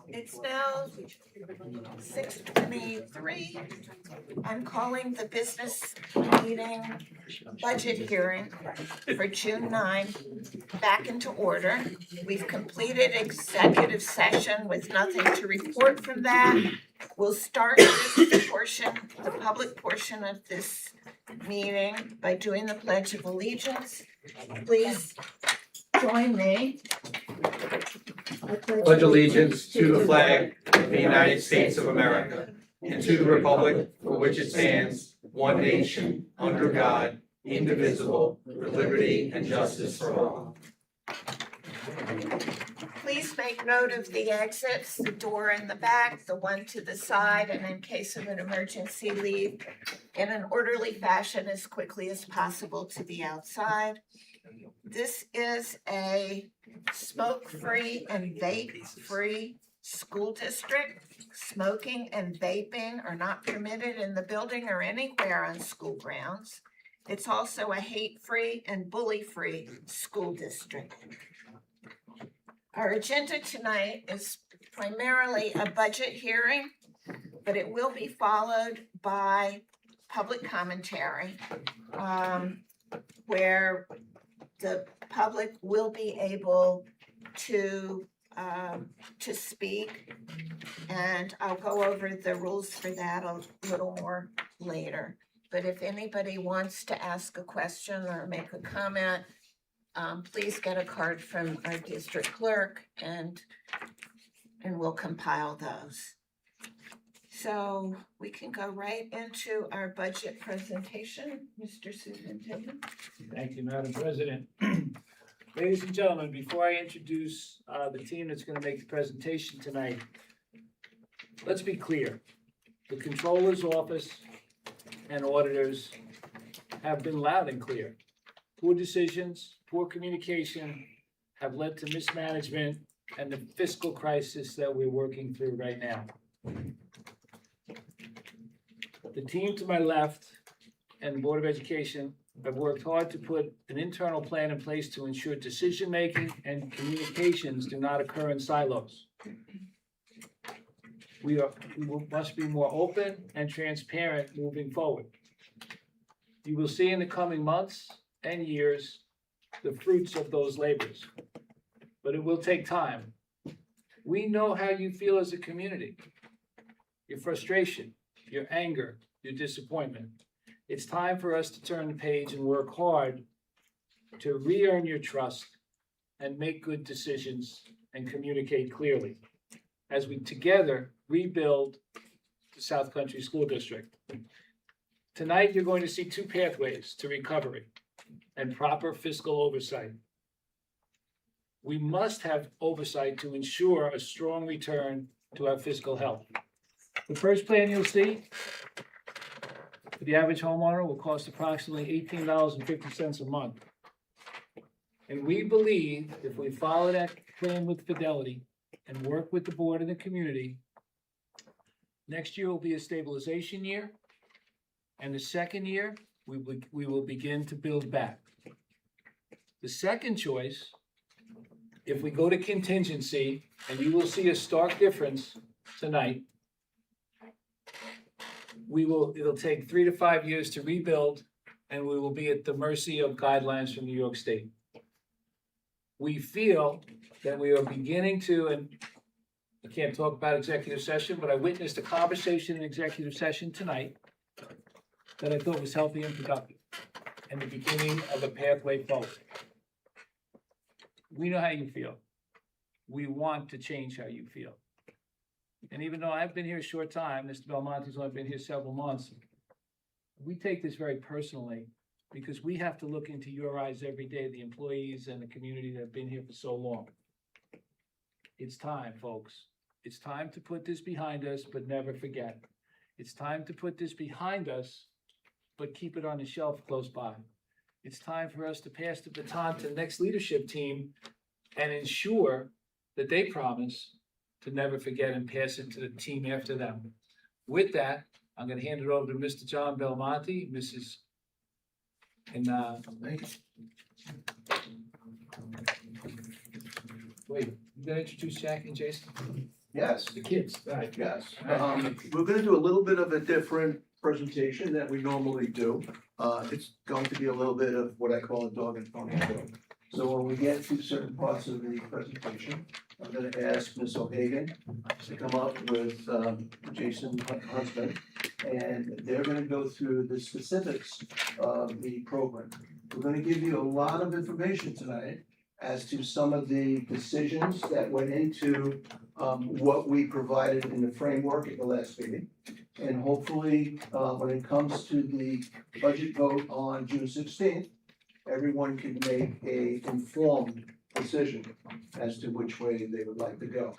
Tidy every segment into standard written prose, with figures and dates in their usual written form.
It's now 6:23. I'm calling the business meeting budget hearing for June 9 back into order. We've completed executive session with nothing to report from that. We'll start this portion, the public portion of this meeting by doing the Pledge of Allegiance. Please join me. Pledge allegiance to the flag of the United States of America and to the republic for which it stands, one nation, under God, indivisible, with liberty and justice for all. Please make note of the exits, the door in the back, the one to the side, and in case of an emergency, leave in an orderly fashion as quickly as possible to the outside. This is a smoke-free and vape-free school district. Smoking and vaping are not permitted in the building or anywhere on school grounds. It's also a hate-free and bully-free school district. Our agenda tonight is primarily a budget hearing, but it will be followed by public commentary, where the public will be able to speak, and I'll go over the rules for that a little more later. But if anybody wants to ask a question or make a comment, please get a card from our district clerk and we'll compile those. So we can go right into our budget presentation, Mr. Superintendent. Thank you, Madam President. Ladies and gentlemen, before I introduce the team that's going to make the presentation tonight, let's be clear. The Controller's Office and auditors have been loud and clear. Poor decisions, poor communication have led to mismanagement and the fiscal crisis that we're working through right now. The team to my left and the Board of Education have worked hard to put an internal plan in place to ensure decision-making and communications do not occur in silos. We must be more open and transparent moving forward. You will see in the coming months and years the fruits of those labors, but it will take time. We know how you feel as a community, your frustration, your anger, your disappointment. It's time for us to turn the page and work hard to re-earn your trust and make good decisions and communicate clearly as we together rebuild the South Country School District. Tonight, you're going to see two pathways to recovery and proper fiscal oversight. We must have oversight to ensure a strong return to our fiscal health. The first plan you'll see for the average homeowner will cost approximately $18.50 a month. And we believe if we follow that plan with fidelity and work with the board and the community, next year will be a stabilization year. And the second year, we will begin to build back. The second choice, if we go to contingency, and you will see a stark difference tonight, it'll take 3 to 5 years to rebuild, and we will be at the mercy of guidelines from New York State. We feel that we are beginning to, and I can't talk about executive session, but I witnessed a conversation in executive session tonight that I thought was healthy and productive, and the beginning of a pathway forward. We know how you feel. We want to change how you feel. And even though I've been here a short time, Mr. Belmonte's only been here several months, we take this very personally because we have to look into your eyes every day, the employees and the community that have been here for so long. It's time, folks. It's time to put this behind us, but never forget. It's time to put this behind us, but keep it on the shelf close by. It's time for us to pass the baton to the next leadership team and ensure that they promise to never forget and pass it to the team after them. With that, I'm going to hand it over to Mr. John Belmonte, Mrs. And Wait, you gonna introduce Jack and Jason? Yes, The kids, right? yes. We're gonna do a little bit of a different presentation that we normally do. It's going to be a little bit of what I call a dog and pony show. So when we get to certain parts of the presentation, I'm gonna ask Ms. O'Hagan to come up with, Jason Huntsman. And they're gonna go through the specifics of the program. We're gonna give you a lot of information tonight as to some of the decisions that went into what we provided in the framework at the last meeting. And hopefully, when it comes to the budget vote on June 16th, everyone can make a informed decision as to which way they would like to go.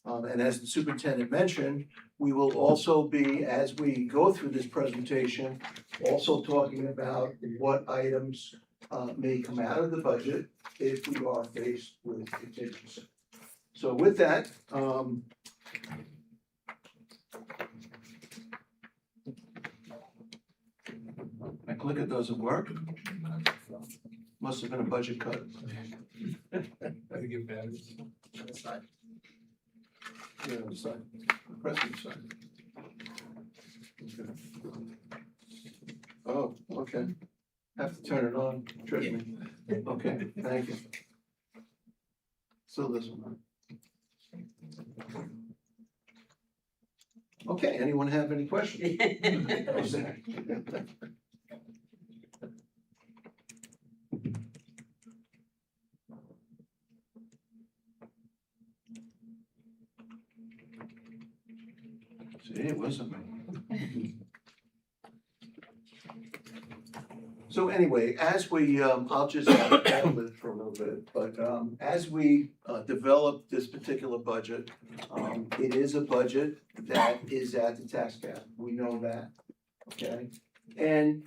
And as the superintendent mentioned, we will also be, as we go through this presentation, also talking about what items may come out of the budget if we are faced with contingency. So with that, my clicker doesn't work. Must have been a budget cut. Gotta get batteries. Yeah, on the side. Press the side. Okay. Oh, okay. Have to turn it on, trust me. Okay, thank you. So this one. Okay, anyone have any questions? See, it wasn't me. So anyway, as we, I'll just handle it for a little bit, but as we develop this particular budget, it is a budget that is at the tax cap. We know that, okay? And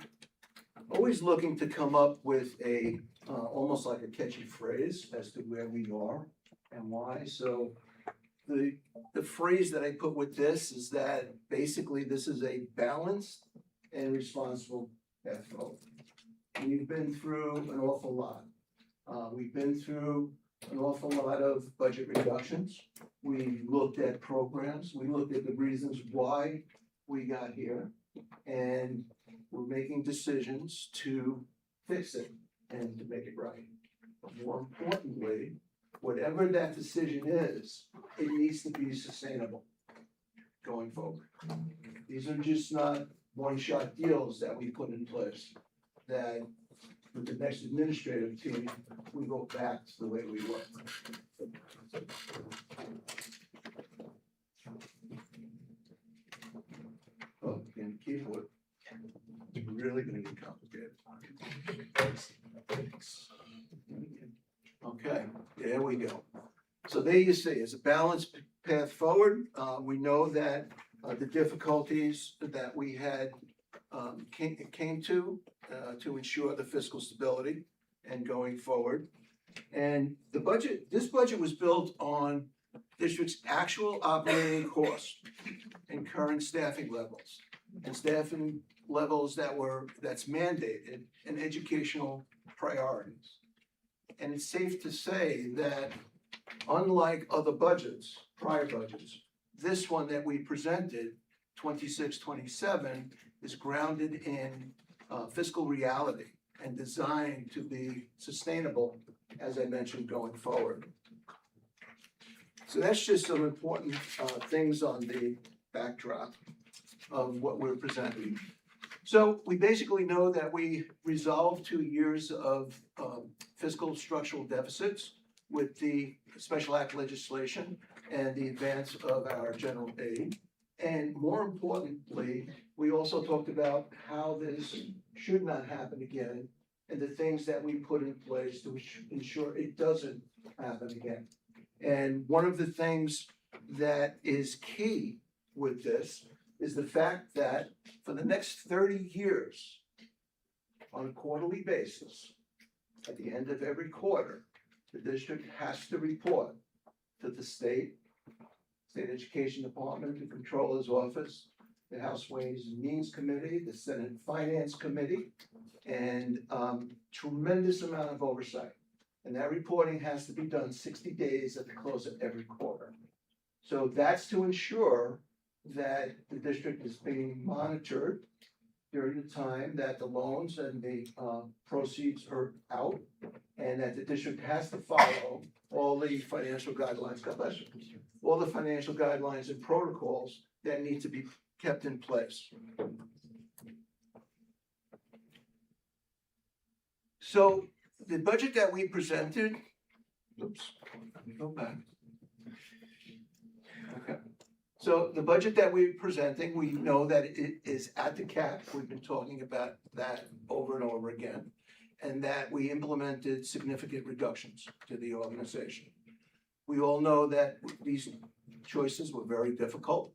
always looking to come up with a, almost like a catchy phrase as to where we are and why. So the phrase that I put with this is that basically this is a balanced and responsible path forward. We've been through an awful lot. We've been through an awful lot of budget reductions. We looked at programs, we looked at the reasons why we got here. And we're making decisions to fix it and to make it right. But more importantly, whatever that decision is, it needs to be sustainable going forward. These are just not one-shot deals that we put in place, that with the next administrative team, we go back to the way we were. Oh, and keyboard, it's really gonna get complicated. Okay, there we go. So there you see, it's a balanced path forward. We know that the difficulties that we had came to ensure the fiscal stability and going forward. And the budget, this budget was built on district's actual operating costs and current staffing levels. And staffing levels that's mandated and educational priorities. And it's safe to say that unlike other budgets, prior budgets, this one that we presented, 26-27, is grounded in fiscal reality and designed to be sustainable, as I mentioned, going forward. So that's just some important things on the backdrop of what we're presenting. So we basically know that we resolved 2 years of fiscal structural deficits with the special act legislation and the advance of our general aid. And more importantly, we also talked about how this should not happen again and the things that we put in place to ensure it doesn't happen again. And one of the things that is key with this is the fact that for the next 30 years, on a quarterly basis, at the end of every quarter, the district has to report to the state Education Department, the Controller's Office, the House Ways and Means Committee, the Senate Finance Committee, and tremendous amount of oversight. And that reporting has to be done 60 days at the close of every quarter. So that's to ensure that the district is being monitored during the time that the loans and the proceeds are out, and that the district has to follow all the financial guidelines, God bless you, all the financial guidelines and protocols that need to be kept in place. So the budget that we presented, oops, let me go back. Okay. So the budget that we're presenting, we know that it is at the cap. We've been talking about that over and over again. And that we implemented significant reductions to the organization. We all know that these choices were very difficult.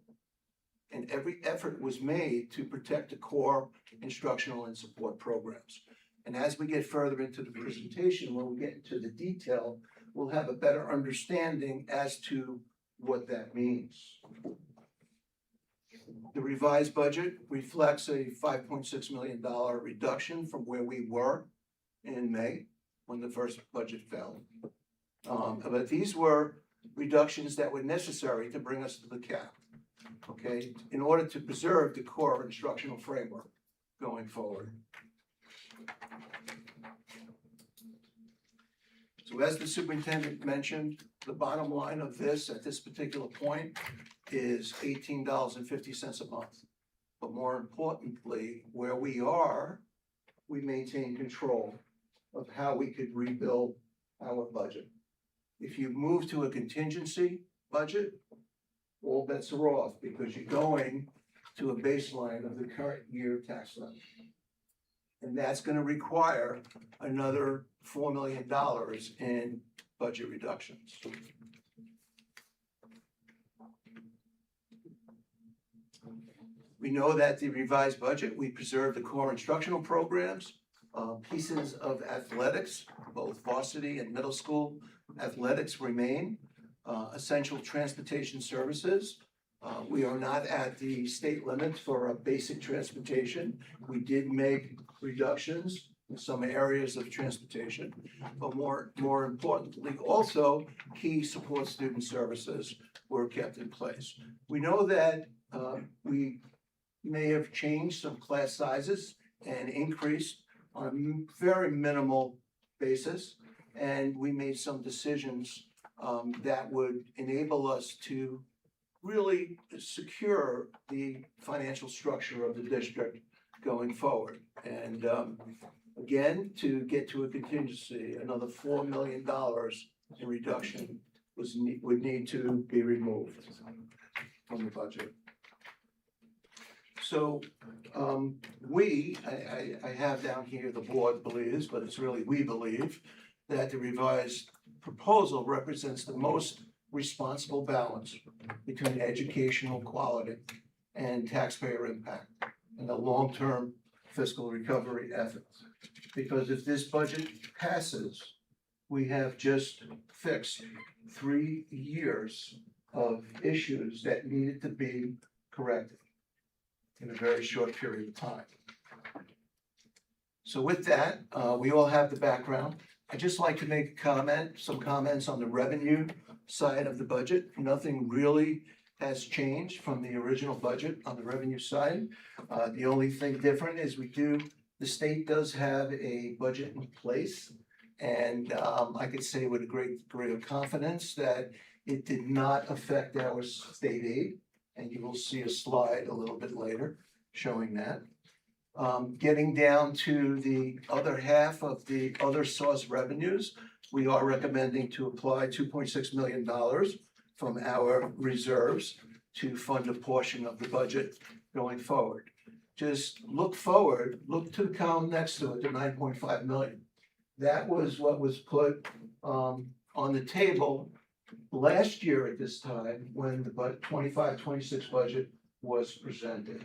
And every effort was made to protect the core instructional and support programs. And as we get further into the presentation, when we get into the detail, we'll have a better understanding as to what that means. The revised budget reflects a $5.6 million reduction from where we were in May, when the first budget fell. But these were reductions that were necessary to bring us to the cap, okay, in order to preserve the core instructional framework going forward. So as the superintendent mentioned, the bottom line of this at this particular point is $18.50 a month. But more importantly, where we are, we maintain control of how we could rebuild our budget. If you move to a contingency budget, all bets are off because you're going to a baseline of the current year tax levy. And that's going to require another $4 million in budget reductions. We know that the revised budget, we preserve the core instructional programs, pieces of athletics, both varsity and middle school athletics remain, essential transportation services. We are not at the state limit for a basic transportation. We did make reductions in some areas of transportation, but more importantly, also key support student services were kept in place. We know that we may have changed some class sizes and increased on a very minimal basis, and we made some decisions that would enable us to really secure the financial structure of the district going forward. And again, to get to a contingency, another $4 million in reduction would need to be removed from the budget. So I have down here, the board believes, but it's really we believe, that the revised proposal represents the most responsible balance between educational quality and taxpayer impact and the long-term fiscal recovery efforts. Because if this budget passes, we have just fixed 3 years of issues that needed to be corrected in a very short period of time. So with that, we all have the background. I'd just like to make some comments on the revenue side of the budget. Nothing really has changed from the original budget on the revenue side. The only thing different is the state does have a budget in place. And I could say with a great degree of confidence that it did not affect our state aid. And you will see a slide a little bit later showing that. Getting down to the other half of the other source revenues, we are recommending to apply $2.6 million from our reserves to fund a portion of the budget going forward. Just look forward, look to the column next to it, the 9.5 million. That was what was put on the table last year at this time when the 25-26 budget was presented.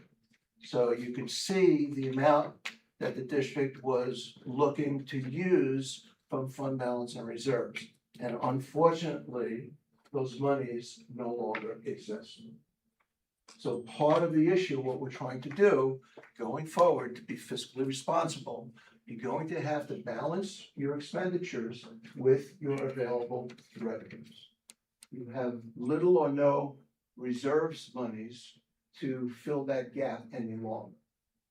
So you can see the amount that the district was looking to use from fund balance and reserves. And unfortunately, those monies no longer exist. So part of the issue, what we're trying to do going forward to be fiscally responsible, You're going to have to balance your expenditures with your available revenues. You have little or no reserves monies to fill that gap any longer.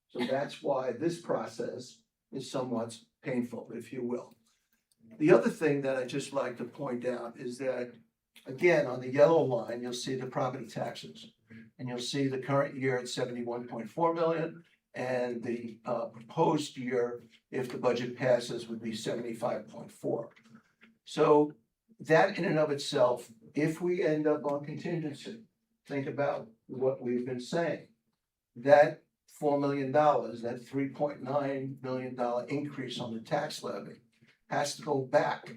So that's why this process is somewhat painful, if you will. The other thing that I just like to point out is that, again, on the yellow line, you'll see the property taxes. And you'll see the current year at 71.4 million, and the proposed year, if the budget passes, would be 75.4. So that in and of itself, if we end up on contingency, think about what we've been saying. That $4 million, that $3.9 million increase on the tax levy has to go back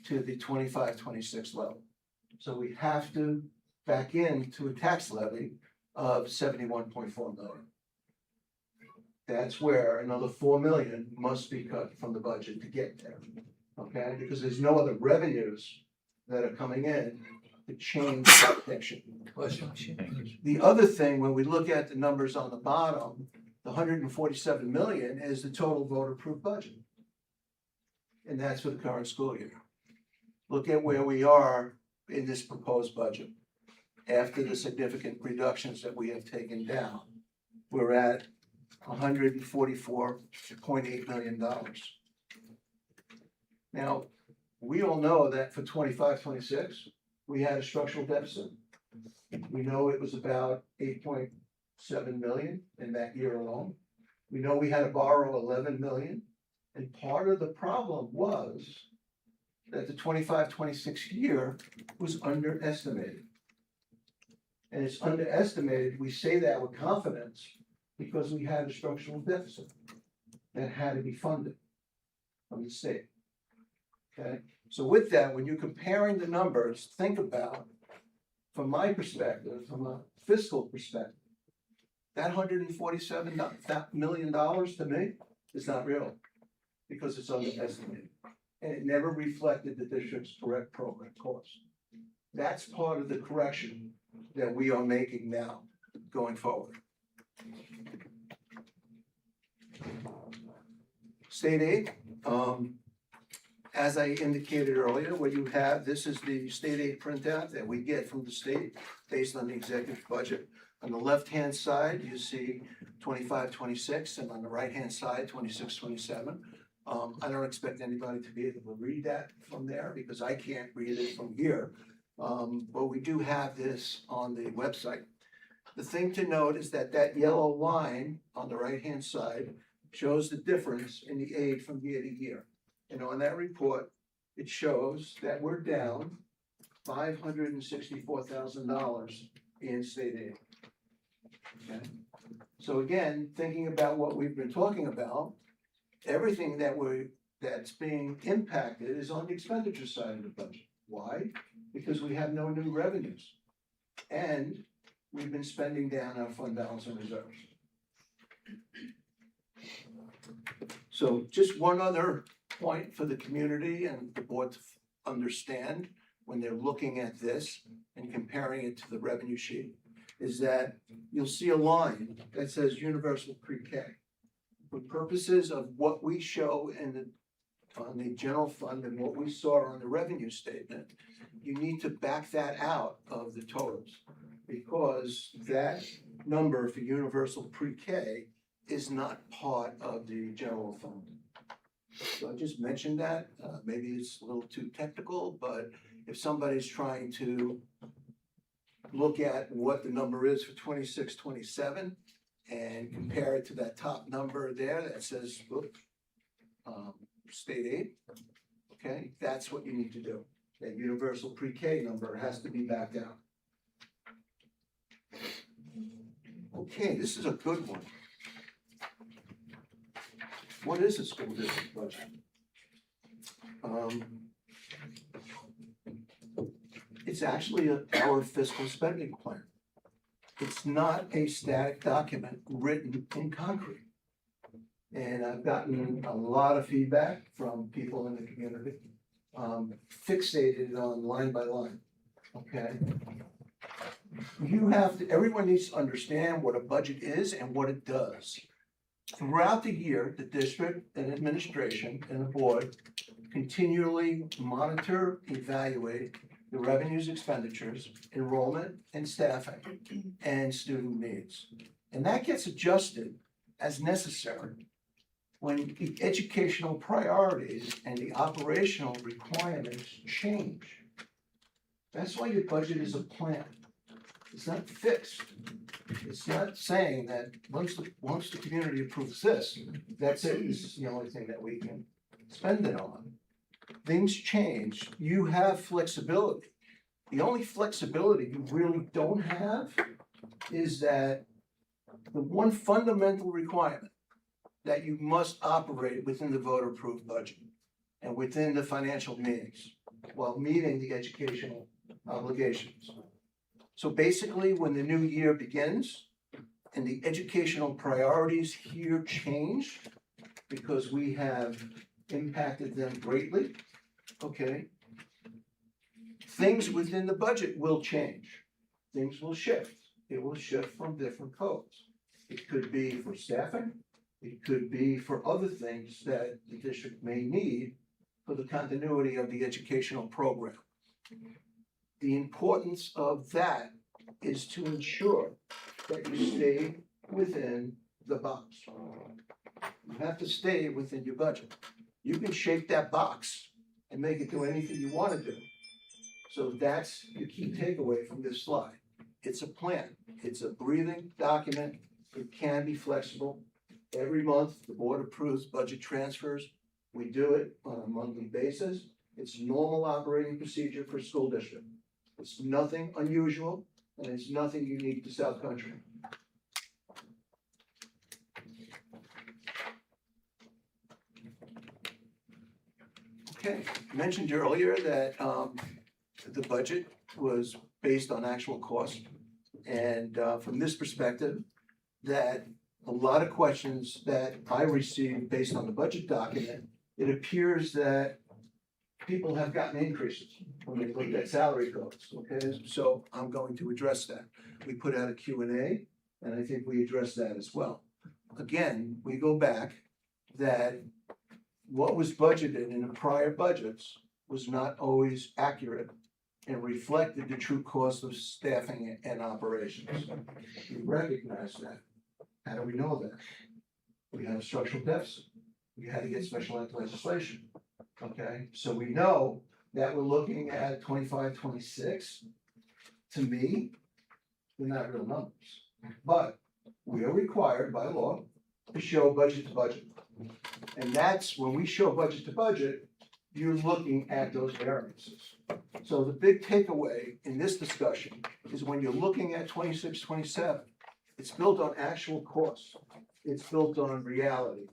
to the 25-26 level. So we have to back into a tax levy of 71.4 million. That's where another 4 million must be cut from the budget to get there, okay? Because there's no other revenues that are coming in to change that picture. The other thing, when we look at the numbers on the bottom, the 147 million is the total voter-approved budget. And that's for the current school year. Look at where we are in this proposed budget. After the significant reductions that we have taken down, we're at $144.8 million. Now, we all know that for 25-26, we had a structural deficit. We know it was about 8.7 million in that year alone. We know we had to borrow 11 million. And part of the problem was that the 25-26 year was underestimated. And it's underestimated, we say that with confidence, because we had a structural deficit that had to be funded from the state. Okay, so with that, when you're comparing the numbers, think about, from my perspective, from a fiscal perspective, that $147 million to me is not real, because it's underestimated. And it never reflected the district's correct program cost. That's part of the correction that we are making now, going forward. State aid, as I indicated earlier, what you have, this is the state aid printout that we get from the state based on the executive budget. On the left-hand side, you see 25-26, and on the right-hand side, 26-27. I don't expect anybody to be able to read that from there because I can't read it from here. But we do have this on the website. The thing to note is that that yellow line on the right-hand side shows the difference in the aid from year to year. And on that report, it shows that we're down $564,000 in state aid. Okay. So again, thinking about what we've been talking about, everything that's being impacted is on the expenditure side of the budget. Why? Because we have no new revenues. And we've been spending down our fund balance and reserves. So just one other point for the community and the board to understand when they're looking at this and comparing it to the revenue sheet is that you'll see a line that says universal pre-K. For purposes of what we show on the general fund and what we saw on the revenue statement, you need to back that out of the totals because that number for universal pre-K is not part of the general fund. So I just mentioned that, maybe it's a little too technical, but if somebody's trying to look at what the number is for 26-27 and compare it to that top number there that says, state aid, okay, that's what you need to do. That universal pre-K number has to be backed out. Okay, this is a good one. What is a school district budget? It's actually our fiscal spending plan. It's not a static document written in concrete. And I've gotten a lot of feedback from people in the community, fixated on line by line, okay? Everyone needs to understand what a budget is and what it does. Throughout the year, the district and administration and the board continually monitor, evaluate the revenues, expenditures, enrollment and staffing, and student needs. And that gets adjusted as necessary when the educational priorities and the operational requirements change. That's why your budget is a plan. It's not fixed. It's not saying that once the community approves this, that's it, this is the only thing that we can spend it on. Things change, you have flexibility. The only flexibility you really don't have is that the one fundamental requirement that you must operate within the voter-approved budget and within the financial means while meeting the educational obligations. So basically, when the new year begins and the educational priorities here change because we have impacted them greatly, okay? Things within the budget will change. Things will shift. It will shift from different codes. It could be for staffing. It could be for other things that the district may need for the continuity of the educational program. The importance of that is to ensure that you stay within the box. You have to stay within your budget. You can shape that box and make it do anything you want to do. So that's the key takeaway from this slide. It's a plan. It's a breathing document. It can be flexible. Every month, the board approves budget transfers. We do it on a monthly basis. It's normal operating procedure for school district. It's nothing unusual, and it's nothing unique to South Country. Okay, I mentioned earlier that the budget was based on actual cost. And from this perspective, that a lot of questions that I received based on the budget document, it appears that people have gotten increases when they looked at salary codes, okay? So I'm going to address that. We put out a Q&A, and I think we addressed that as well. Again, we go back that what was budgeted in the prior budgets was not always accurate and reflected the true cost of staffing and operations. We recognize that. How do we know that? We have a structural deficit. We had to get special ed legislation. Okay, so we know that we're looking at 25, 26. To me, they're not real numbers. But we are required by law to show budget to budget. And that's when we show budget to budget, you're looking at those variances. So the big takeaway in this discussion is when you're looking at 26, 27, it's built on actual costs. It's built on reality,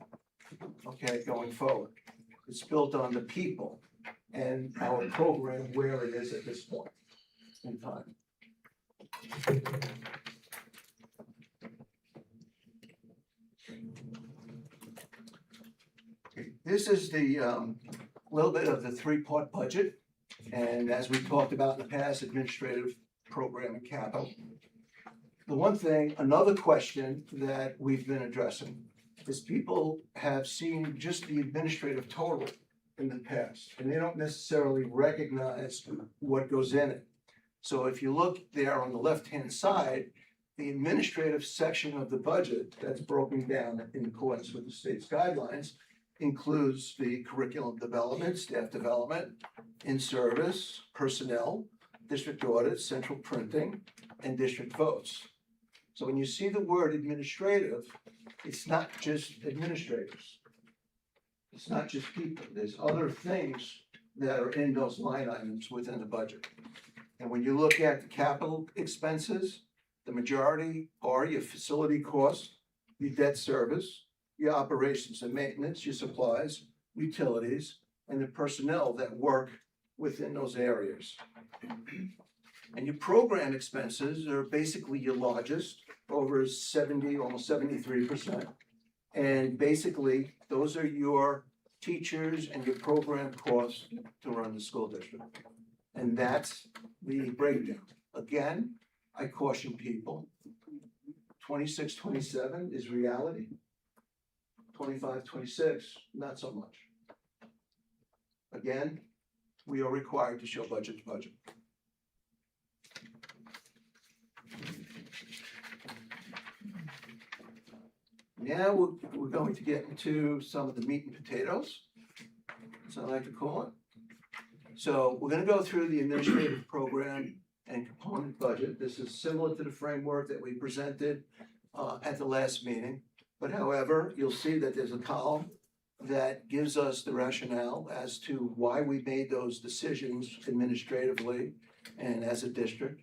okay, going forward. It's built on the people and our program where it is at this point in time. This is the little bit of the three-part budget. And as we talked about in the past, administrative, program, and capital. The one thing, another question that we've been addressing is people have seen just the administrative total in the past, and they don't necessarily recognize what goes in it. So if you look there on the left-hand side, the administrative section of the budget that's broken down in accordance with the state's guidelines includes the curriculum development, staff development, in-service, personnel, district audit, central printing, and district votes. So when you see the word administrative, it's not just administrators. It's not just people. There's other things that are in those line items within the budget. And when you look at the capital expenses, the majority are your facility costs, your debt service, your operations and maintenance, your supplies, utilities, and the personnel that work within those areas. And your program expenses are basically your largest, over 70, almost 73%. And basically, those are your teachers and your program costs to run the school district. And that's the breakdown. Again, I caution people, 26, 27 is reality. 25, 26, not so much. Again, we are required to show budget to budget. Now we're going to get into some of the meat and potatoes, as I like to call it. So we're gonna go through the administrative program and component budget. This is similar to the framework that we presented at the last meeting. But however, you'll see that there's a column that gives us the rationale as to why we made those decisions administratively and as a district,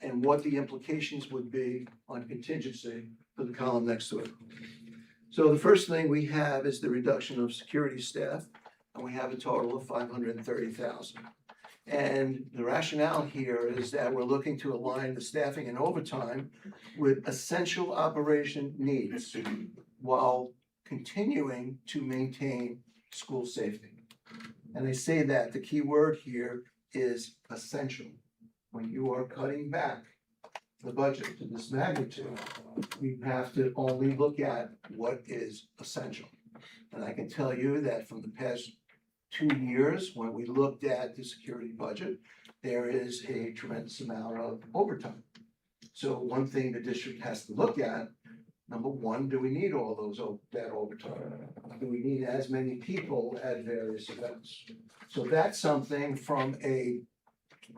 and what the implications would be on contingency for the column next to it. So the first thing we have is the reduction of security staff, and we have a total of 530,000. And the rationale here is that we're looking to align the staffing and overtime with essential operation needs while continuing to maintain school safety. And I say that the key word here is essential. When you are cutting back the budget to this magnitude, you have to only look at what is essential. And I can tell you that from the past 2 years, when we looked at the security budget, there is a tremendous amount of overtime. So one thing the district has to look at, number one, do we need all that overtime? Do we need as many people at various events? So that's something from a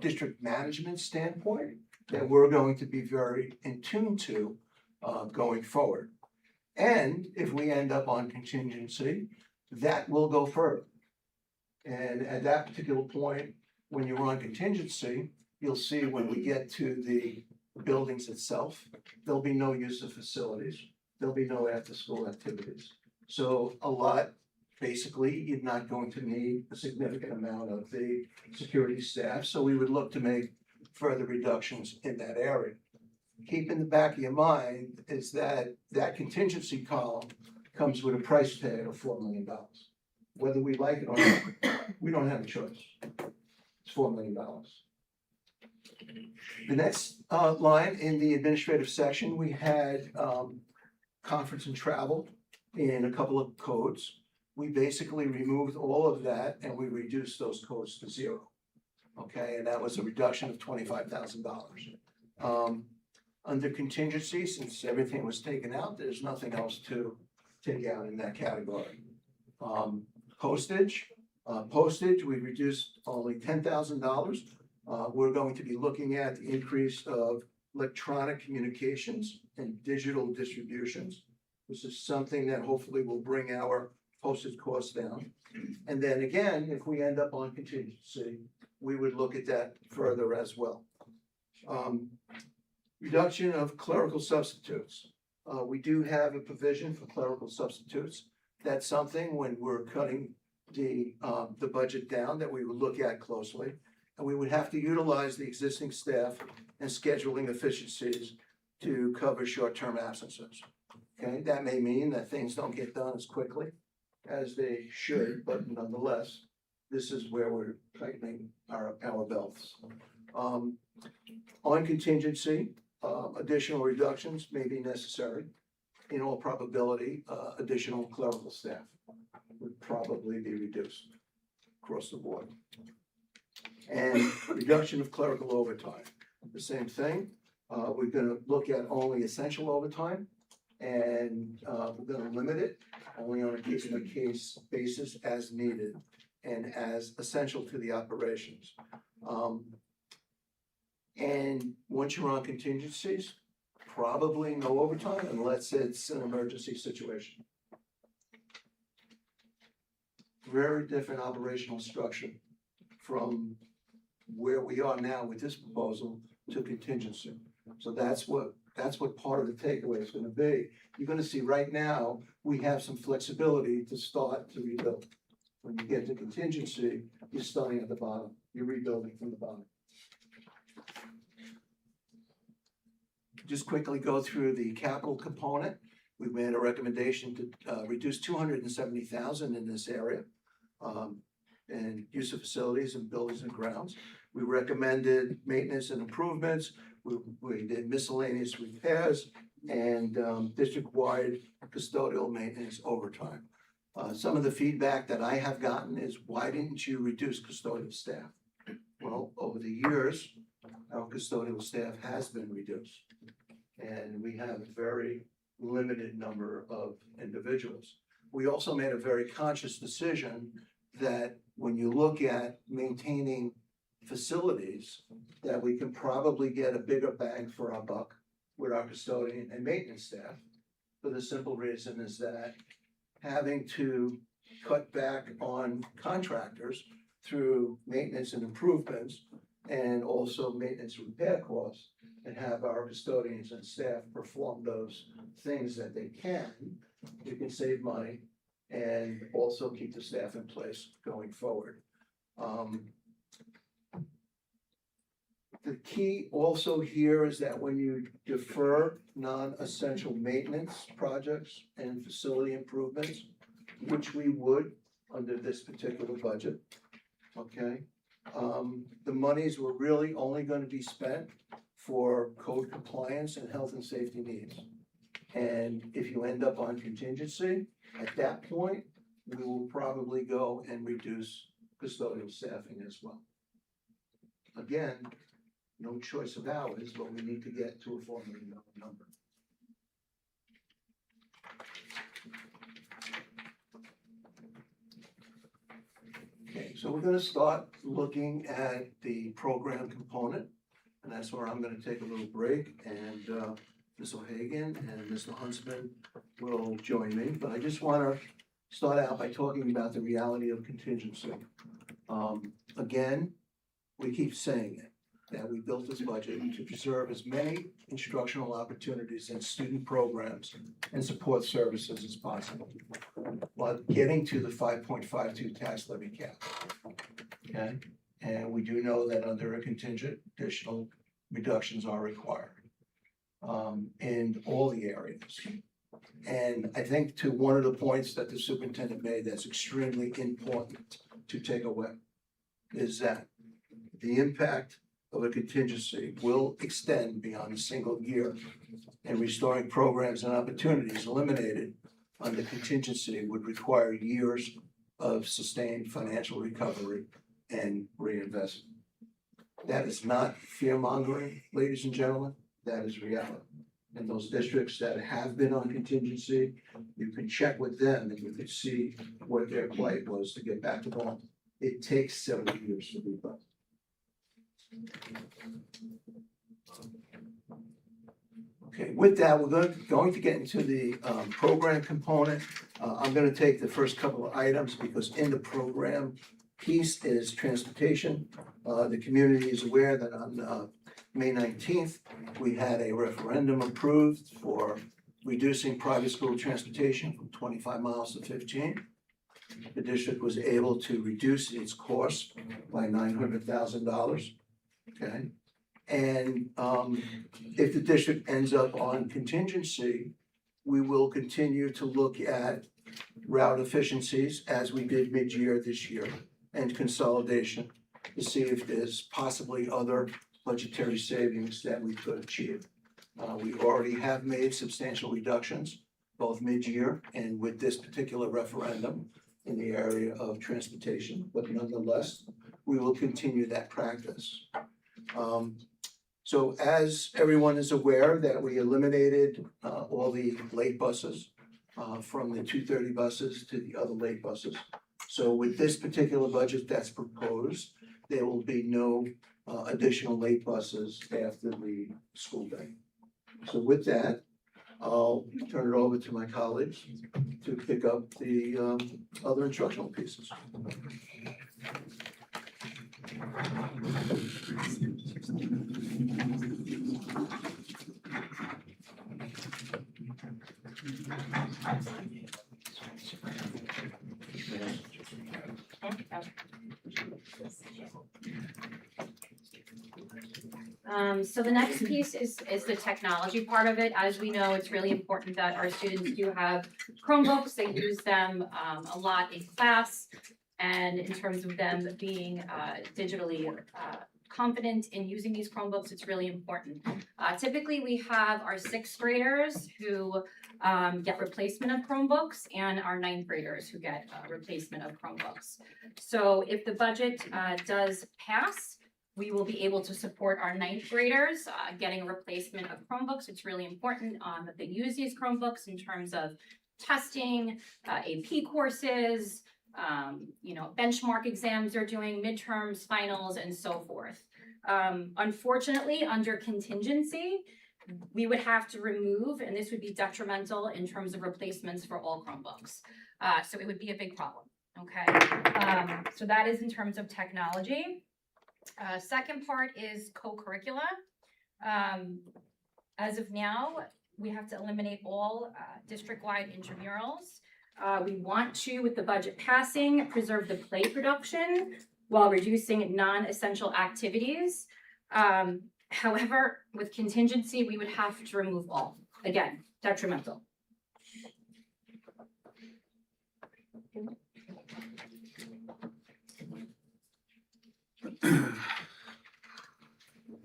district management standpoint that we're going to be very in tune to going forward. And if we end up on contingency, that will go further. And at that particular point, when you're on contingency, you'll see when we get to the buildings itself, there'll be no use of facilities. There'll be no after-school activities. So a lot, basically, you're not going to need a significant amount of the security staff. So we would look to make further reductions in that area. Keep in the back of your mind is that that contingency column comes with a price tag of $4 million. Whether we like it or not, we don't have a choice. It's $4 million. The next line in the administrative section, we had conference and travel in a couple of codes. We basically removed all of that and we reduced those codes to 0. Okay, and that was a reduction of $25,000. Under contingency, since everything was taken out, there's nothing else to take out in that category. Postage, we reduced only $10,000. We're going to be looking at the increase of electronic communications and digital distributions. This is something that hopefully will bring our postage costs down. And then again, if we end up on contingency, we would look at that further as well. Reduction of clerical substitutes. We do have a provision for clerical substitutes. That's something when we're cutting the budget down that we would look at closely. And we would have to utilize the existing staff and scheduling efficiencies to cover short-term absences. Okay, that may mean that things don't get done as quickly as they should, but nonetheless, this is where we're tightening our belts. On contingency, additional reductions may be necessary. In all probability, additional clerical staff would probably be reduced across the board. And reduction of clerical overtime, the same thing. We're gonna look at only essential overtime, and we're gonna limit it only on a case-by-case basis as needed and as essential to the operations. And once you're on contingencies, probably no overtime unless it's an emergency situation. Very different operational structure from where we are now with this proposal to contingency. So that's what part of the takeaway is gonna be. You're gonna see right now, we have some flexibility to start to rebuild. When you get to contingency, you're starting at the bottom, you're rebuilding from the bottom. Just quickly go through the capital component. We've made a recommendation to reduce $270,000 in this area. And use of facilities and buildings and grounds. We recommended maintenance and improvements. We did miscellaneous repairs, and district-wide custodial maintenance overtime. Some of the feedback that I have gotten is, why didn't you reduce custodial staff? Well, over the years, our custodial staff has been reduced. And we have a very limited number of individuals. We also made a very conscious decision that when you look at maintaining facilities, that we can probably get a bigger bang for our buck with our custodian and maintenance staff. For the simple reason is that having to cut back on contractors through maintenance and improvements and also maintenance repair costs, and have our custodians and staff perform those things that they can, we can save money and also keep the staff in place going forward. The key also here is that when you defer non-essential maintenance projects and facility improvements, which we would under this particular budget, okay? The monies were really only gonna be spent for code compliance and health and safety needs. And if you end up on contingency, at that point, we will probably go and reduce custodial staffing as well. Again, no choice of ours, but we need to get to a $4 million number. Okay, so we're gonna start looking at the program component, and that's where I'm gonna take a little break, and Ms. O'Hagan and Mr. Huntsman will join me, but I just wanna start out by talking about the reality of contingency. Again, we keep saying it, that we built this budget to preserve as many instructional opportunities and student programs and support services as possible, while getting to the 5.52 tax levy cap. Okay, and we do know that under a contingent, additional reductions are required in all the areas. And I think to one of the points that the superintendent made that's extremely important to take away is that the impact of a contingency will extend beyond a single year, and restoring programs and opportunities eliminated under contingency would require years of sustained financial recovery and reinvestment. That is not fear mongering, ladies and gentlemen, that is reality. And those districts that have been on contingency, you can check with them and you can see what their plight was to get back to normal. It takes several years to rebuild. Okay, with that, we're going to get into the program component. I'm gonna take the first couple of items because in the program piece is transportation. The community is aware that on May 19th, we had a referendum approved for reducing private school transportation from 25 miles to 15. The district was able to reduce its cost by $900,000. Okay, and if the district ends up on contingency, we will continue to look at route efficiencies as we did mid-year this year and consolidation to see if there's possibly other budgetary savings that we could achieve. We already have made substantial reductions, both mid-year and with this particular referendum in the area of transportation, but nonetheless, we will continue that practice. So as everyone is aware that we eliminated all the late buses from the 2:30 buses to the other late buses. So with this particular budget that's proposed, there will be no additional late buses after the school day. So with that, I'll turn it over to my colleagues to pick up the other instructional pieces. So the next piece is the technology part of it. As we know, it's really important that our students do have Chromebooks. They use them a lot in class. And in terms of them being digitally confident in using these Chromebooks, it's really important. Typically, we have our sixth graders who get replacement of Chromebooks and our ninth graders who get replacement of Chromebooks. So if the budget does pass, we will be able to support our ninth graders getting a replacement of Chromebooks. It's really important that they use these Chromebooks in terms of testing, AP courses, benchmark exams they're doing, midterms, finals, and so forth. Unfortunately, under contingency, we would have to remove, and this would be detrimental in terms of replacements for all Chromebooks. So it would be a big problem, okay? So that is in terms of technology. Second part is co-curricula. As of now, we have to eliminate all district-wide intramurals. We want to, with the budget passing, preserve the play production while reducing non-essential activities. However, with contingency, we would have to remove all. Again, detrimental.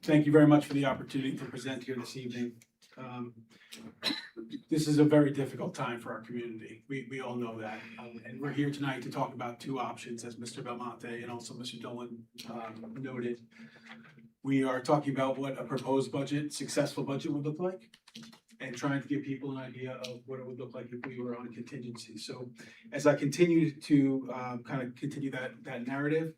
Thank you very much for the opportunity to present here this evening. This is a very difficult time for our community. We all know that. And we're here tonight to talk about two options, as Mr. Belmonte and also Mr. Dolan noted. We are talking about what a proposed budget, successful budget would look like, and trying to give people an idea of what it would look like if we were on contingency. So as I continue to kind of continue that narrative,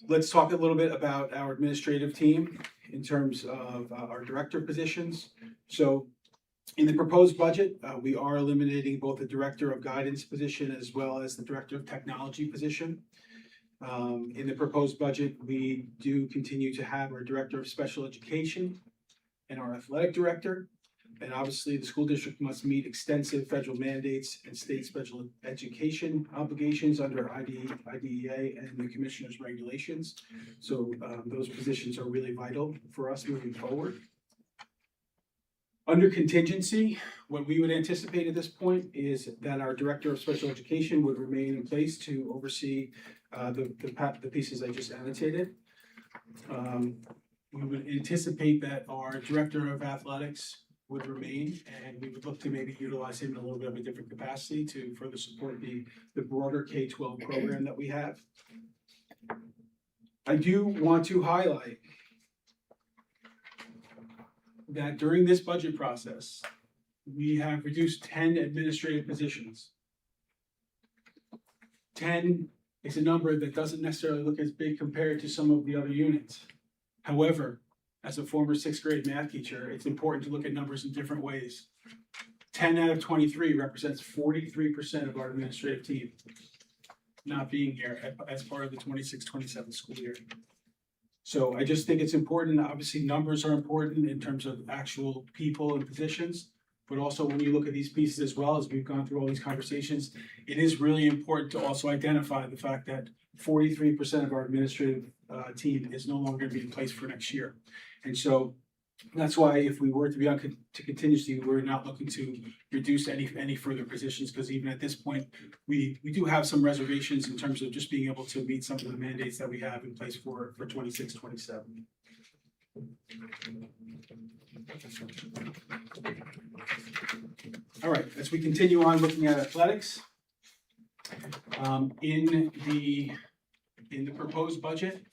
let's talk a little bit about our administrative team in terms of our director positions. So in the proposed budget, we are eliminating both the director of guidance position as well as the director of technology position. In the proposed budget, we do continue to have our director of special education and our athletic director. And obviously, the school district must meet extensive federal mandates and state special education obligations under IDEA and the commissioner's regulations. So those positions are really vital for us moving forward. Under contingency, what we would anticipate at this point is that our director of special education would remain in place to oversee the pieces I just annotated. We would anticipate that our director of athletics would remain, and we would look to maybe utilize him in a little bit of a different capacity to further support the broader K-12 program that we have. I do want to highlight that during this budget process, we have reduced 10 administrative positions. 10 is a number that doesn't necessarily look as big compared to some of the other units. However, as a former sixth grade math teacher, it's important to look at numbers in different ways. 10 out of 23 represents 43% of our administrative team not being here as part of the 26-27 school year. So I just think it's important. Obviously, numbers are important in terms of actual people and positions, but also when you look at these pieces as well, as we've gone through all these conversations, it is really important to also identify the fact that 43% of our administrative team is no longer going to be in place for next year. And so that's why if we were to be on to contingency, we're not looking to reduce any further positions, because even at this point, we do have some reservations in terms of just being able to meet some of the mandates that we have in place for 26-27. All right, as we continue on looking at athletics, in the proposed budget,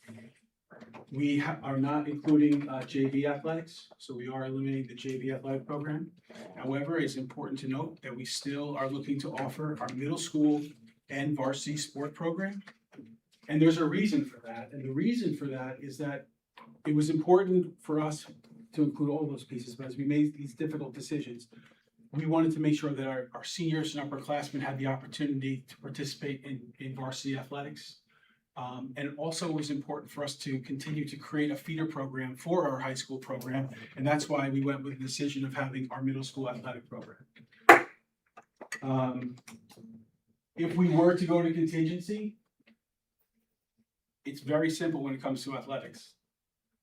we are not including JV athletics, so we are eliminating the JV athletic program. However, it's important to note that we still are looking to offer our middle school and varsity sport program. And there's a reason for that. And the reason for that is that it was important for us to include all those pieces, but as we made these difficult decisions, we wanted to make sure that our seniors and upperclassmen had the opportunity to participate in varsity athletics. And it also was important for us to continue to create a feeder program for our high school program. And that's why we went with the decision of having our middle school athletic program. If we were to go to contingency, it's very simple when it comes to athletics.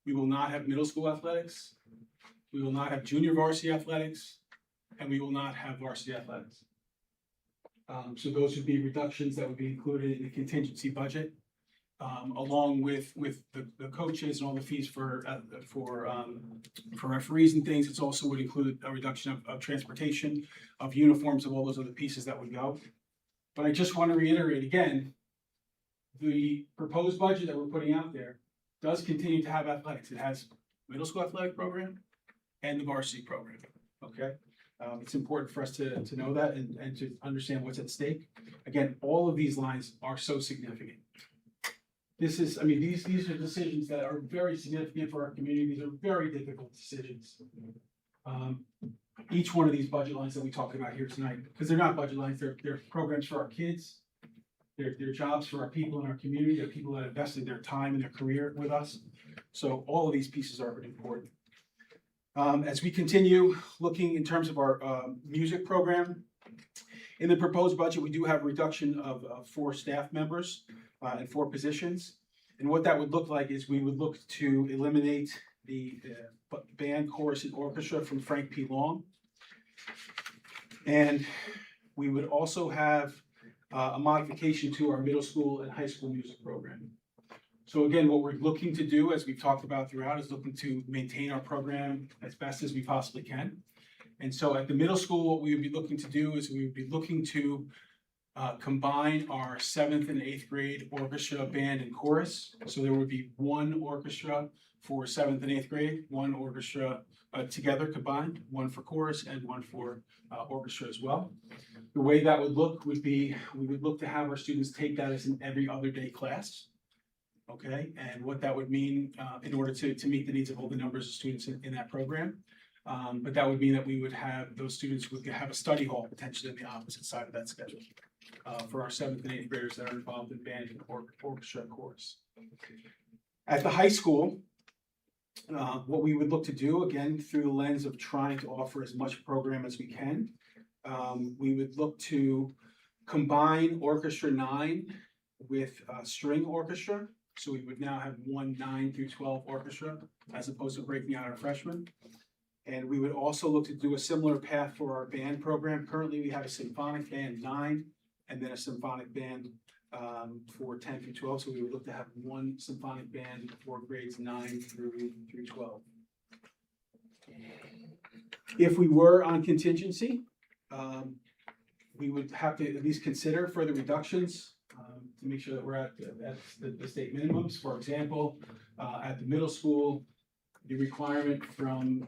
We will not have middle school athletics. We will not have junior varsity athletics, and we will not have varsity athletics. So those would be reductions that would be included in the contingency budget. along with the coaches and all the fees for referees and things. It's also would include a reduction of transportation, of uniforms, of all those other pieces that would go. But I just want to reiterate again, the proposed budget that we're putting out there does continue to have athletics. It has middle school athletic program and the varsity program, okay? It's important for us to know that and to understand what's at stake. Again, all of these lines are so significant. This is, I mean, these are decisions that are very significant for our community. These are very difficult decisions. Each one of these budget lines that we talked about here tonight, because they're not budget lines, they're programs for our kids. They're jobs for our people in our community. They're people that invested their time and their career with us. So all of these pieces are important. As we continue looking in terms of our music program, in the proposed budget, we do have a reduction of 4 staff members and 4 positions. And what that would look like is we would look to eliminate the band, chorus, and orchestra from Frank P. Long. And we would also have a modification to our middle school and high school music program. So again, what we're looking to do, as we've talked about throughout, is looking to maintain our program as best as we possibly can. And so at the middle school, what we would be looking to do is we would be looking to combine our 7th and 8th grade orchestra, band, and chorus. So there would be 1 orchestra for 7th and 8th grade, 1 orchestra together combined, 1 for chorus and 1 for orchestra as well. The way that would look would be, we would look to have our students take that as an every other day class. Okay, and what that would mean in order to meet the needs of all the numbers of students in that program. But that would mean that we would have, those students would have a study hall potentially on the opposite side of that schedule for our 7th and 8th graders that are involved in band and orchestra chorus. At the high school, what we would look to do, again, through the lens of trying to offer as much program as we can, we would look to combine Orchestra 9 with string orchestra. So we would now have 1 9 through 12 orchestra as opposed to breaking out our freshmen. And we would also look to do a similar path for our band program. Currently, we have a symphonic band 9 and then a symphonic band for 10 through 12. So we would look to have 1 symphonic band for grades 9 through 12. If we were on contingency, we would have to at least consider further reductions to make sure that we're at the state minimums. For example, at the middle school, the requirement from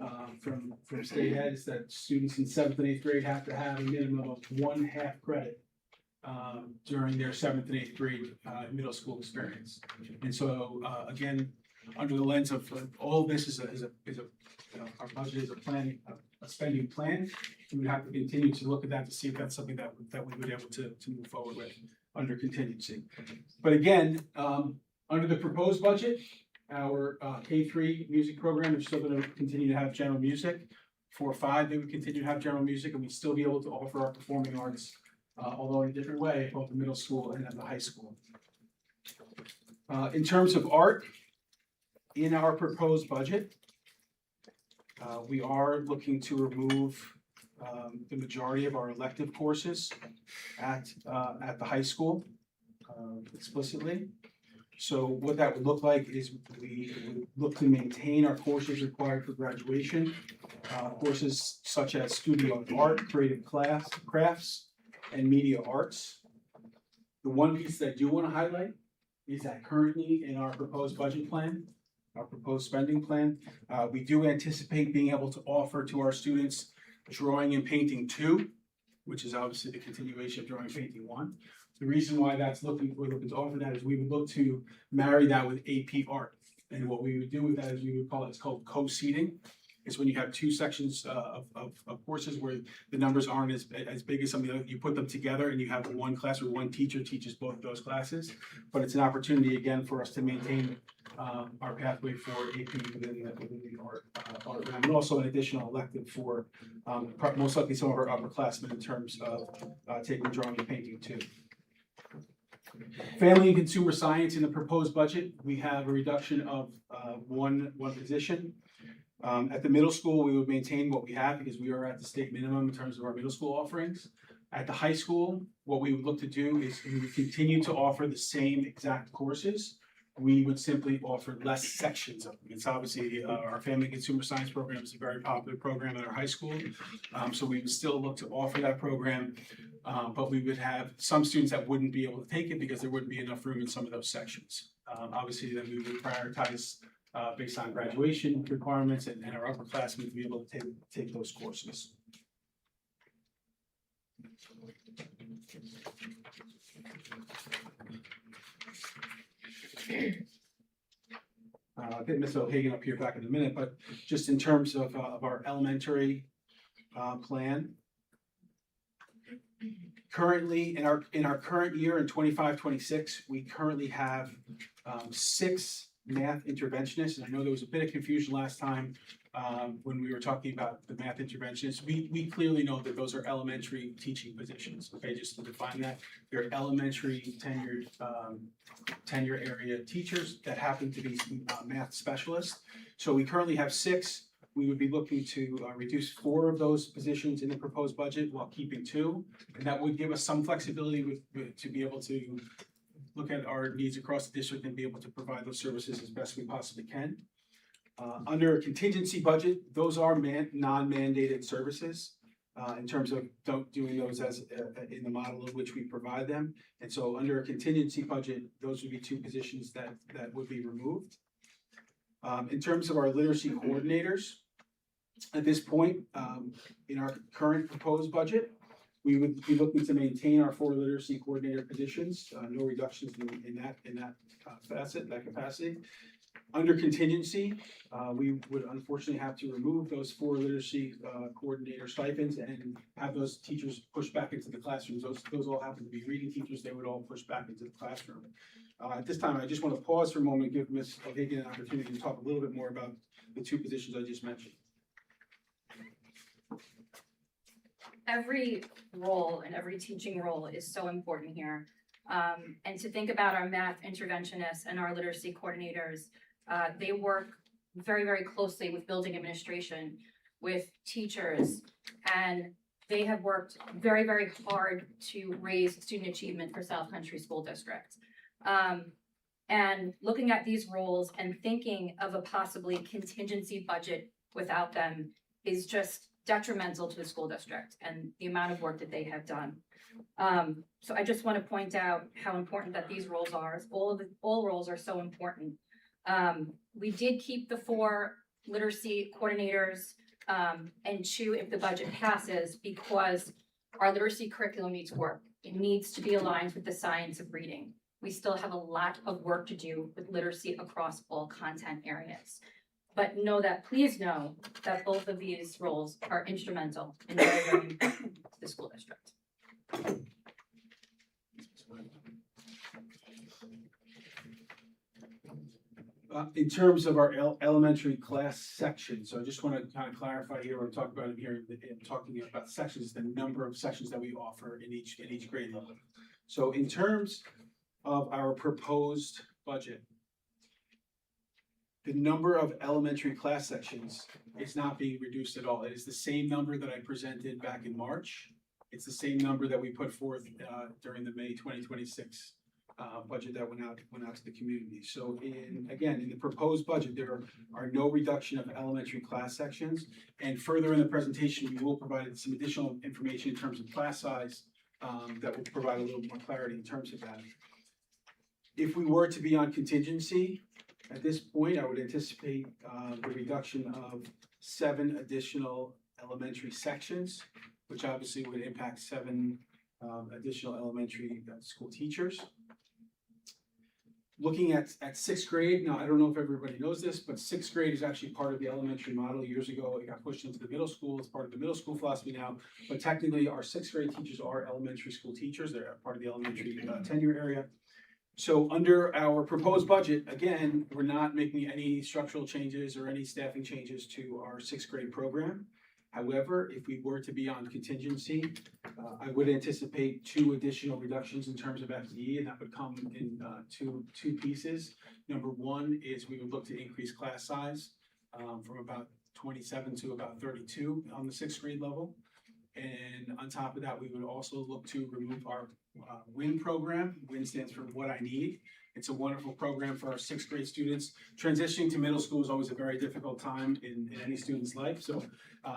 state ed is that students in 7th and 8th grade have to have a minimum of 1 half credit during their 7th and 8th grade middle school experience. And so again, under the lens of all of this is our budget is a plan, a spending plan. We would have to continue to look at that to see if that's something that we would be able to move forward with under contingency. But again, under the proposed budget, our K-3 music program is still going to continue to have general music. 4-5, they would continue to have general music, and we'd still be able to offer our performing arts, although in a different way, both the middle school and at the high school. In terms of art, in our proposed budget, we are looking to remove the majority of our elective courses at the high school explicitly. So what that would look like is we would look to maintain our courses required for graduation, courses such as studio art, creative crafts, and media arts. The one piece that I do want to highlight is that currently in our proposed budget plan, our proposed spending plan, we do anticipate being able to offer to our students Drawing and Painting 2, which is obviously the continuation of Drawing and Painting 1. The reason why we're looking to offer that is we would look to marry that with AP Art. And what we would do with that is we would call it's called co-seating. It's when you have 2 sections of courses where the numbers aren't as big as some of the other. You put them together and you have 1 class where 1 teacher teaches both those classes. But it's an opportunity again for us to maintain our pathway for AP within the art room, and also an additional elective for most likely some of our upperclassmen in terms of taking Drawing and Painting 2. Family and Consumer Science in the proposed budget, we have a reduction of one position. At the middle school, we would maintain what we have because we are at the state minimum in terms of our middle school offerings. At the high school, what we would look to do is we would continue to offer the same exact courses. we would simply offer less sections of them. It's obviously, our family consumer science program is a very popular program at our high school. So we would still look to offer that program, but we would have some students that wouldn't be able to take it because there wouldn't be enough room in some of those sections. Obviously, then we would prioritize based on graduation requirements and our upperclassmen to be able to take those courses. I'll get Ms. O'Hagan up here back in a minute, but just in terms of our elementary plan. Currently, in our current year, in 25-26, we currently have 6 math interventionists, and I know there was a bit of confusion last time when we were talking about the math interventionists. We clearly know that those are elementary teaching positions, okay, just to define that. They're elementary tenure area teachers that happen to be math specialists. So we currently have 6. We would be looking to reduce 4 of those positions in the proposed budget while keeping 2. And that would give us some flexibility to be able to look at our needs across the district and be able to provide those services as best we possibly can. Under a contingency budget, those are non-mandated services in terms of doing those as in the model in which we provide them. And so under a contingency budget, those would be 2 positions that would be removed. In terms of our literacy coordinators, at this point, in our current proposed budget, we would be looking to maintain our 4 literacy coordinator positions, no reductions in that capacity. Under contingency, we would unfortunately have to remove those 4 literacy coordinator stipends and have those teachers pushed back into the classrooms. Those all happen to be reading teachers. They would all push back into the classroom. At this time, I just want to pause for a moment and give Ms. O'Hagan an opportunity to talk a little bit more about the 2 positions I just mentioned. Every role and every teaching role is so important here. And to think about our math interventionists and our literacy coordinators, they work very, very closely with building administration, with teachers, and they have worked very, very hard to raise student achievement for South Country School District. And looking at these roles and thinking of a possibly contingency budget without them is just detrimental to the school district and the amount of work that they have done. So I just want to point out how important that these roles are. All roles are so important. We did keep the 4 literacy coordinators and 2 if the budget passes because our literacy curriculum needs work. It needs to be aligned with the science of reading. We still have a lot of work to do with literacy across all content areas. But please know that both of these roles are instrumental and very, very important to the school district. In terms of our elementary class sections, so I just want to kind of clarify here, or talk about it here, talking about sections, the number of sections that we offer in each grade level. So in terms of our proposed budget, the number of elementary class sections is not being reduced at all. It is the same number that I presented back in March. It's the same number that we put forth during the May 2026 budget that went out to the community. So in the proposed budget, there are no reduction of elementary class sections. And further in the presentation, we will provide some additional information in terms of class size that will provide a little more clarity in terms of that. If we were to be on contingency, at this point, I would anticipate the reduction of 7 additional elementary sections, which obviously would impact 7 additional elementary school teachers. Looking at 6th grade, now I don't know if everybody knows this, but 6th grade is actually part of the elementary model. Years ago, it got pushed into the middle school. It's part of the middle school philosophy now, but technically our 6th grade teachers are elementary school teachers. They're part of the elementary tenure area. So under our proposed budget, again, we're not making any structural changes or any staffing changes to our 6th grade program. However, if we were to be on contingency, I would anticipate 2 additional reductions in terms of FTE, and that would come in two pieces. Number 1 is we would look to increase class size from about 27 to about 32 on the 6th grade level. And on top of that, we would also look to remove our WIN program. WIN stands for What I Need. It's a wonderful program for our sixth grade students. Transitioning to middle school is always a very difficult time in any student's life. So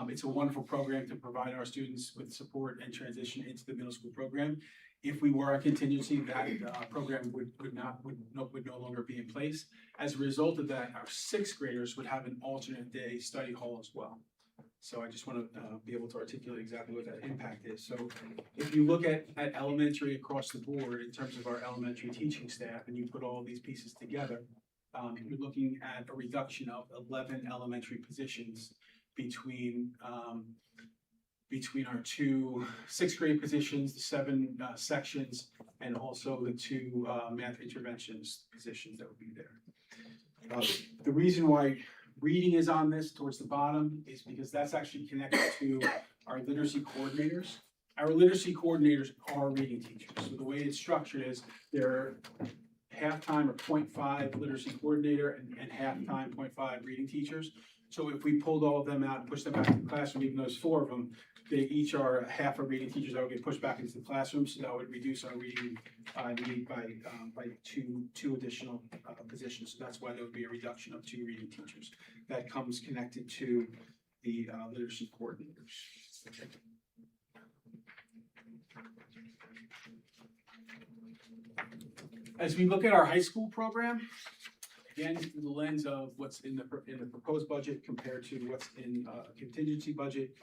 it's a wonderful program to provide our students with support and transition into the middle school program. If we were a contingency, that program would no longer be in place. As a result of that, our sixth graders would have an alternate day study hall as well. So I just want to be able to articulate exactly what that impact is. So if you look at elementary across the board in terms of our elementary teaching staff, and you put all these pieces together, you're looking at a reduction of 11 elementary positions between our two sixth grade positions, the 7 sections, and also the 2 math interventions positions that would be there. The reason why reading is on this towards the bottom is because that's actually connected to our literacy coordinators. Our literacy coordinators are reading teachers. So the way it's structured is they're half-time or 0.5 literacy coordinator and half-time 0.5 reading teachers. So if we pulled all of them out and pushed them back to the classroom, even though there's 4 of them, they each are half of reading teachers that would get pushed back into the classroom. So that would reduce our reading need by two additional positions. So that's why there would be a reduction of 2 reading teachers. That comes connected to the literacy coordinators. As we look at our high school program, again, through the lens of what's in the proposed budget compared to what's in a contingency budget.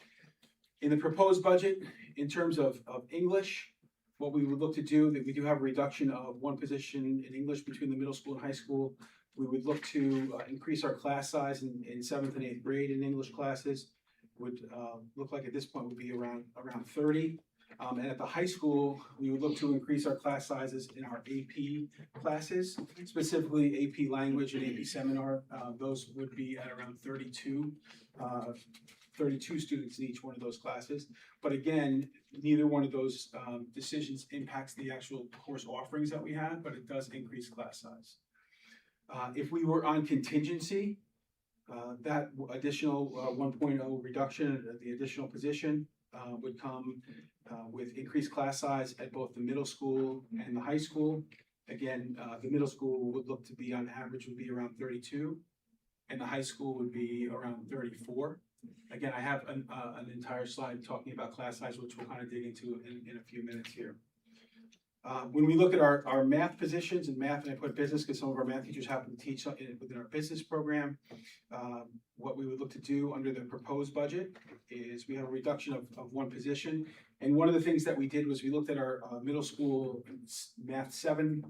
In the proposed budget, in terms of English, what we would look to do, that we do have a reduction of 1 position in English between the middle school and high school. We would look to increase our class size in 7th and 8th grade in English classes. Would look like at this point would be around 30. And at the high school, we would look to increase our class sizes in our AP classes, specifically AP Language and AP Seminar. Those would be at around 32 students in each one of those classes. But again, neither one of those decisions impacts the actual course offerings that we have, but it does increase class size. If we were on contingency, that additional 1.0 reduction, the additional position would come with increased class size at both the middle school and the high school. Again, the middle school would look to be on average would be around 32, and the high school would be around 34. Again, I have an entire slide talking about class size, which we'll kind of dig into in a few minutes here. When we look at our math positions and math, and I put business because some of our math teachers happen to teach within our business program, what we would look to do under the proposed budget is we have a reduction of 1 position. And one of the things that we did was we looked at our middle school Math 7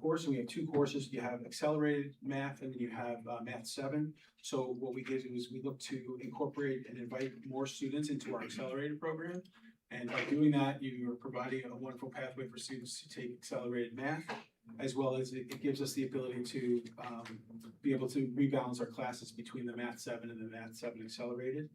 course, and we have 2 courses. You have accelerated math and then you have Math 7. So what we did was we looked to incorporate and invite more students into our accelerated program. And by doing that, you are providing a wonderful pathway for students to take accelerated math, as well as it gives us the ability to be able to rebalance our classes between the Math 7 and the Math 7 accelerated.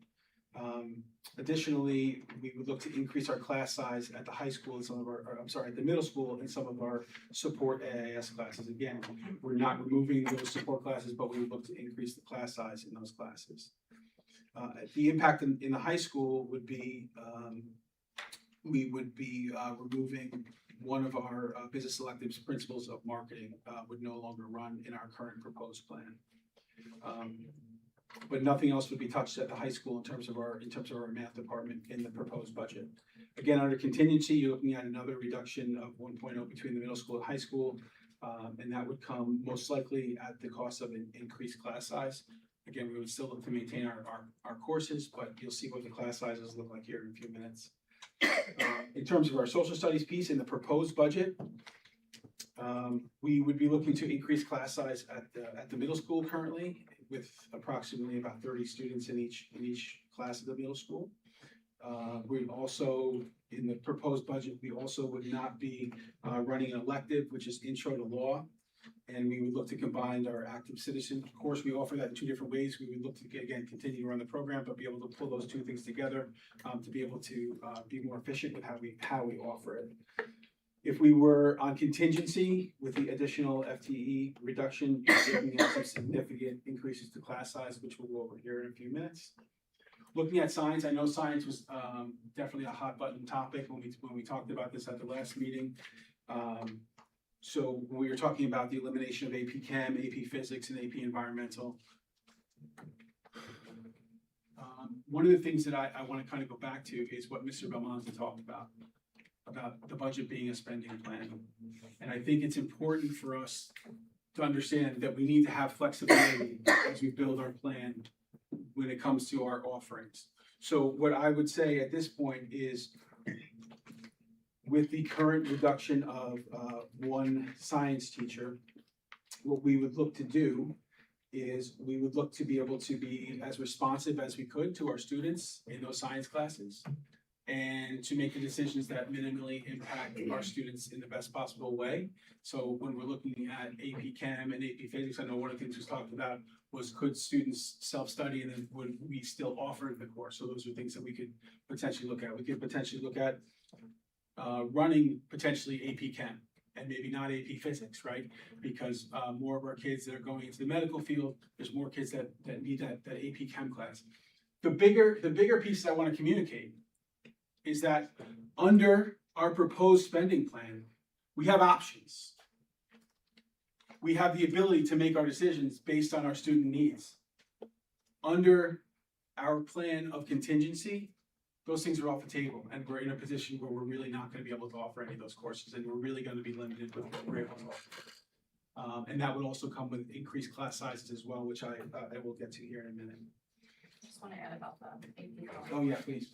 Additionally, we would look to increase our class size at the high school and at the middle school and some of our support AIS classes. Again, we're not removing those support classes, but we would look to increase the class size in those classes. The impact in the high school would be we would be removing one of our business electives, principles of marketing, would no longer run in our current proposed plan. But nothing else would be touched at the high school in terms of our math department in the proposed budget. Again, under contingency, you're looking at another reduction of 1.0 between the middle school and high school, and that would come most likely at the cost of an increased class size. Again, we would still look to maintain our courses, but you'll see what the class sizes look like here in a few minutes. In terms of our social studies piece in the proposed budget, we would be looking to increase class size at the middle school currently, with approximately about 30 students in each class of the middle school. We also, in the proposed budget, we also would not be running an elective, which is Intro to Law. And we would look to combine our active citizen course. We offer that in 2 different ways. We would look to, again, continue to run the program, but be able to pull those 2 things together to be able to be more efficient with how we offer it. If we were on contingency with the additional FTE reduction, you're looking at some significant increases to class size, which we'll go over here in a few minutes. looking at science, I know science was definitely a hot button topic when we talked about this at the last meeting. So when we were talking about the elimination of AP Chem, AP Physics, and AP Environmental. One of the things that I want to kind of go back to is what Mr. Belmonte talked about the budget being a spending plan. And I think it's important for us to understand that we need to have flexibility as we build our plan when it comes to our offerings. So what I would say at this point is, with the current reduction of one science teacher, what we would look to do is we would look to be able to be as responsive as we could to our students in those science classes, and to make the decisions that minimally impact our students in the best possible way. So when we're looking at AP Chem and AP Physics, I know one of the things was talked about was, could students self-study, and then would we still offer the course? So those are things that we could potentially look at. We could potentially look at running potentially AP Chem and maybe not AP Physics, right? Because more of our kids that are going into the medical field, there's more kids that need that AP Chem class. The bigger piece that I want to communicate is that under our proposed spending plan, we have options. We have the ability to make our decisions based on our student needs. Under our plan of contingency, those things are off the table, and we're in a position where we're really not going to be able to offer any of those courses, and we're really going to be limited with what we're able to offer. And that would also come with increased class sizes as well, which I will get to here in a minute. Just want to add about the AP course. Oh, yeah, please.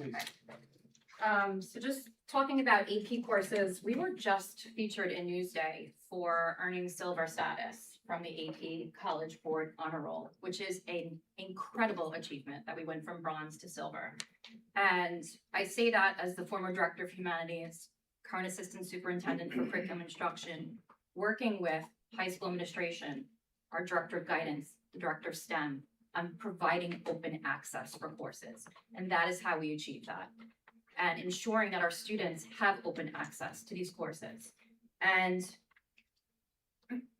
So just talking about AP courses, we were just featured in Newsday for earning silver status from the AP College Board Honor Roll, which is an incredible achievement that we went from bronze to silver. And I say that as the former Director of Humanities, current Assistant Superintendent for Curriculum Instruction, working with high school administration, our Director of Guidance, the Director of STEM, on providing open access for courses. And that is how we achieve that. And ensuring that our students have open access to these courses. And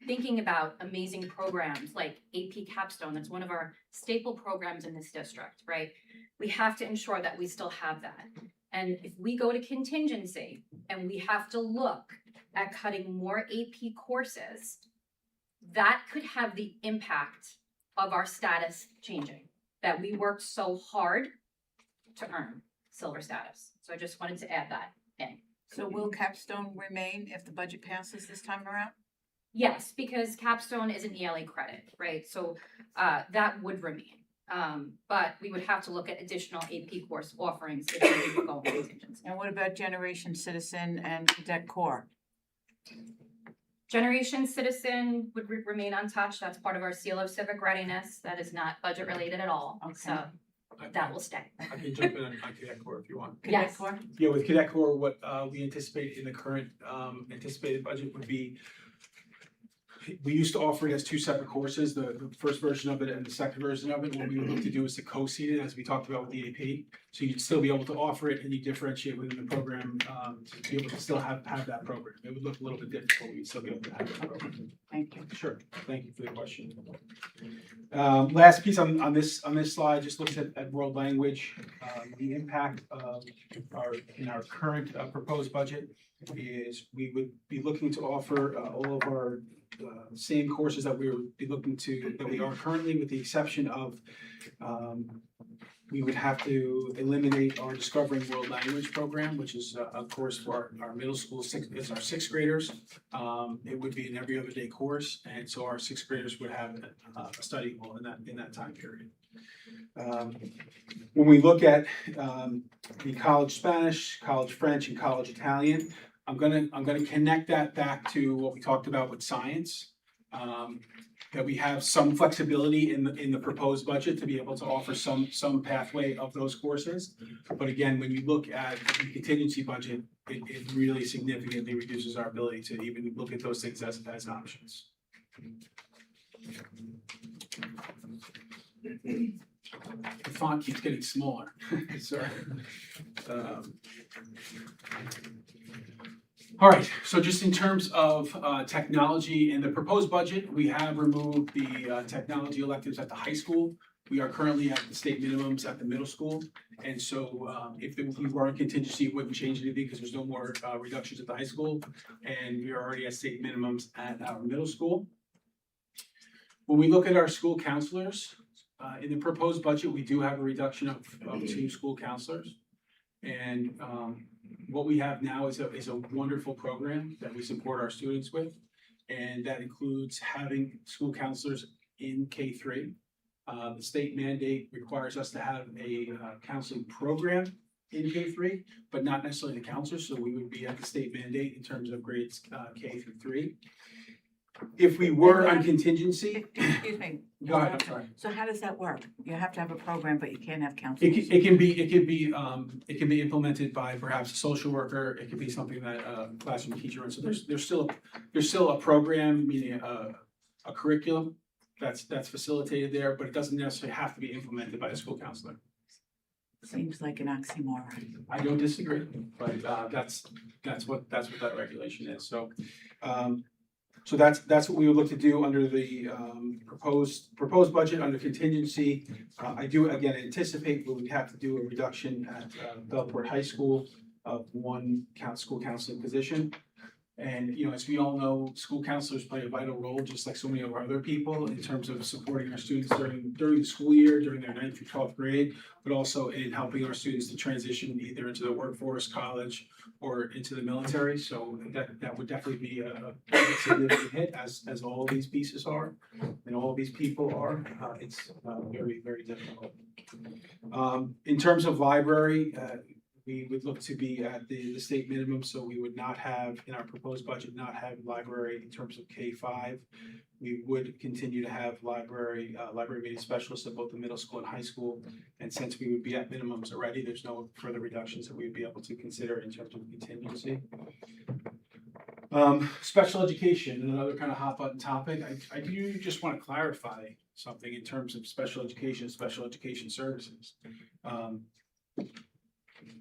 thinking about amazing programs like AP Capstone, that's one of our staple programs in this district, right? We have to ensure that we still have that. And if we go to contingency and we have to look at cutting more AP courses, that could have the impact of our status changing, that we worked so hard to earn silver status. So I just wanted to add that in. So will Capstone remain if the budget passes this time around? Yes, because Capstone is an ELA credit, right? So that would remain. But we would have to look at additional AP course offerings if we were going contingency. And what about Generation Citizen and Cadet Corps? Generation Citizen would remain untouched. That's part of our seal of civic readiness. That is not budget related at all. Okay. So that will stay. I can jump in on Cadet Corps if you want. Cadet Yes. Corps? Yeah, with Cadet Corps, what we anticipate in the current anticipated budget would be, we used to offer it as two separate courses, the first version of it and the second version of it. What we would look to do is to co-seed it, as we talked about with the AP. So you'd still be able to offer it and you differentiate within the program to be able to still have that program. It would look a little bit different, but we'd still be able to have that program. Thank you. Sure, thank you for the question. Last piece on this slide just looks at world language. The impact of in our current proposed budget is we would be looking to offer all of our same courses that we would be that we are currently, with the exception of we would have to eliminate our Discovering World Language program, which is a course for our middle school it's our sixth graders. It would be an every other day course, and so our sixth graders would have a study hall in that time period. When we look at the college Spanish, college French, and college Italian, I'm gonna connect that back to what we talked about with science. That we have some flexibility in the proposed budget to be able to offer some pathway of those courses. But again, when you look at the contingency budget, it really significantly reduces our ability to even look at those things as options. The font keeps getting smaller, sorry. All right, so just in terms of technology in the proposed budget, we have removed the technology electives at the high school. We are currently at the state minimums at the middle school. And so if we were in contingency, it wouldn't change anything because there's no more reductions at the high school. And we are already at state minimums at our middle school. When we look at our school counselors, in the proposed budget, we do have a reduction of 2 school counselors. And what we have now is a wonderful program that we support our students with. And that includes having school counselors in K-3. The state mandate requires us to have a counseling program in K-3, but not necessarily the counselors, so we would be at the state mandate in terms of grades K through 3. If we were on contingency, Excuse me. go ahead, I'm sorry. So how does that work? You have to have a program, but you can't have counselors? It can be implemented by perhaps a social worker, it could be something that a classroom teacher runs, so there's still a program, meaning a curriculum that's facilitated there, but it doesn't necessarily have to be implemented by a school counselor. Seems like an oxymoron. I don't disagree, but that's what that regulation is, so. So that's what we would look to do under the proposed budget under contingency. I do again anticipate we would have to do a reduction at Bellport High School of 1 school counseling position. And, you know, as we all know, school counselors play a vital role, just like so many of our other people, in terms of supporting our students during the school year, during their 9th through 12th grade, but also in helping our students to transition either into the workforce, college, or into the military. So that would definitely be a significant hit, as all of these pieces are, and all of these people are. It's very, very difficult. In terms of library, we would look to be at the state minimum, so we would not have, in our proposed budget, not have library in terms of K-5. We would continue to have library meeting specialists at both the middle school and high school. And since we would be at minimums already, there's no further reductions that we would be able to consider in terms of contingency. Special education, another kind of hot button topic. I do just want to clarify something in terms of special education services.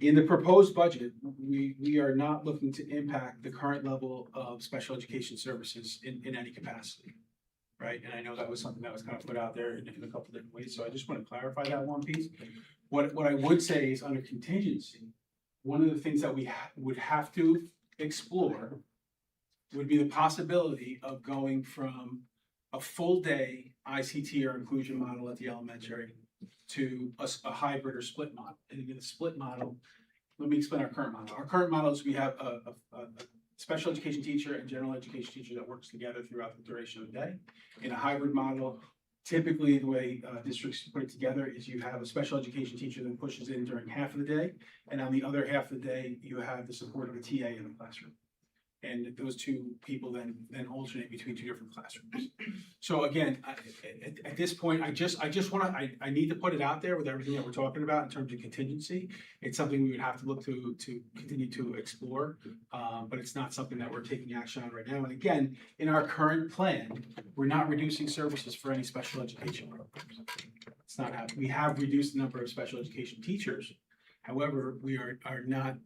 In the proposed budget, we are not looking to impact the current level of special education services in any capacity, right? And I know that was something that was kind of put out there in a couple different ways, so I just want to clarify that one piece. What I would say is under contingency, one of the things that we would have to explore would be the possibility of going from a full day ICT or inclusion model at the elementary to a hybrid or split model. And in the split model, let me explain our current model. Our current model is we have a special education teacher and general education teacher that works together throughout the duration of the day. In a hybrid model, typically the way districts put it together is you have a special education teacher that pushes in during half of the day, and on the other half of the day, you have the support of a TA in the classroom. And those 2 people then alternate between 2 different classrooms. So again, at this point, I just want to, I need to put it out there with everything that we're talking about in terms of contingency. It's something we would have to look to continue to explore, but it's not something that we're taking action on right now. And again, in our current plan, we're not reducing services for any special education programs. It's not happening. We have reduced the number of special education teachers. However, we are not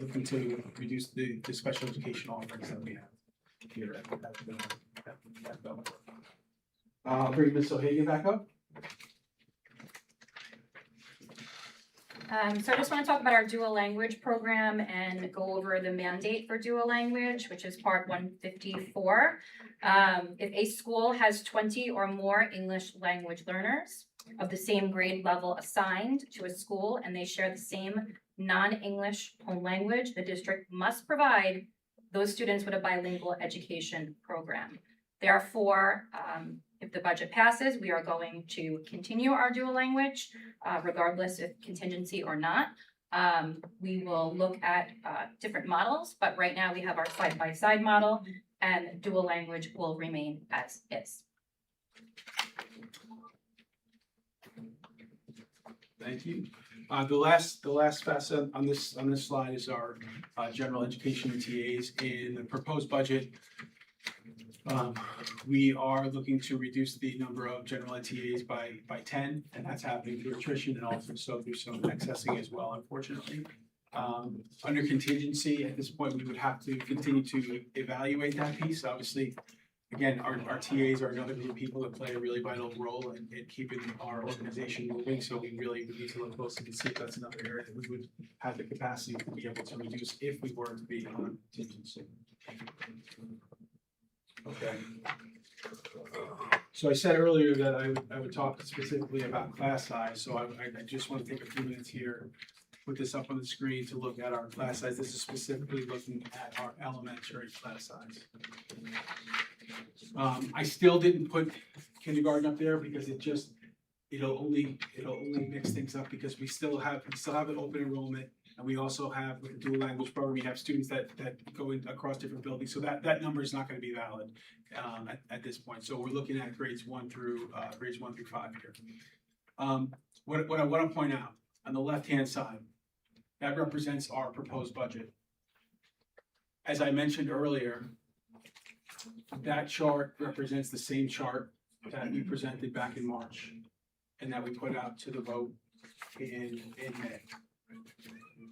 looking to reduce the special education offerings that we have here at Belmont. Bring Ms. O'Hagan back up. So I just want to talk about our dual language program and go over the mandate for dual language, which is part 154. If a school has 20 or more English language learners of the same grade level assigned to a school and they share the same non-English home language, the district must provide those students with a bilingual education program. Therefore, if the budget passes, we are going to continue our dual language, regardless if contingency or not. We will look at different models, but right now we have our side-by-side model, and dual language will remain as is. Thank you. The last facet on this slide is our general education TAs. In the proposed budget, we are looking to reduce the number of general ed TAs by 10, and that's happening through attrition and also through some accessing as well, unfortunately. Under contingency, at this point, we would have to continue to evaluate that piece. Obviously, Again, our TAs are another group of people that play a really vital role in keeping our organization moving, so we really need to look closely to see if that's another area that we would have the capacity to be able to reduce if we were to be on contingency. Okay. So I said earlier that I would talk specifically about class size, so I just want to take a few minutes here, put this up on the screen to look at our class size. This is specifically looking at our elementary class size. I still didn't put kindergarten up there because it'll only mix things up because we still have an open enrollment. And we also have, with the dual language program, we have students that go in across different buildings, so that number is not gonna be valid at this point. So we're looking at grades 1 through 5 here. What I wanna point out, on the left-hand side, that represents our proposed budget. As I mentioned earlier, that chart represents the same chart that we presented back in March and that we put out to the vote in May.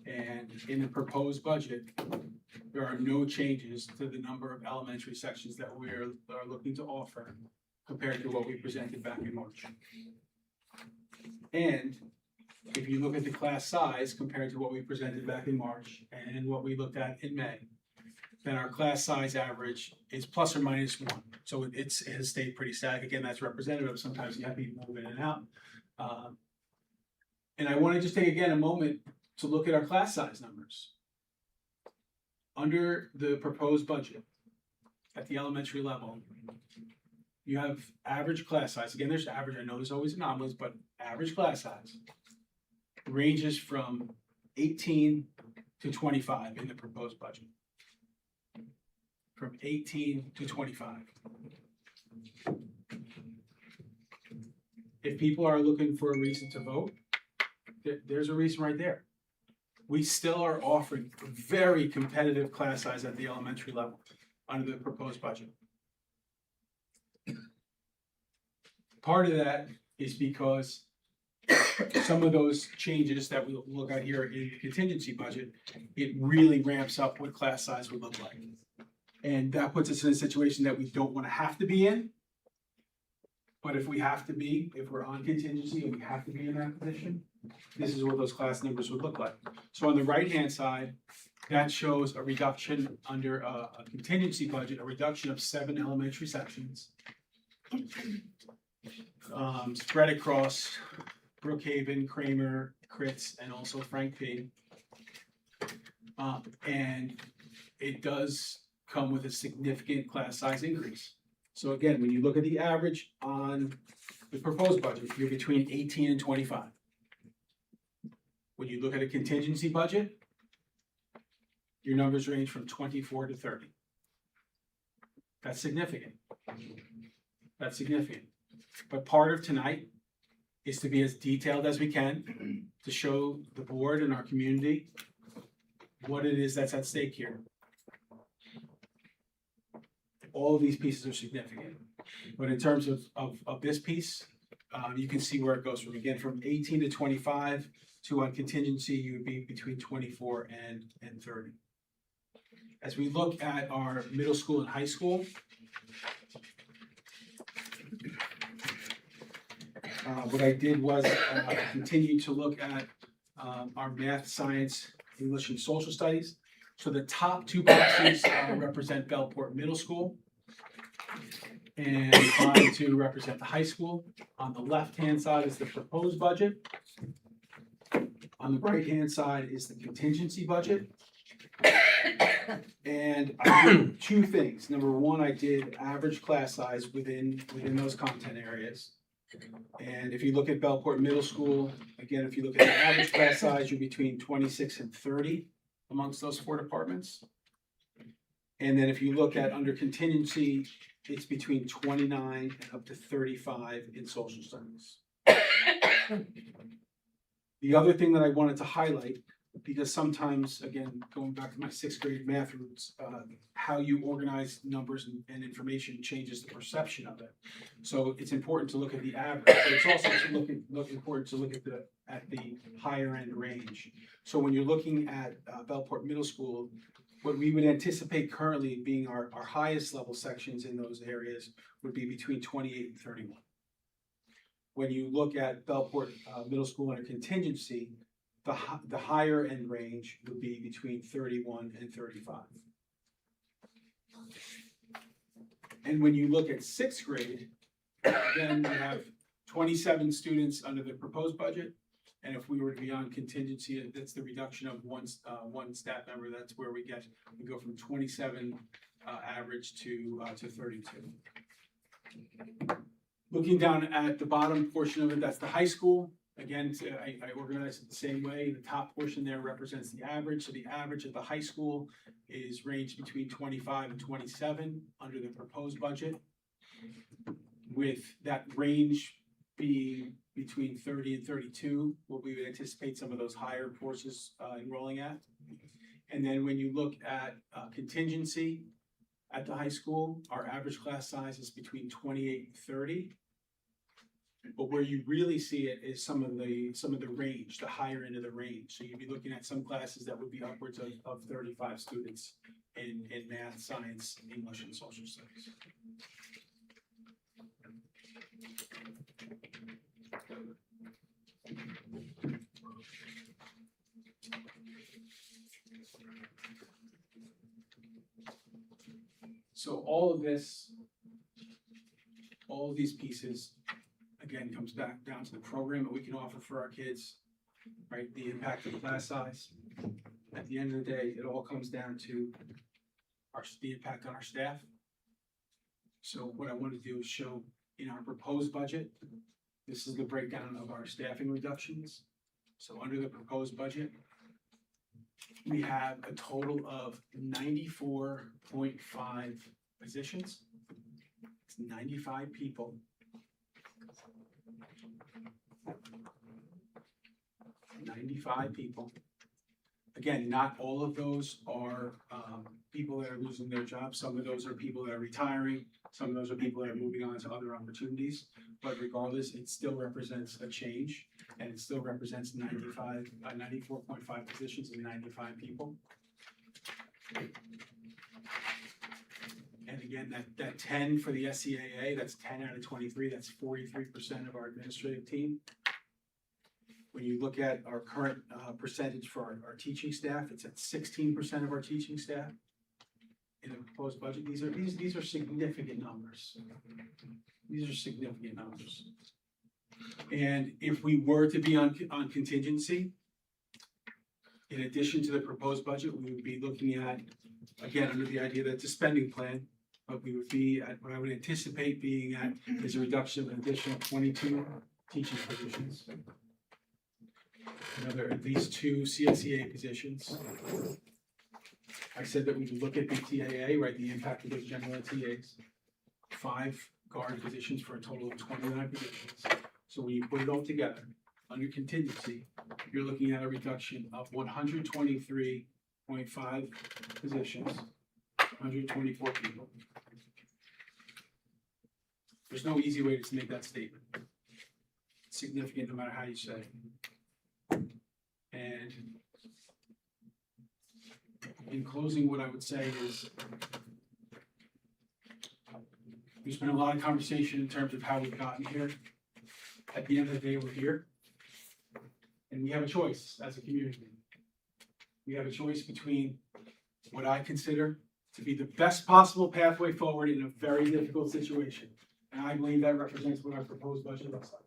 And in the proposed budget, there are no changes to the number of elementary sections that we are looking to offer compared to what we presented back in March. And if you look at the class size compared to what we presented back in March and what we looked at in May, then our class size average is plus or minus 1. So it has stayed pretty static. Again, that's representative. Sometimes you have people move in and out. And I want to just take again a moment to look at our class size numbers. Under the proposed budget at the elementary level, you have average class size. Again, there's average. I know there's always anomalies, but average class size ranges from 18 to 25 in the proposed budget. From 18 to 25. If people are looking for a reason to vote, there's a reason right there. We still are offering a very competitive class size at the elementary level under the proposed budget. Part of that is because some of those changes that we'll look at here in the contingency budget, it really ramps up what class size would look like. And that puts us in a situation that we don't want to have to be in. But if we have to be, if we're on contingency and we have to be in that position, this is what those class numbers would look like. So on the right-hand side, that shows a reduction under a contingency budget, a reduction of 7 elementary sections. Spread across Brookhaven, Kramer, Kritz, and also Frank P. And it does come with a significant class size increase. So again, when you look at the average on the proposed budget, you're between 18 and 25. When you look at a contingency budget, your numbers range from 24 to 30. That's significant. That's significant. But part of tonight is to be as detailed as we can to show the board and our community what it is that's at stake here. All of these pieces are significant. But in terms of this piece, you can see where it goes from, again, from 18 to 25 to on contingency, you would be between 24 and 30. As we look at our middle school and high school, what I did was continue to look at our math, science, English, and social studies. So the top 2 boxes represent Bellport Middle School and the bottom 2 represent the high school. On the left-hand side is the proposed budget. On the right-hand side is the contingency budget. And I did 2 things. Number 1, I did average class size within those content areas. And if you look at Bellport Middle School, again, if you look at the average class size, you're between 26 and 30 amongst those 4 departments. And then if you look at under contingency, it's between 29 and up to 35 in social studies. The other thing that I wanted to highlight, because sometimes, again, going back to my 6th grade math roots, how you organize numbers and information changes the perception of it. So it's important to look at the average, but it's also important to look at the higher end range. So when you're looking at Bellport Middle School, what we would anticipate currently being our highest level sections in those areas would be between 28 and 31. When you look at Bellport Middle School under contingency, the higher end range would be between 31 and 35. And when you look at sixth grade, then we have 27 students under the proposed budget. And if we were to be on contingency, that's the reduction of one staff member. That's where we go from 27 average to 32. Looking down at the bottom portion of it, that's the high school. Again, I organized it the same way. The top portion there represents the average. So the average of the high school is ranged between 25 and 27 under the proposed budget, with that range being between 30 and 32, what we would anticipate some of those higher courses enrolling at. And then when you look at contingency at the high school, our average class size is between 28 and 30. But where you really see it is some of the range, the higher end of the range. So you'd be looking at some classes that would be upwards of 35 students in math, science, English, and social studies. So all of this, all of these pieces, again, comes back down to the program that we can offer for our kids, right? The impact of class size. At the end of the day, it all comes down to the impact on our staff. So what I want to do is show in our proposed budget, this is the breakdown of our staffing reductions. So under the proposed budget, we have a total of 94.5 positions. It's 95 people. 95 people. Again, not all of those are people that are losing their jobs. Some of those are people that are retiring. Some of those are people that are moving on to other opportunities. But regardless, it still represents a change, and it still represents 94.5 positions and 95 people. And again, that 10 for the SEAA, that's 10 out of 23. That's 43% of our administrative team. When you look at our current percentage for our teaching staff, it's at 16% of our teaching staff in the proposed budget. These are significant numbers. These are significant numbers. And if we were to be on contingency, in addition to the proposed budget, we would be looking at, again, under the idea that it's a spending plan, but we would be at what I would anticipate being at is a reduction of an additional 22 teaching positions. Another at least 2 CSEA positions. I said that we would look at BTAA, right, the impact of those general ed TAs. 5 guard positions for a total of 29 positions. So when you put it all together, under contingency, you're looking at a reduction of 123.5 positions, 124 people. There's no easy way to make that statement. It's significant no matter how you say it. And in closing, what I would say is there's been a lot of conversation in terms of how we've gotten here. At the end of the day, we're here. And we have a choice as a community. We have a choice between what I consider to be the best possible pathway forward in a very difficult situation. And I believe that represents what our proposed budget looks like.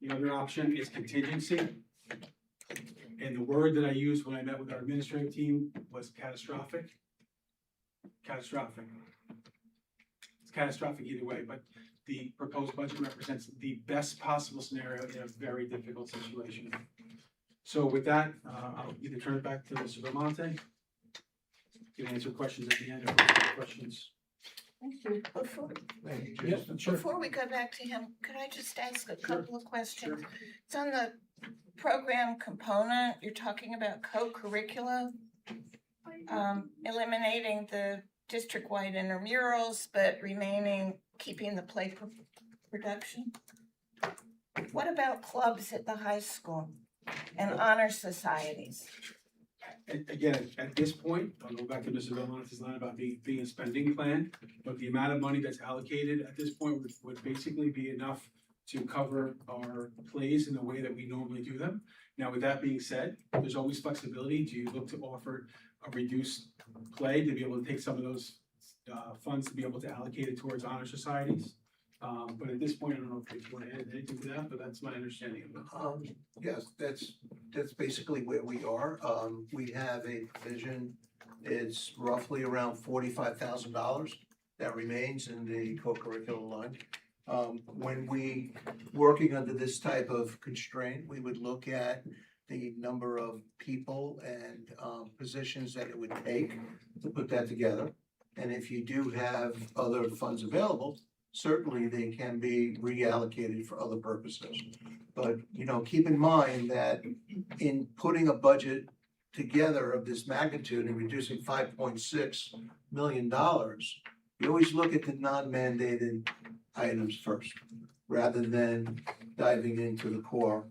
The other option is contingency. And the word that I used when I met with our administrative team was catastrophic. Catastrophic. It's catastrophic either way, but the proposed budget represents the best possible scenario in a very difficult situation. So with that, I'll either turn it back to Mr. Belmonte. You can answer questions at the end or questions. Before we go back to him, could I just ask a couple of questions? It's on the program component, you're talking about co-curricula, eliminating the district-wide intramurals, but keeping the play production. What about clubs at the high school and honor societies? Again, at this point, I'll go back to Mr. Belmonte's line about being a spending plan, but the amount of money that's allocated at this point would basically be enough to cover our plays in the way that we normally do them. Now, with that being said, there's always flexibility. Do you look to offer a reduced play to be able to take some of those funds to be able to allocate it towards honor societies? But at this point, I don't know if you want to add anything to that, but that's my understanding of it. Yes, that's basically where we are. We have a provision, it's roughly around $45,000 that remains in the co-curricular line. When we, working under this type of constraint, we would look at the number of people and positions that it would take to put that together. And if you do have other funds available, certainly they can be reallocated for other purposes. But, you know, keep in mind that in putting a budget together of this magnitude and reducing $5.6 million, you always look at the non-mandated items first, rather than diving into the core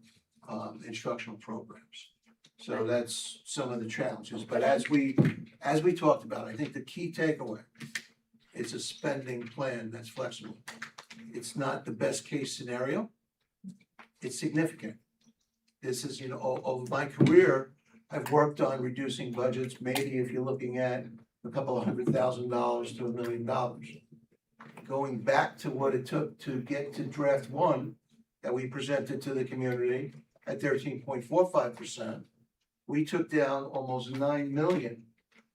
instructional programs. So that's some of the challenges, but as we talked about, I think the key takeaway, it's a spending plan that's flexible. It's not the best case scenario. It's significant. This is, you know, over my career, I've worked on reducing budgets, maybe if you're looking at a couple of $100,000 to $1 million. Going back to what it took to get to draft one that we presented to the community at 13.45%, we took down almost 9 million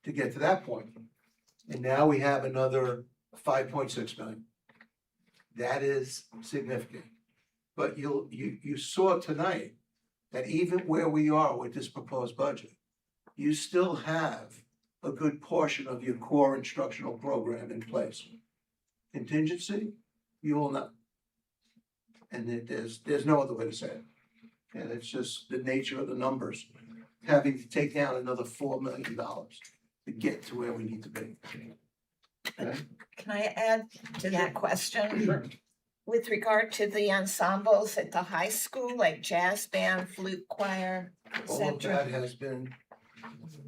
to get to that point. And now we have another 5.6 million. That is significant. But you saw tonight that even where we are with this proposed budget, you still have a good portion of your core instructional program in place. Contingency, you will not. And there's no other way to say it. And it's just the nature of the numbers, having to take down another $4 million to get to where we need to be. Okay? Can I add to that question? With regard to the ensembles at the high school, like jazz band, flute choir, et All of cetera? that has been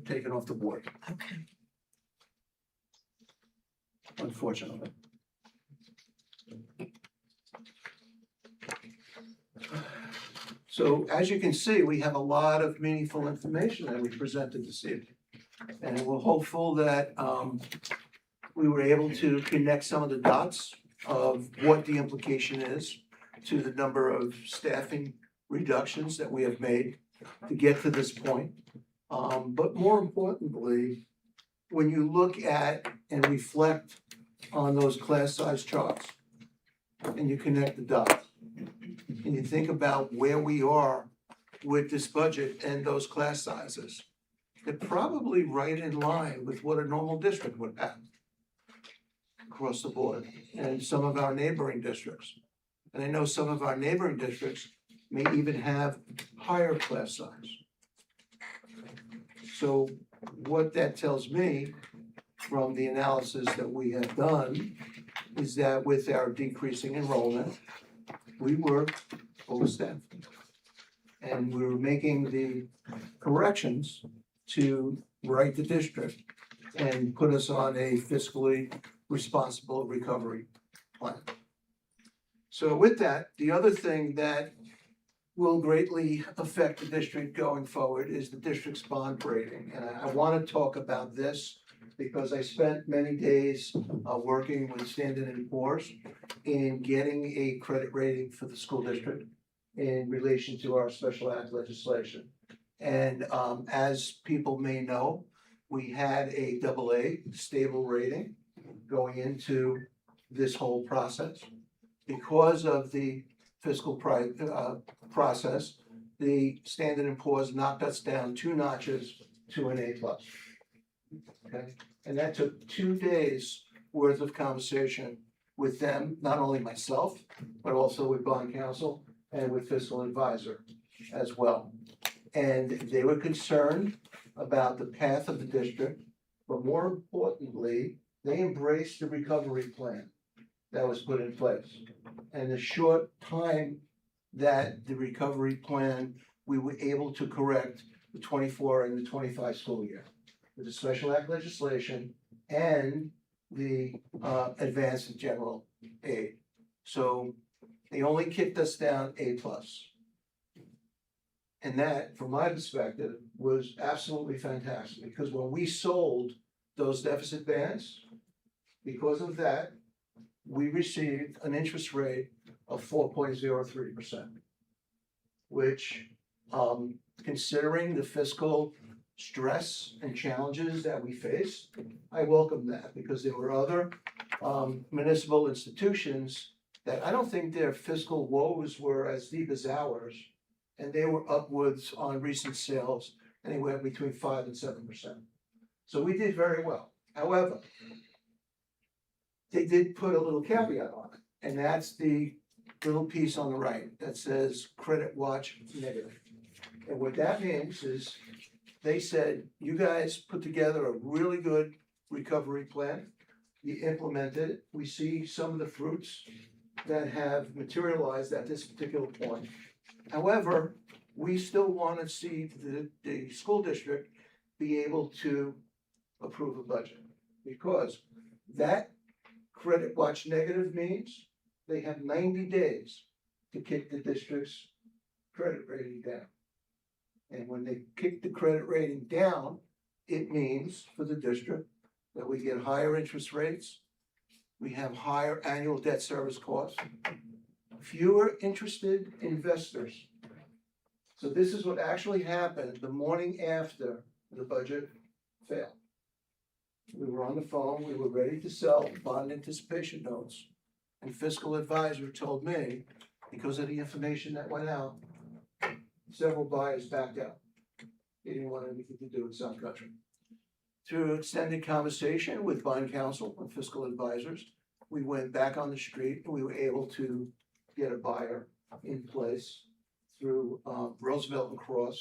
taken off the board, Okay. unfortunately. So as you can see, we have a lot of meaningful information that we presented this evening. And we're hopeful that we were able to connect some of the dots of what the implication is to the number of staffing reductions that we have made to get to this point. But more importantly, when you look at and reflect on those class size charts and you connect the dots, and you think about where we are with this budget and those class sizes, they're probably right in line with what a normal district would have across the board, and some of our neighboring districts. And I know some of our neighboring districts may even have higher class size. So what that tells me from the analysis that we have done is that with our decreasing enrollment, we were overstaffed. And we were making the corrections to right the district and put us on a fiscally responsible recovery plan. So with that, the other thing that will greatly affect the district going forward is the district's bond rating. And I want to talk about this because I spent many days working with Standard & Poor's in getting a credit rating for the school district in relation to our special act legislation. And as people may know, we had a AA stable rating going into this whole process. Because of the fiscal process, the Standard & Poor's knocked us down 2 notches to an A+. Okay, and that took 2 days worth of conversation with them, not only myself, but also with bond counsel and with fiscal advisor as well. And they were concerned about the path of the district, but more importantly, they embraced the recovery plan that was put in place. And the short time that the recovery plan, we were able to correct the 24 and the 25 school year with the special act legislation and the advanced and general aid. So they only kicked us down A+. And that, from my perspective, was absolutely fantastic, because when we sold those deficit bands, because of that, we received an interest rate of 4.03%, which, considering the fiscal stress and challenges that we face, I welcome that, because there were other municipal institutions that I don't think their fiscal woes were as deep as ours, and they were upwards on recent sales anywhere between 5 and 7%. So we did very well. However, they did put a little caveat on it, and that's the little piece on the right that says credit watch negative. And what that means is they said, you guys put together a really good recovery plan. You implemented it. We see some of the fruits that have materialized at this particular point. However, we still want to see the school district be able to approve a budget, because that credit watch negative means they have 90 days to kick the district's credit rating down. And when they kick the credit rating down, it means for the district that we get higher interest rates, we have higher annual debt service costs, fewer interested investors. So this is what actually happened the morning after the budget failed. We were on the phone, we were ready to sell bond anticipation notes, and fiscal advisor told me, because of the information that went out, several buyers backed out. They didn't want anything to do with Sun Country. Through extended conversation with bond counsel and fiscal advisors, we went back on the street and we were able to get a buyer in place through Roosevelt and Cross,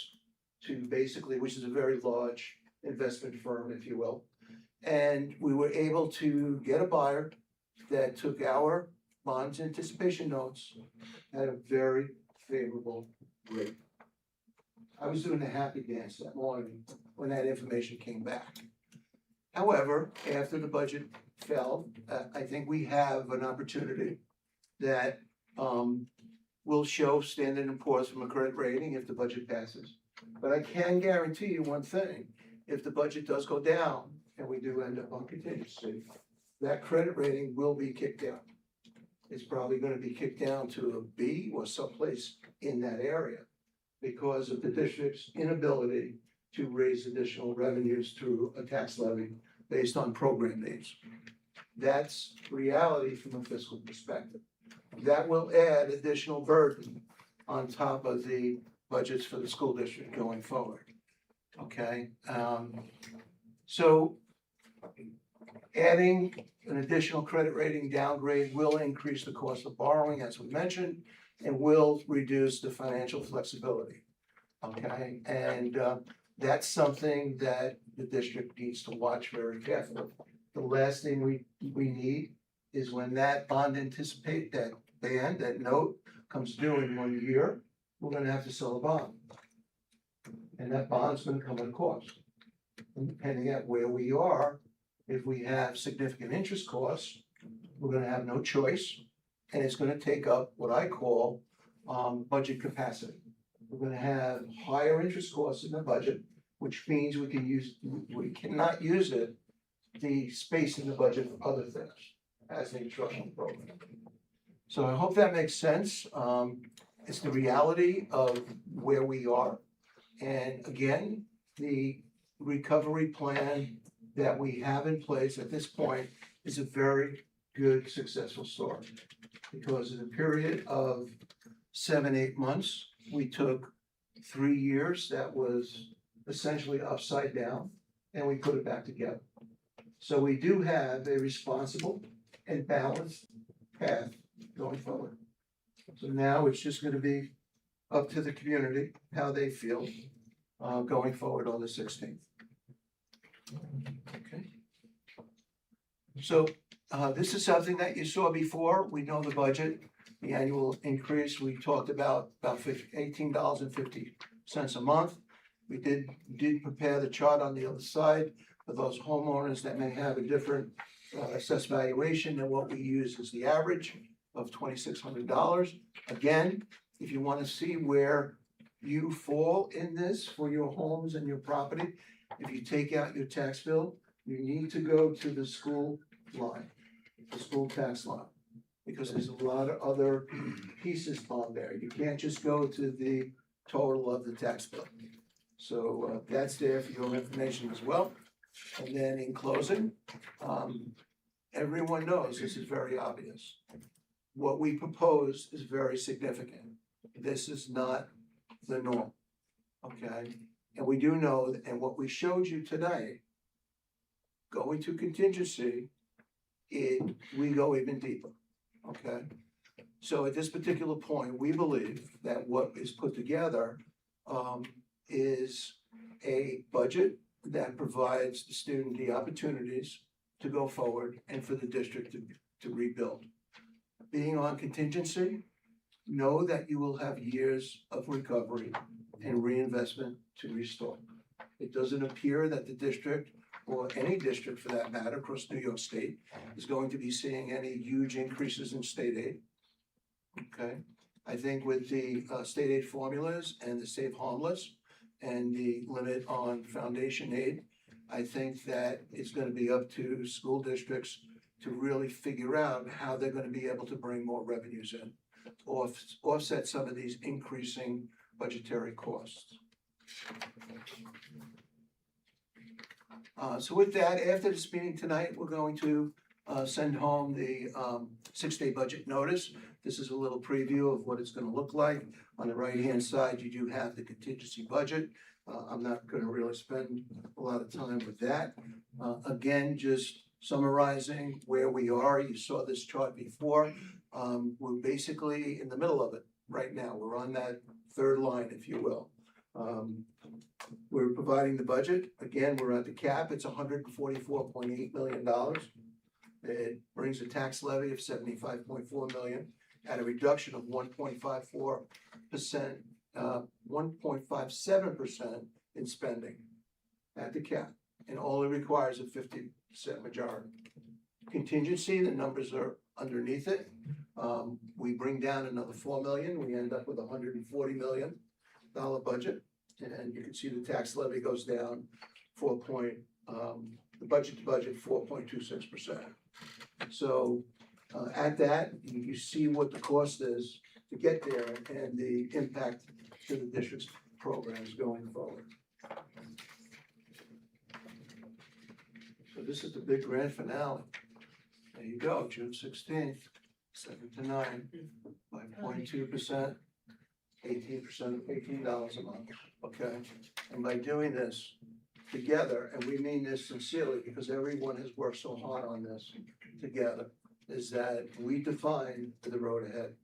to basically, which is a very large investment firm, if you will. And we were able to get a buyer that took our bonds anticipation notes at a very favorable rate. I was doing a happy dance that morning when that information came back. However, after the budget fell, I think we have an opportunity that will show Standard & Poor's from a credit rating if the budget passes. But I can guarantee you one thing, if the budget does go down and we do end up on contingency, that credit rating will be kicked down. It's probably gonna be kicked down to a B or someplace in that area, because of the district's inability to raise additional revenues through a tax levy based on program needs. That's reality from a fiscal perspective. That will add additional burden on top of the budgets for the school district going forward. Okay, so adding an additional credit rating downgrade will increase the cost of borrowing, as we mentioned, and will reduce the financial flexibility. Okay, and that's something that the district needs to watch very carefully. The last thing we need is when that bond anticipate, that band, that note comes due in 1 year, we're gonna have to sell a bond. And that bond's gonna come at a cost. And depending on where we are, if we have significant interest costs, we're gonna have no choice. And it's gonna take up what I call budget capacity. We're gonna have higher interest costs in the budget, which means we cannot use it, the space in the budget for other things, as an instructional program. So I hope that makes sense. It's the reality of where we are. And again, the recovery plan that we have in place at this point is a very good, successful story. Because in a period of 7-8 months, we took 3 years that was essentially upside down, and we put it back together. So we do have a responsible and balanced path going forward. So now it's just gonna be up to the community, how they feel, going forward on the 16th. Okay. So, this is something that you saw before. We know the budget, the annual increase, we talked about $18.50 a month. We did prepare the chart on the other side for those homeowners that may have a different assessed valuation than what we use as the average of $2,600. Again, if you want to see where you fall in this for your homes and your property, if you take out your tax bill, you need to go to the school line, the school tax line, because there's a lot of other pieces on there. You can't just go to the total of the tax bill. So that's there for your information as well. And then in closing, everyone knows this is very obvious. What we propose is very significant. This is not the norm, okay? And we do know, and what we showed you tonight, going to contingency, we go even deeper, okay? So at this particular point, we believe that what is put together is a budget that provides the student the opportunities to go forward and for the district to rebuild. Being on contingency, know that you will have years of recovery and reinvestment to restore. It doesn't appear that the district, or any district for that matter, across New York State, is going to be seeing any huge increases in state aid. Okay, I think with the state aid formulas and the Save Homeless and the limit on foundation aid, I think that it's gonna be up to school districts to really figure out how they're gonna be able to bring more revenues in, offset some of these increasing budgetary costs. So with that, after this meeting tonight, we're going to send home the 6-day budget notice. This is a little preview of what it's gonna look like. On the right-hand side, you do have the contingency budget. I'm not gonna really spend a lot of time with that. Again, just summarizing where we are. You saw this chart before. We're basically in the middle of it right now. We're on that third line, if you will. We're providing the budget. Again, we're at the cap. It's $144.8 million. It brings a tax levy of $75.4 million at a reduction of 1.54%, 1.57% in spending at the cap, and all it requires a 50% majority. Contingency, the numbers are underneath it. We bring down another $4 million. We end up with $140 million budget. And you can see the tax levy goes down the budget to budget 4.26%. So at that, you see what the cost is to get there and the impact to the district's programs going forward. So this is the big grand finale. There you go, June 16th, 7 to 9, 5.2%. 18% of $18 a month, okay? And by doing this together, and we mean this sincerely because everyone has worked so hard on this together, is that we define the road ahead.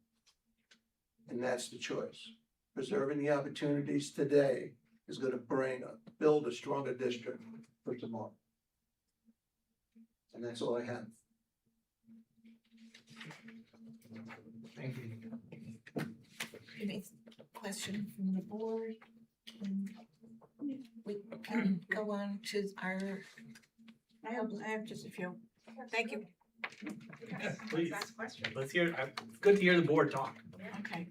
And that's the choice. Preserving the opportunities today is gonna build a stronger district for tomorrow. And that's all I have. Thank you. Any question from the board? We can go on to our, I have just a few. Thank you. Please, let's hear, it's good to hear the board talk. Okay.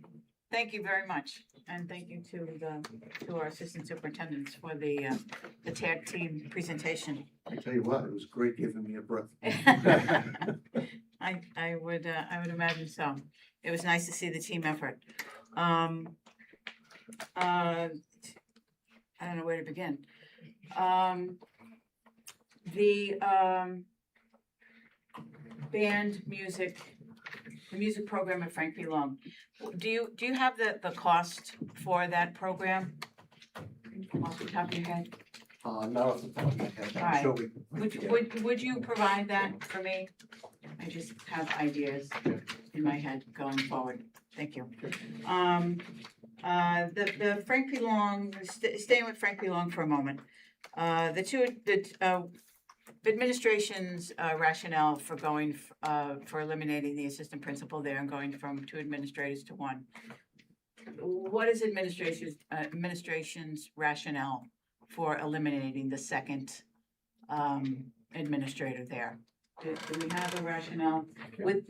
Thank you very much. And thank you to our assistant superintendents for the tag team presentation. I tell you what, it was great giving me a breath. I would imagine so. It was nice to see the team effort. I don't know where to begin. The band music, the music program at Frank P. Long. Do you have the cost for that program? Off the top of your head? Not off the top of my head, I'm Alright. sure we. Would you provide that for me? I just have ideas in my head going forward. Thank you. The Frank P. Long, staying with Frank P. Long for a moment. The administration's rationale for going, for eliminating the assistant principal there and going from 2 administrators to 1. what is administration's rationale for eliminating the second administrator there? Do we have a rationale with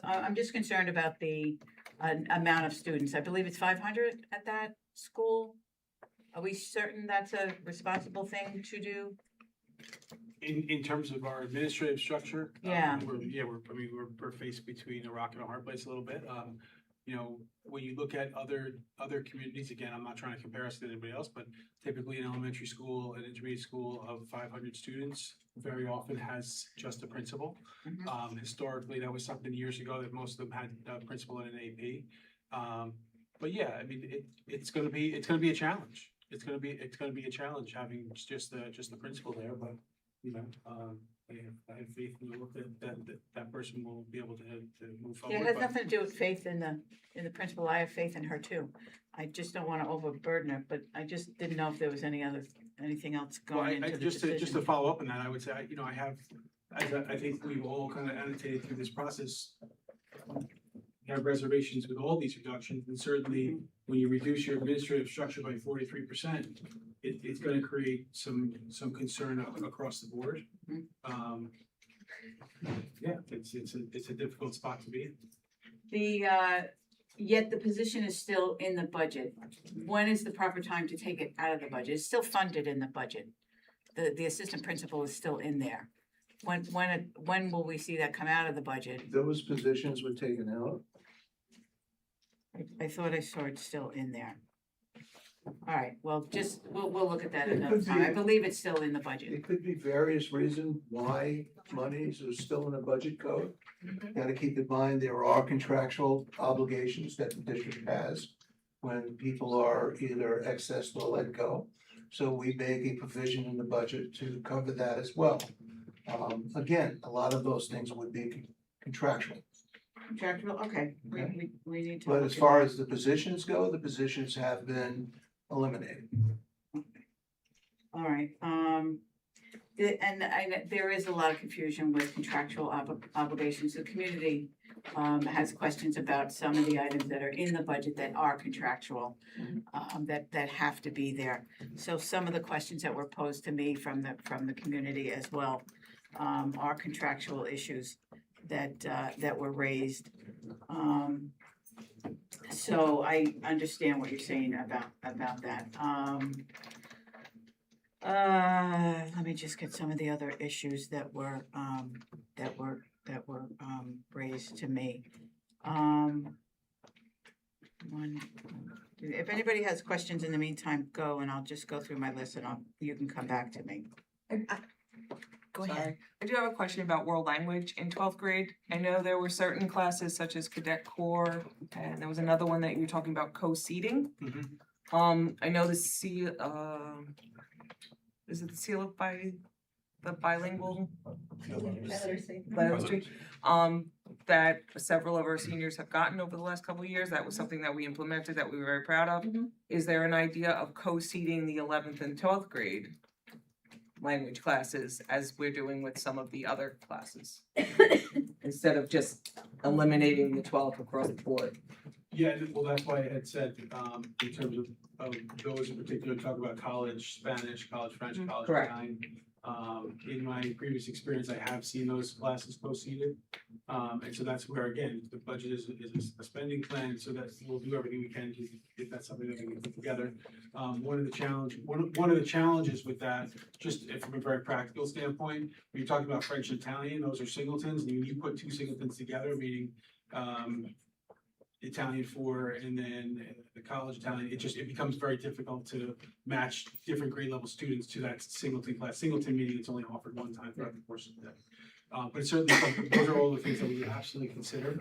I'm just concerned about the amount of students. I believe it's 500 at that school. Are we certain that's a responsible thing to do? In terms of our administrative structure. Yeah. We're faced between a rock and a hard place a little bit. You know, when you look at other communities, again, I'm not trying to compare us to anybody else, but typically an elementary school, an intermediate school of 500 students very often has just a principal. Mhm. Historically, that was something years ago that most of them had a principal and an AP. But yeah, I mean, it's gonna be a challenge. It's gonna be a challenge having just the principal there, but you know, I have faith in that person will be able to move forward. Yeah, it has but- nothing to do with faith in the principal. I have faith in her too. I just don't wanna overburden her, but I just didn't know if there was anything else Well, going into the just to decision. follow up on that, I would say, I have, I think we've all kind of annotated through this process. We have reservations with all these reductions, and certainly when you reduce your administrative structure by 43%, it's gonna create some concern across the board. Mhm. Yeah, it's a difficult spot to be in. Yet the position is still in the budget. When is the proper time to take it out of the budget? It's still funded in the budget. The assistant principal is still in there. When will we see that come out of the budget? Those positions were taken out. I thought I saw it still in there. All right, well, we'll look at that It another could time. I be- believe it's still in the budget. It could be various reasons why monies are still in the budget code. Gotta keep in mind, there are contractual obligations that the district has when people are either accessed or let go. So we make a provision in the budget to cover that as well. Again, a lot of those things would be contractual. Contractual, okay, we need to. But look as at far that. as the positions go, the positions have been eliminated. All right, there is a lot of confusion with contractual obligations. The community has questions about some of the items that are in the budget that are contractual, that have to be there. So some of the questions that were posed to me from the community as well, are contractual issues that were raised. So I understand what you're saying about that. Let me just get some of the other issues that were raised to me. If anybody has questions in the meantime, go, and I'll just go through my list and you can come back to me. Go ahead. Sorry. I do have a question about world language in 12th grade. I know there were certain classes such as Cadet Corps, and there was another one that you were talking about co-seating. I know is it the seal of the bilingual literacy? That several of our seniors have gotten over the last couple of years. That was something that we implemented that we were very proud of. Is there an idea of co-seating the 11th and 12th grade language classes as we're doing with some of the other classes? Instead of just eliminating the 12 across the board. Yeah, well, that's why I had said, in terms of those in particular, talk about college Spanish, college French, college Correct. Italian. In my previous experience, I have seen those classes co-seated. And so that's where, again, the budget is a spending plan, so that we'll do everything we can to, if that's something that we can put together. One of the challenges with that, just from a very practical standpoint, when you're talking about French and Italian, those are singletons, and you put two singletons together, meaning, Italian 4 and then the college Italian, it becomes very difficult to match different grade level students to that singleton class. Singleton meaning it's only offered one time throughout the course of the day. But it's certainly something, those are all the things that we would absolutely consider.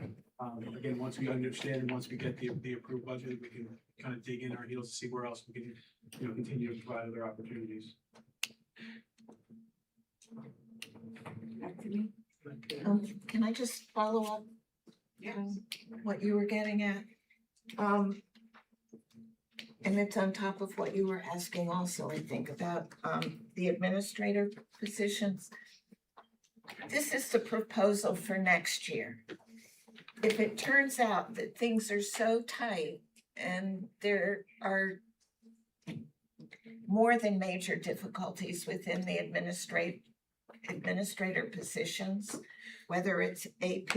Again, once we understand and once we get the approved budget, we can kind of dig in our heels to see where else we can, continue to provide other opportunities. Back to me? Can I just follow up? What you were getting at? And it's on top of what you were asking also, I think, about the administrator positions. This is the proposal for next year. If it turns out that things are so tight And there are more than major difficulties within the administrator positions, whether it's AP,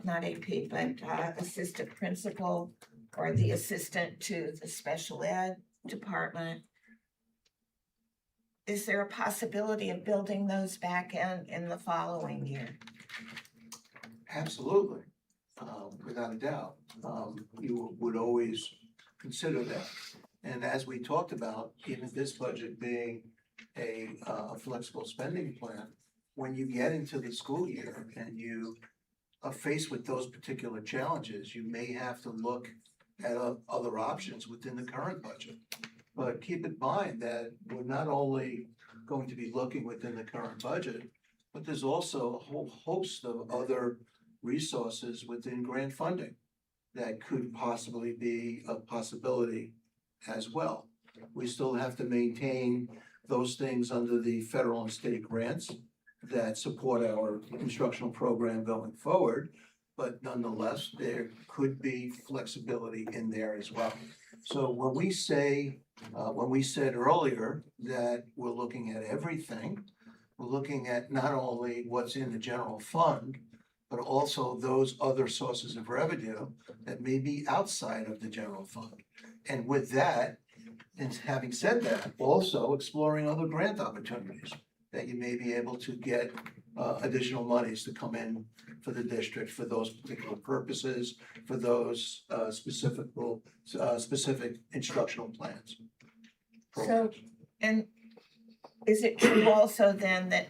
not AP, but assistant principal or the assistant to the special ed department. Is there a possibility of building those back in the following year? Absolutely, without a doubt. You would always consider that. And as we talked about, even this budget being a flexible spending plan, when you get into the school year and you are faced with those particular challenges, you may have to look at other options within the current budget. But keep in mind that we're not only going to be looking within the current budget, but there's also a whole host of other resources within grant funding that could possibly be a possibility as well. We still have to maintain those things under the federal and state grants that support our instructional program going forward. But nonetheless, there could be flexibility in there as well. So when we say, when we said earlier that we're looking at everything, we're looking at not only what's in the general fund, but also those other sources of revenue that may be outside of the general fund. And with that, and having said that, also exploring other grant opportunities that you may be able to get additional monies to come in for the district for those particular purposes, for those specific instructional plans. So, and is it true also then that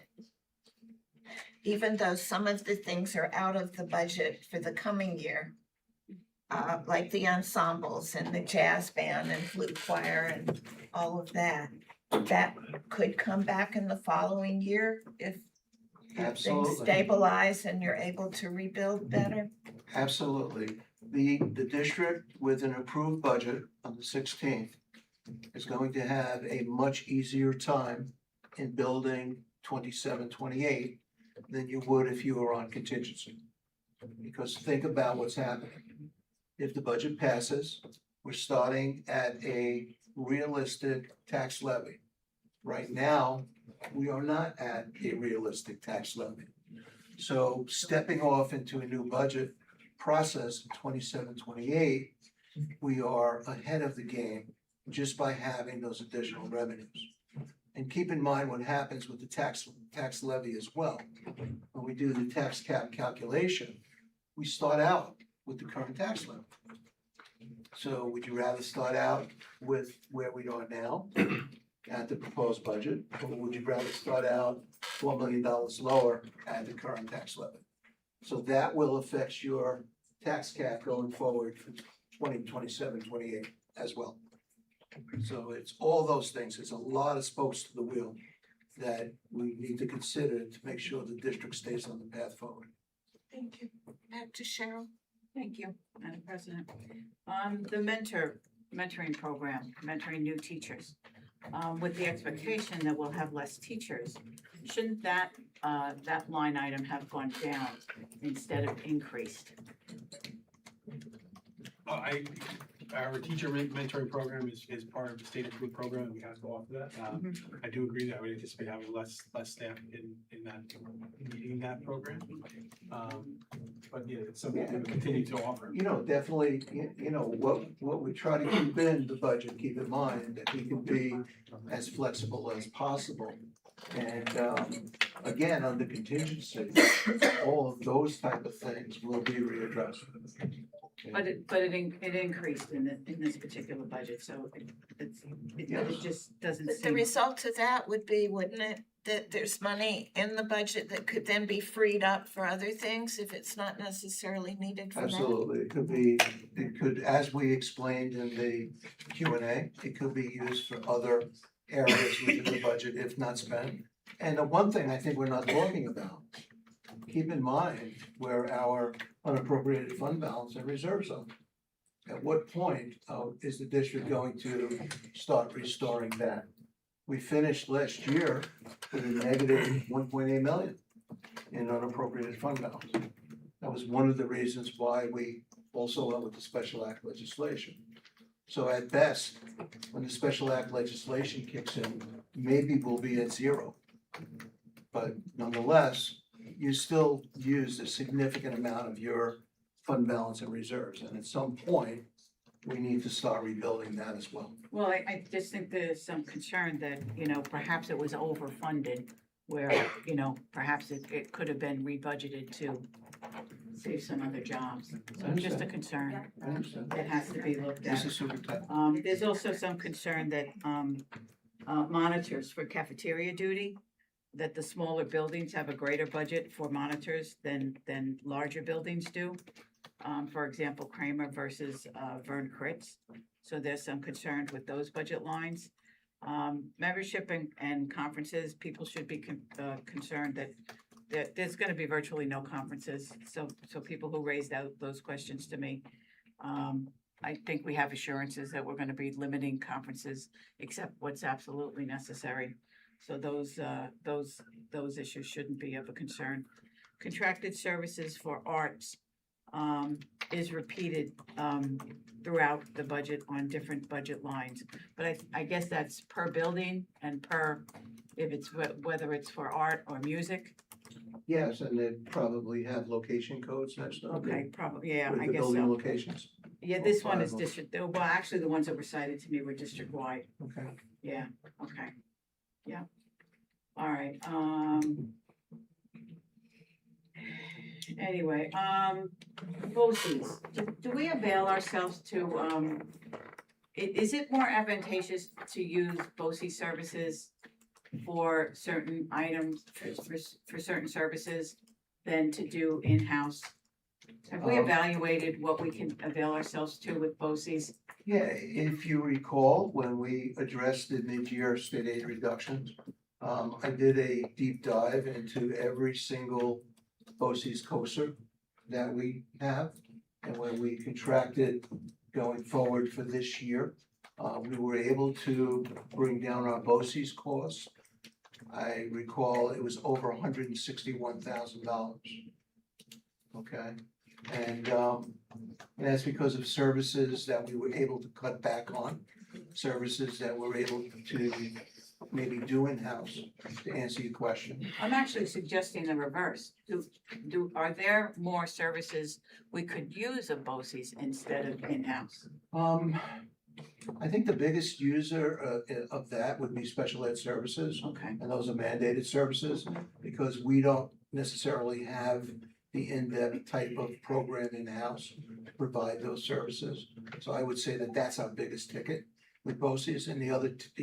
even though some of the things are out of the budget for the coming year, like the ensembles and the jazz band and flute choir and all of that, that could come back in the following year if things Absolutely. stabilize and you're able to rebuild better? Absolutely. The district with an approved budget on the 16th is going to have a much easier time in building 27, 28 than you would if you were on contingency. Because think about what's happening. If the budget passes, we're starting at a realistic tax levy. Right now, we are not at a realistic tax levy. So stepping off into a new budget process in 27, 28, we are ahead of the game just by having those additional revenues. And keep in mind what happens with the tax levy as well. When we do the tax cap calculation, we start out with the current tax levy. So would you rather start out with where we are now at the proposed budget, or would you rather start out $4 million lower at the current tax levy? So that will affect your tax cap going forward for 2027, 28 as well. So it's all those things. There's a lot of spokes to the wheel that we need to consider to make sure the district stays on the path forward. Thank you. Back to Cheryl. Thank you, Madam President. The mentoring program, mentoring new teachers, with the expectation that we'll have less teachers, shouldn't that line item have gone down instead of increased? Our teacher mentoring program is part of the state approved program, and we have to go off of that. I do agree that I would anticipate having less staff in that, meeting that program. But yeah, it's something that we continue to offer. You know, definitely, you know, what we try to keep in the budget, keep in mind that we can be as flexible as possible. And again, under contingency, all of those type of things will be readdressed. But it increased in this particular budget, so it just doesn't But the seem. result of that would be, wouldn't it, that there's money in the budget that could then be freed up for other things if it's not necessarily needed for that? Absolutely, it could, as we explained in the Q&A, it could be used for other areas within the budget if not spent. And the one thing I think we're not talking about, keep in mind where our unappropriated fund balance and reserves are. At what point is the district going to start restoring that? We finished last year with a negative 1.8 million in unappropriated fund balance. That was one of the reasons why we also went with the special act legislation. So at best, when the special act legislation kicks in, maybe we'll be at zero. But nonetheless, you still used a significant amount of your fund balance and reserves, and at some point, we need to start rebuilding that as well. Well, I just think there's some concern that, you know, perhaps it was overfunded, where, you know, perhaps it could have been rebudgeted to save some other jobs. So just a concern I understand. that has to be looked This at. is super tight. There's also some concern that, monitors for cafeteria duty, that the smaller buildings have a greater budget for monitors than larger buildings do. For example, Kramer versus, Vern Kritz. So there's some concern with those budget lines. Membership and conferences, people should be concerned that there's gonna be virtually no conferences. So people who raised out those questions to me, I think we have assurances that we're gonna be limiting conferences except what's absolutely necessary. So those issues shouldn't be of a concern. Contracted services for arts, is repeated, throughout the budget on different budget lines. But I guess that's per building and per, if it's, whether it's for art or music. Yes, and they probably have location codes and stuff. Okay, probably, yeah, With I the guess building so. locations. Yeah, this one is Five. district, well, actually, the ones that were cited to me were district-wide. Okay. Yeah, okay. Yeah. All right, anyway, BOCES, do we avail ourselves to, is it more advantageous to use BOCES services for certain items, for certain services than to do in-house? Have we evaluated what we can avail ourselves to with BOCES? Yeah, if you recall, when we addressed the mid-year state aid reductions, I did a deep dive into every single BOCES COSA that we have. And when we contracted going forward for this year, we were able to bring down our BOCES costs. I recall it was over $161,000. Okay, and that's because of services that we were able to cut back on, services that we're able to maybe do in-house, to answer your question. I'm actually suggesting the reverse. Are there more services we could use of BOCES instead of in-house? I think the biggest user of that would be special ed services, Okay, and those are mandated services, because we don't necessarily have the in-depth type of program in-house to provide those services. So I would say that that's our biggest ticket with BOCES, and the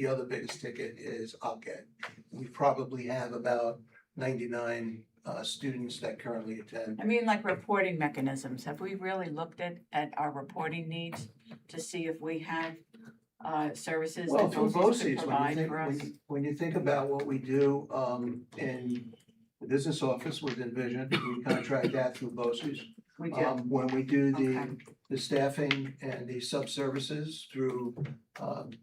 other biggest ticket is OPGAD. We probably have about 99 students that currently attend. I mean, like reporting mechanisms, have we really looked at our reporting needs to see if we have services Well, that through BOCES could BOCES, provide for us? when you think about what we do in the business office with Envision, we contract that through BOCES. We do, When we do Okay. the staffing and the sub-services through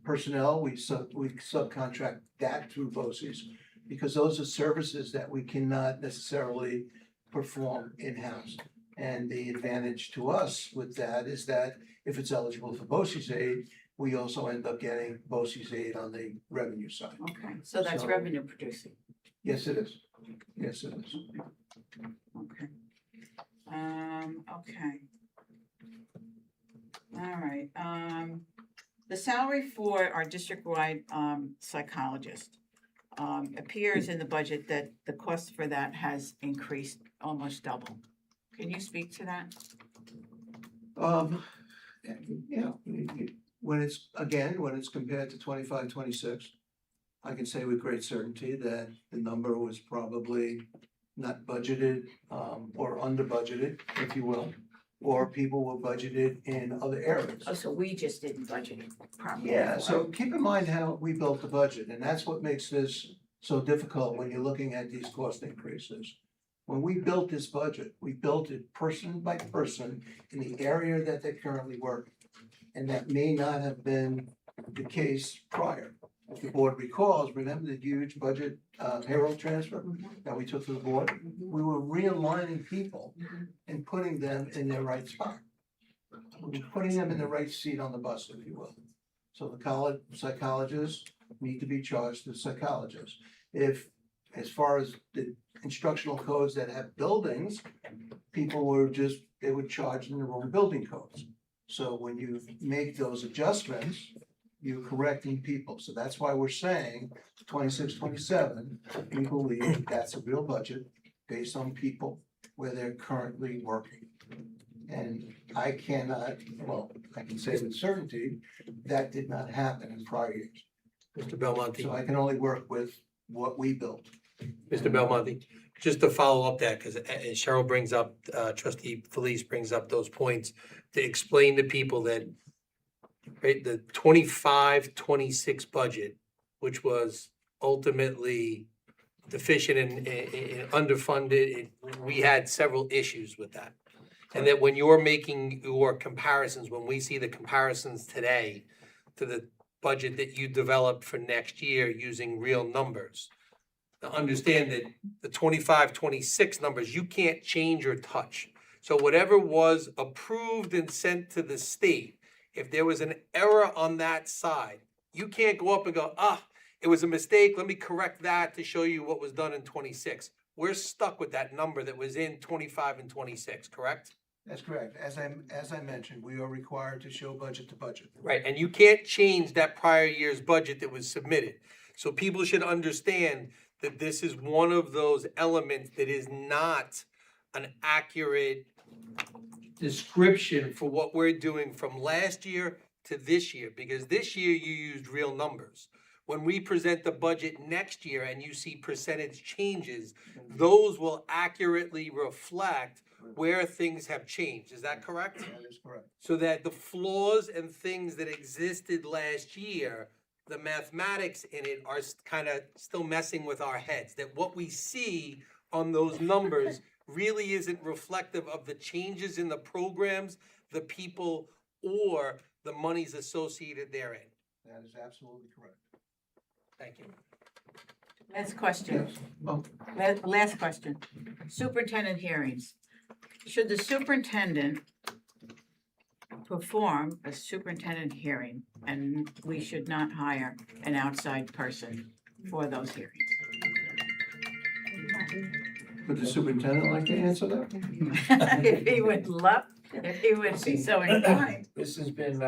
personnel, we subcontract that through BOCES. Because those are services that we cannot necessarily perform in-house. And the advantage to us with that is that if it's eligible for BOCES aid, we also end up getting BOCES aid on the revenue side. okay, so that's So- revenue producing, Yes, it is. Yes, it is. okay. Okay. All right, the salary for our district-wide psychologist appears in the budget that the cost for that has increased almost double. Can you speak to that? Yeah, when it's compared to 25, 26, I can say with great certainty that the number was probably not budgeted, or under budgeted, if you will. Or people were budgeted in other areas. Oh, so we just didn't budget it properly. Yeah, for so it. keep in mind how we built the budget, and that's what makes this so difficult when you're looking at these cost increases. When we built this budget, we built it person by person in the area that they currently work. And that may not have been the case prior. If the board recalls, remember the huge budget payroll transfer that we took to the board? We were realigning people and putting them in their right spot. we're putting them in the right seat on the bus, if you will. So the college psychologists need to be charged to psychologists. If, as far as the instructional codes that have buildings, people were just, they would charge in their own building codes. So when you make those adjustments, you're correcting people. So that's why we're saying 26, 27. We believe that's a real budget based on people where they're currently working. And I cannot, well, I can say with certainty, that did not happen in prior years. Mr. Belmonte, So I can only work with what we built. Mr. Belmonte, just to follow up that, because Cheryl brings up, trustee Felice brings up those points to explain to people that right, the 25-26 budget, which was ultimately deficient and underfunded, we had several issues with that. And that when you're making your comparisons, when we see the comparisons today to the budget that you developed for next year using real numbers, to understand that the 25-26 numbers, you can't change or touch. So whatever was approved and sent to the state, if there was an error on that side, you can't go up and go, it was a mistake, let me correct that to show you what was done in 26. We're stuck with that number that was in 25 and 26, correct? That's correct. As I mentioned, we are required to show budget to budget. Right, and you can't change that prior year's budget that was submitted. So people should understand that this is one of those elements that is not an accurate description for what we're doing from last year to this year, because this year you used real numbers. When we present the budget next year and you see percentage changes, those will accurately reflect where things have changed. Is that correct? That is correct. So that the flaws and things that existed last year, the mathematics in it are kind of still messing with our heads. That what we see on those numbers really isn't reflective of the changes in the programs, the people, or the monies associated therein. That is absolutely correct. Thank you. Last question, Yes. Oh, last question. Superintendent hearings. Should the superintendent perform a superintendent hearing and we should not hire an outside person for those hearings? would the superintendent like to answer that? If he would love, if he would be so inclined. This has been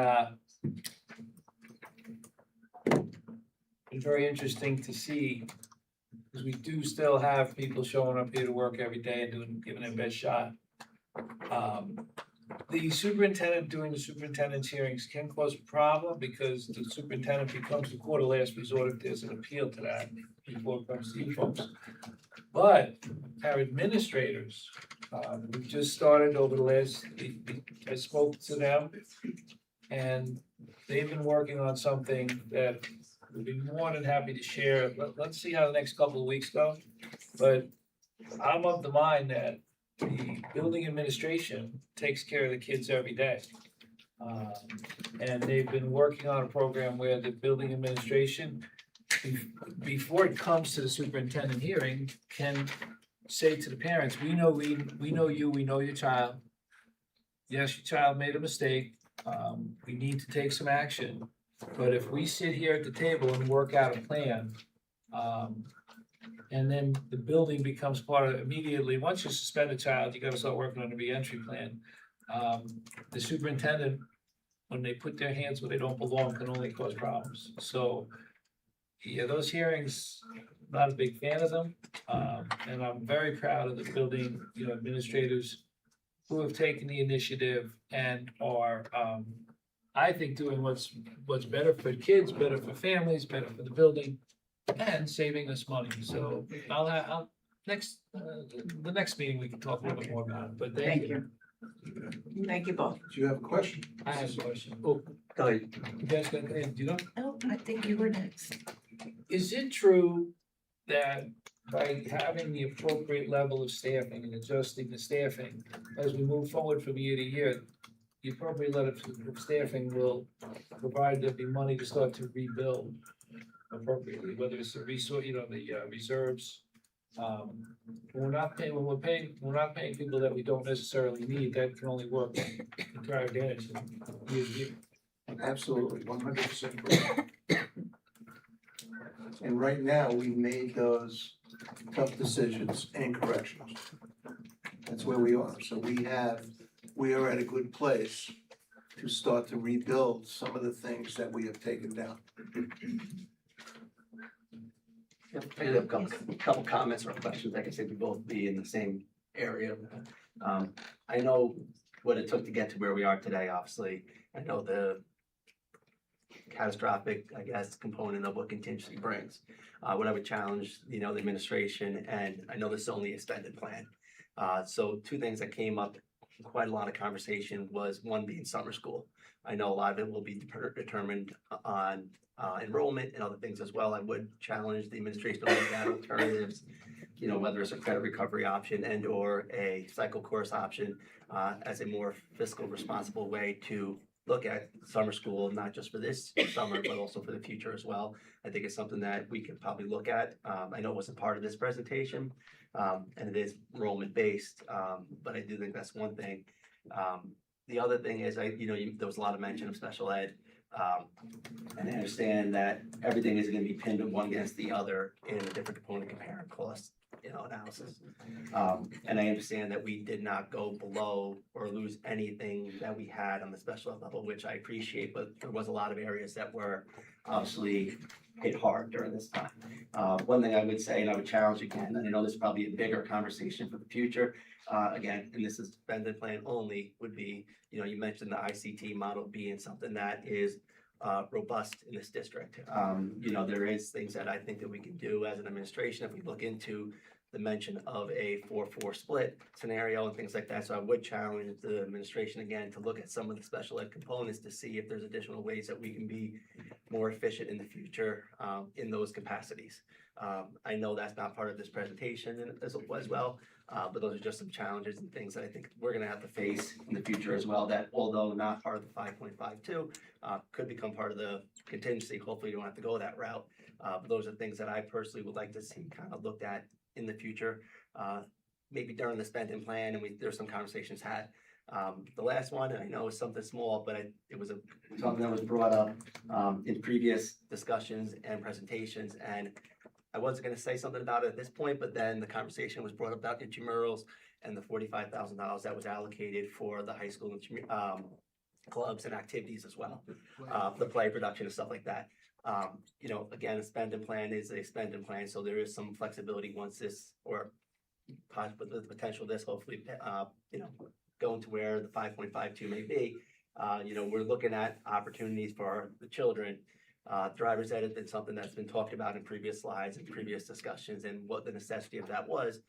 very interesting to see, because we do still have people showing up here to work every day and giving their best shot. The superintendent doing the superintendent's hearings can cause a problem because the superintendent becomes the court of last resort if there's an appeal to that before it comes to you folks. But our administrators, we just started over the last, I spoke to them and they've been working on something that we'd be more than happy to share. Let's see how the next couple of weeks go. But I'm of the mind that the building administration takes care of the kids every day. And they've been working on a program where the building administration, before it comes to the superintendent hearing, can say to the parents, we know you, we know your child. Yes, your child made a mistake. We need to take some action. But if we sit here at the table and work out a plan, and then the building becomes part of it immediately, once you suspend a child, you gotta start working on a reentry plan. The superintendent, when they put their hands where they don't belong, can only cause problems. So, yeah, those hearings, not a big fan of them. And I'm very proud of the building, administrators who have taken the initiative and are, I think, doing what's better for kids, better for families, better for the building, and saving us money. So I'll the next meeting we can talk a little bit more about it, but thank you. Thank you both. Do you have a question? I have a question. Oh, you guys got, do you know? Oh, I think you were next. Is it true that by having the appropriate level of staffing and adjusting the staffing as we move forward from year to year, the appropriate level of staffing will provide the money to start to rebuild appropriately, whether it's the resource, the reserves We're not paying people that we don't necessarily need, that can only work to our advantage. Absolutely, 100%. And right now, we made those tough decisions and corrections. That's where we are. So we are at a good place to start to rebuild some of the things that we have taken down. Yep, I have a couple comments or questions. Like I said, we both be in the same area. I know what it took to get to where we are today, obviously. I know the catastrophic, I guess, component of what contingency brings. What I would challenge, the administration, and I know this is only a extended plan. So two things that came up in quite a lot of conversation was one being summer school. I know a lot of it will be determined on enrollment and other things as well. I would challenge the administration to look at alternatives, whether it's a credit recovery option and or a cycle course option as a more fiscal responsible way to look at summer school, not just for this summer, but also for the future as well. I think it's something that we could probably look at. I know it wasn't part of this presentation, and it is enrollment based, but I do think that's one thing. The other thing is, there was a lot of mention of special ed, and I understand that everything is going to be pinned one against the other in a different component compare cost, analysis. And I understand that we did not go below or lose anything that we had on the special ed level, which I appreciate, but there was a lot of areas that were obviously hit hard during this time. One thing I would say, and I would challenge again, and I know this is probably a bigger conversation for the future, again, and this is suspended plan only, would be, you mentioned the ICT model being something that is robust in this district. There is things that I think that we can do as an administration if we look into the mention of a 4-4 split scenario and things like that. So I would challenge the administration again to look at some of the special ed components to see if there's additional ways that we can be more efficient in the future in those capacities. I know that's not part of this presentation as well, but those are just some challenges and things that I think we're gonna have to face in the future as well, that although not part of the 5.52, could become part of the contingency. Hopefully you don't have to go that route. But those are things that I personally would like to see kind of looked at in the future, maybe during the spending plan, and there's some conversations had. The last one, and I know it's something small, but it was something that was brought up in previous discussions and presentations, and I wasn't gonna say something about it at this point, but then the conversation was brought up about intramurals and the $45,000 that was allocated for the high school clubs and activities as well, the play production and stuff like that. Again, a spending plan is a spending plan, so there is some flexibility once this, or with the potential of this, hopefully, going to where the 5.52 may be. We're looking at opportunities for the children. Driver's ed has been something that's been talked about in previous slides and previous discussions and what the necessity of that was.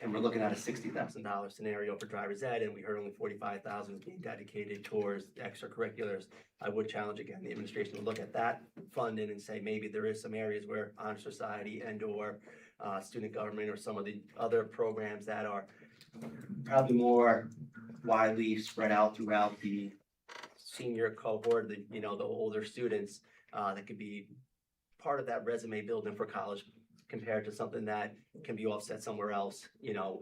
And we're looking at a $60,000 scenario for driver's ed, and we heard only $45,000 is being dedicated towards extracurriculars. I would challenge again the administration to look at that funding and say maybe there is some areas where Honor Society and or student government or some of the other programs that are probably more widely spread out throughout the senior cohort, the older students, that could be part of that resume building for college compared to something that can be offset somewhere else,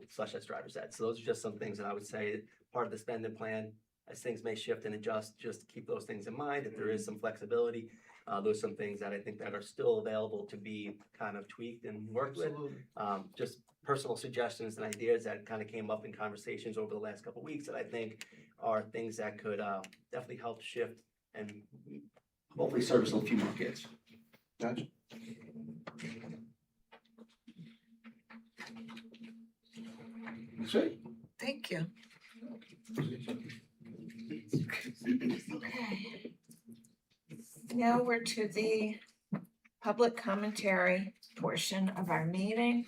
such as driver's ed. So those are just some things that I would say part of the spending plan, as things may shift and adjust, just keep those things in mind. If there is some flexibility, those are some things that I think that are still available to be kind of tweaked and worked with. Just personal suggestions and ideas that kind of came up in conversations over the last couple of weeks that I think are things that could definitely help shift and hopefully service a few more kids. Gotcha. That's right. Thank you. Okay. Now we're to the public commentary portion of our meeting.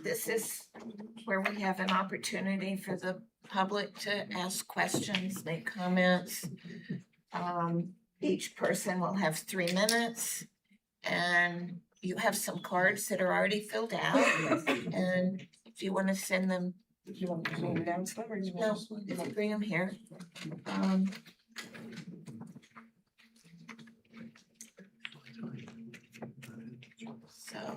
This is where we have an opportunity for the public to ask questions, make comments. Each person will have 3 minutes, and you have some cards that are already filled out. And if you want to send them, Do you want me to hold it down, Slim, or do you no, want to? if you bring them here. So.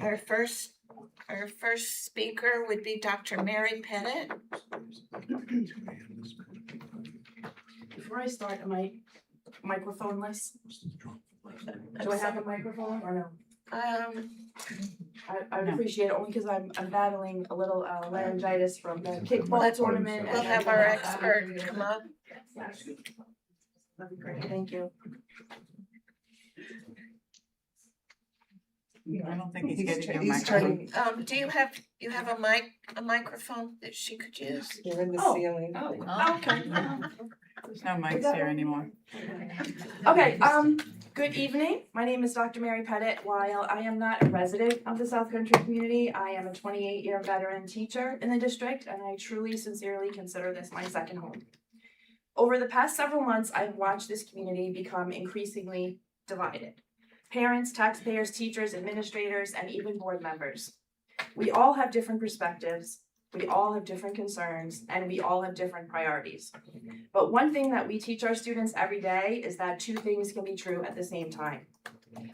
Our first speaker would be Dr. Mary Pettit. Before I start, am I microphone-less? Do I have a microphone or no? I would appreciate it only because I'm battling a little laryngitis from the kickball tournament. We'll have our expert come up. That'd be great, thank you. I don't think he's getting your He's microphone. turning. Do you have a microphone that she could use? You're in the ceiling. Okay. There's no mics here anymore. Okay, good evening. My name is Dr. Mary Pettit. While I am not a resident of the South Country community, I am a 28-year veteran teacher in the district, and I truly, sincerely consider this my second home. Over the past several months, I've watched this community become increasingly divided. Parents, taxpayers, teachers, administrators, and even board members. We all have different perspectives, we all have different concerns, and we all have different priorities. But one thing that we teach our students every day is that two things can be true at the same time.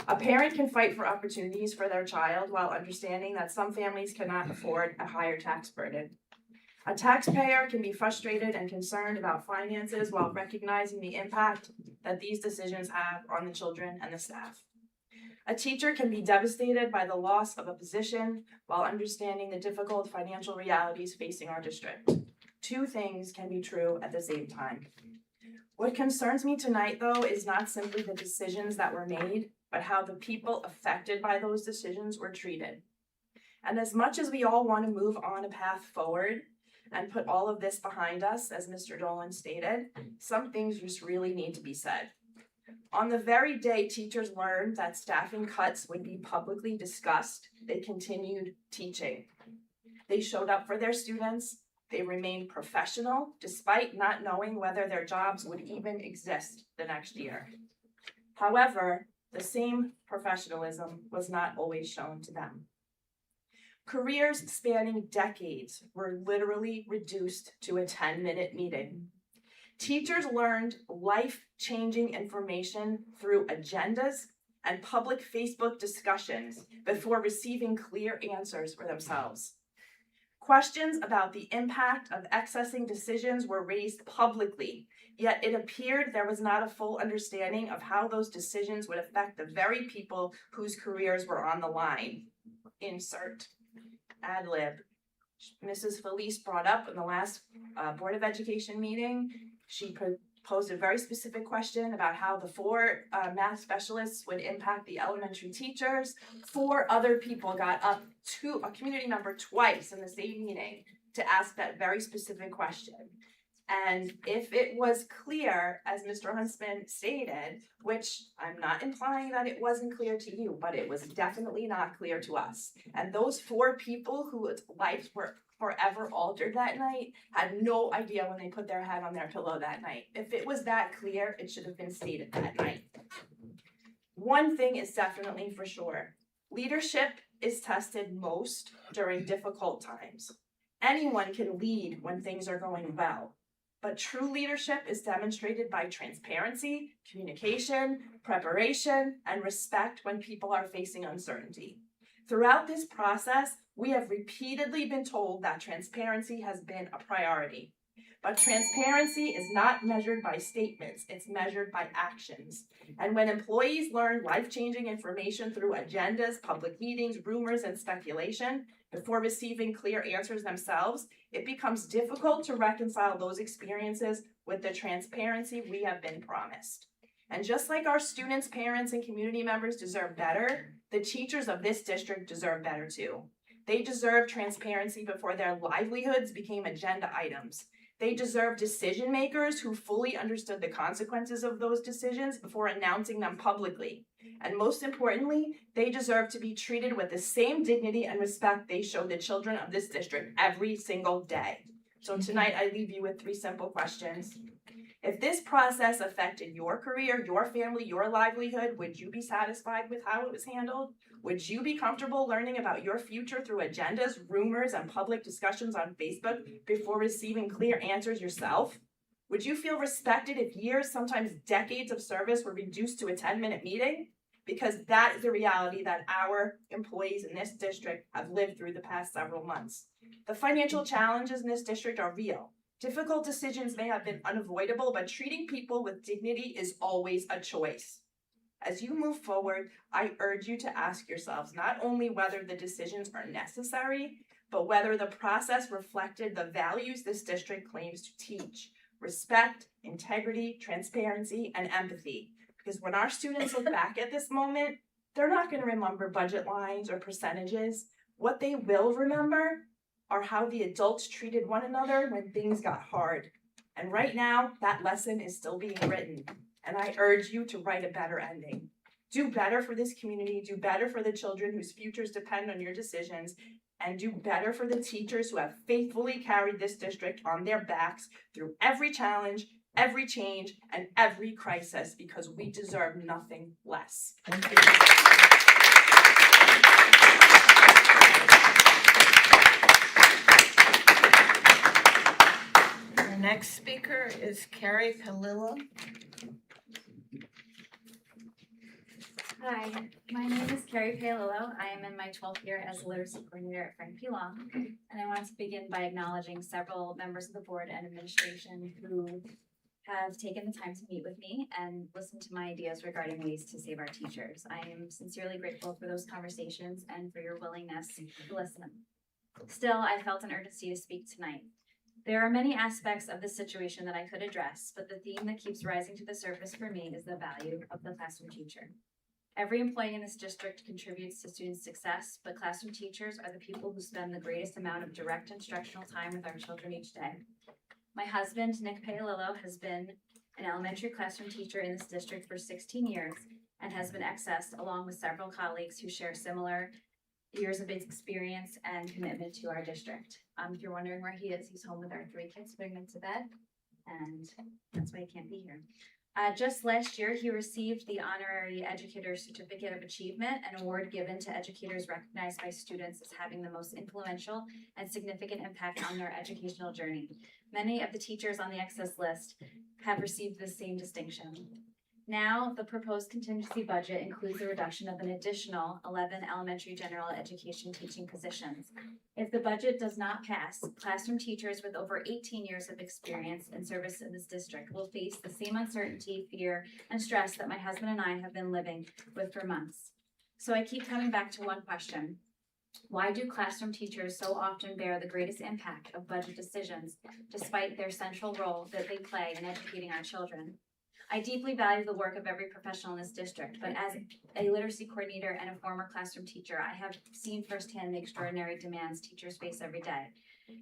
A parent can fight for opportunities for their child while understanding that some families cannot afford a higher tax burden. A taxpayer can be frustrated and concerned about finances while recognizing the impact that these decisions have on the children and the staff. A teacher can be devastated by the loss of a position while understanding the difficult financial realities facing our district. Two things can be true at the same time. What concerns me tonight, though, is not simply the decisions that were made, but how the people affected by those decisions were treated. And as much as we all want to move on a path forward and put all of this behind us, as Mr. Dolan stated, some things just really need to be said. On the very day teachers learned that staffing cuts would be publicly discussed, they continued teaching. They showed up for their students. They remained professional despite not knowing whether their jobs would even exist the next year. However, the same professionalism was not always shown to them. Careers spanning decades were literally reduced to a 10-minute meeting. Teachers learned life-changing information through agendas and public Facebook discussions before receiving clear answers for themselves. Questions about the impact of accessing decisions were raised publicly, yet it appeared there was not a full understanding of how those decisions would affect the very people whose careers were on the line. Insert ad lib. Mrs. Felice brought up in the last Board of Education meeting, she posed a very specific question about how the 4 math specialists would impact the elementary teachers. 4 other people got up to a community member twice in the same meeting to ask that very specific question. And if it was clear, as Mr. Huntsman stated, which I'm not implying that it wasn't clear to you, but it was definitely not clear to us. And those 4 people whose lives were forever altered that night had no idea when they put their head on their pillow that night. If it was that clear, it should have been stated that night. One thing is definitely for sure. Leadership is tested most during difficult times. Anyone can lead when things are going well. But true leadership is demonstrated by transparency, communication, preparation, and respect when people are facing uncertainty. Throughout this process, we have repeatedly been told that transparency has been a priority. But transparency is not measured by statements, it's measured by actions. And when employees learn life-changing information through agendas, public meetings, rumors, and speculation, before receiving clear answers themselves, it becomes difficult to reconcile those experiences with the transparency we have been promised. And just like our students, parents, and community members deserve better, the teachers of this district deserve better too. They deserve transparency before their livelihoods became agenda items. They deserve decision makers who fully understood the consequences of those decisions before announcing them publicly. And most importantly, they deserve to be treated with the same dignity and respect they show the children of this district every single day. So tonight I leave you with 3 simple questions. If this process affected your career, your family, your livelihood, would you be satisfied with how it was handled? Would you be comfortable learning about your future through agendas, rumors, and public discussions on Facebook before receiving clear answers yourself? Would you feel respected if years, sometimes decades of service were reduced to a 10-minute meeting? because that is the reality that our employees in this district have lived through the past several months. The financial challenges in this district are real. Difficult decisions may have been unavoidable, but treating people with dignity is always a choice. As you move forward, I urge you to ask yourselves not only whether the decisions are necessary, but whether the process reflected the values this district claims to teach: respect, integrity, transparency, and empathy. Because when our students look back at this moment, they're not going to remember budget lines or percentages. What they will remember are how the adults treated one another when things got hard. And right now, that lesson is still being written. And I urge you to write a better ending. Do better for this community, do better for the children whose futures depend on your decisions, and do better for the teachers who have faithfully carried this district on their backs through every challenge, every change, and every crisis, because we deserve nothing less. Thank you. The next speaker is Carrie Palillo. Hi, my name is Carrie Paolillo. I am in my 12th year as a literacy coordinator at Frank P. Long, and I wanted to begin by acknowledging several members of the board and administration who have taken the time to meet with me and listen to my ideas regarding ways to save our teachers. I am sincerely grateful for those conversations and for your willingness to listen. Still, I felt an urgency to speak tonight. There are many aspects of this situation that I could address, but the theme that keeps rising to the surface for me is the value of the classroom teacher. Every employee in this district contributes to students' success, but classroom teachers are the people who spend the greatest amount of direct instructional time with our children each day. My husband, Nick Paolillo, has been an elementary classroom teacher in this district for 16 years and has been accessed along with several colleagues who share similar years of experience and commitment to our district. If you're wondering where he is, he's home with our 3 kids, putting them to bed, and that's why he can't be here. Just last year, he received the Honorary Educator Certificate of Achievement, an award given to educators recognized by students as having the most influential and significant impact on their educational journey. Many of the teachers on the excess list have received the same distinction. Now, the proposed contingency budget includes a reduction of an additional 11 elementary general education teaching positions. If the budget does not pass, classroom teachers with over 18 years of experience in service in this district will face the same uncertainty, fear, and stress that my husband and I have been living with for months. So I keep coming back to one question. Why do classroom teachers so often bear the greatest impact of budget decisions, despite their central role that they play in educating our children? I deeply value the work of every professional in this district, but as a literacy coordinator and a former classroom teacher, I have seen firsthand the extraordinary demands teachers face every day.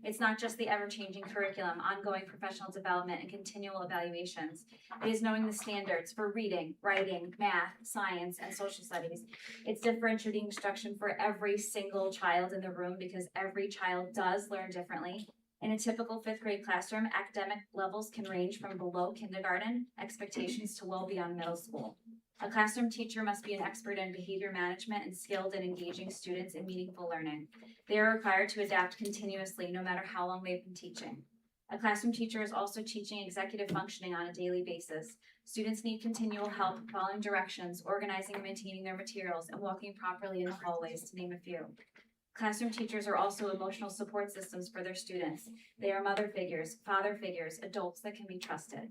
It's not just the ever-changing curriculum, ongoing professional development, and continual evaluations. It is knowing the standards for reading, writing, math, science, and social studies. It's differentiating instruction for every single child in the room because every child does learn differently. In a typical 5th grade classroom, academic levels can range from below kindergarten expectations to well beyond middle school. A classroom teacher must be an expert in behavior management and skilled in engaging students in meaningful learning. They are required to adapt continuously, no matter how long they've been teaching. A classroom teacher is also teaching executive functioning on a daily basis. Students need continual help following directions, organizing and maintaining their materials, and walking properly in the hallways, to name a few. Classroom teachers are also emotional support systems for their students. They are mother figures, father figures, adults that can be trusted.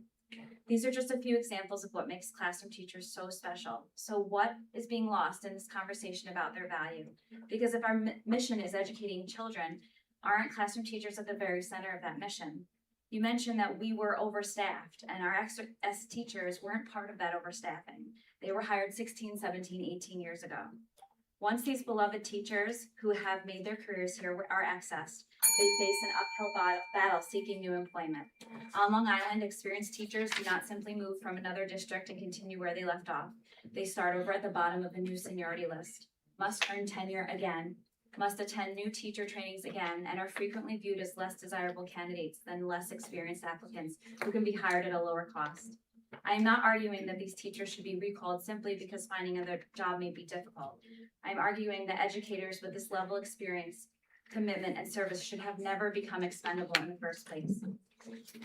These are just a few examples of what makes classroom teachers so special. So what is being lost in this conversation about their value? Because if our mission is educating children, aren't classroom teachers at the very center of that mission? You mentioned that we were overstaffed, and our XS teachers weren't part of that overstaffing. They were hired 16, 17, 18 years ago. Once these beloved teachers who have made their careers here are accessed, they face an uphill battle seeking new employment. On Long Island, experienced teachers do not simply move from another district and continue where they left off. They start over at the bottom of the new seniority list, must earn tenure again, must attend new teacher trainings again, and are frequently viewed as less desirable candidates than less experienced applicants who can be hired at a lower cost. I am not arguing that these teachers should be recalled simply because finding another job may be difficult. I am arguing that educators with this level of experience, commitment, and service should have never become expendable in the first place.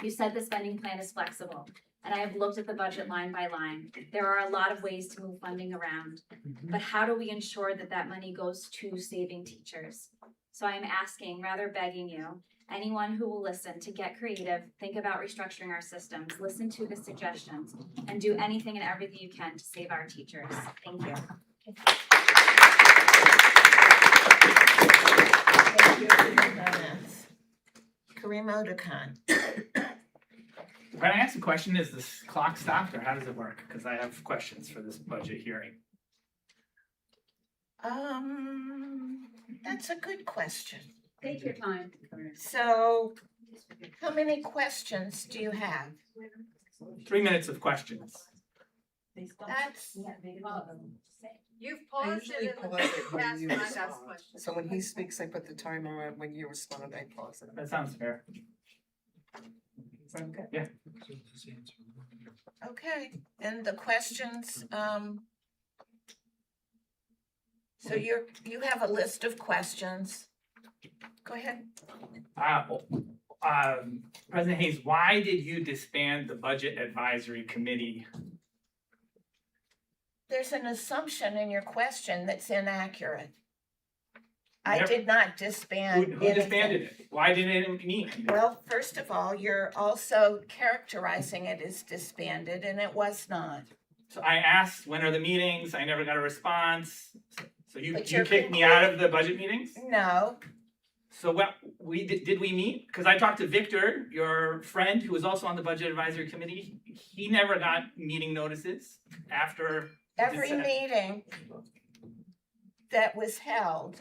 You said the spending plan is flexible. and I have looked at the budget line by line. There are a lot of ways to move funding around, but how do we ensure that that money goes to saving teachers? So I'm asking, rather begging you, anyone who will listen to get creative, think about restructuring our systems, listen to the suggestions, and do anything and everything you can to save our teachers. Thank you. Thank you for your comments. Kareem Odekan. When I ask a question, is this clock stopped or how does it work? Because I have questions for this budget hearing. That's a good question. Take your time. So, how many questions do you have? 3 minutes of questions. That's, You've paused it in the past when I've asked questions. So when he speaks, I put the timer on, when you respond, I pause it. That sounds fair. Is that okay? Yeah. okay, and the questions, so you have a list of questions. Go ahead. President Hayes, why did you disband the Budget Advisory Committee? There's an assumption in your question that's inaccurate. I Yep. did not disband Who disbanded anything. it? Why did it meet? Well, first of all, you're also characterizing it as disbanded, and it was not. So I asked, when are the meetings? I never got a response. So you But you you're kicked me out of the budget meetings? No, So what, did we meet? Because I talked to Victor, your friend, who was also on the Budget Advisory Committee. He never got meeting notices after. every December. meeting that was held,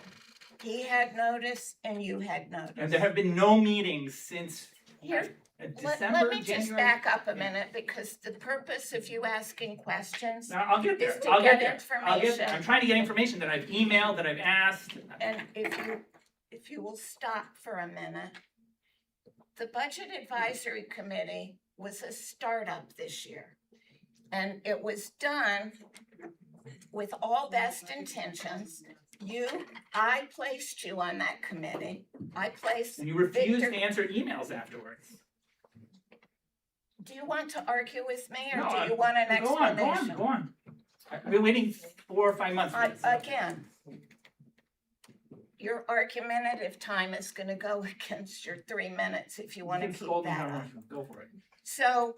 he had notice and you had notice. And there have been no meetings since Here, December, let me just January. back up a minute, because the purpose of you asking questions, No, I'll get there. is to I'll get get there. I'll get there. I'm information. trying to get information that I've emailed, that I've asked. And if you will stop for a minute, the Budget Advisory Committee was a startup this year. And it was done with all best intentions. I placed you on that committee. I placed And you refused Victor. to answer emails afterwards. Do you want to argue with me, or No, do you want an Go on, explanation? go on. I've been waiting 4 or 5 months for this. Again, your argumentative time is gonna go against your 3 minutes if you wanna can keep scold me that how up. much- Go for it. So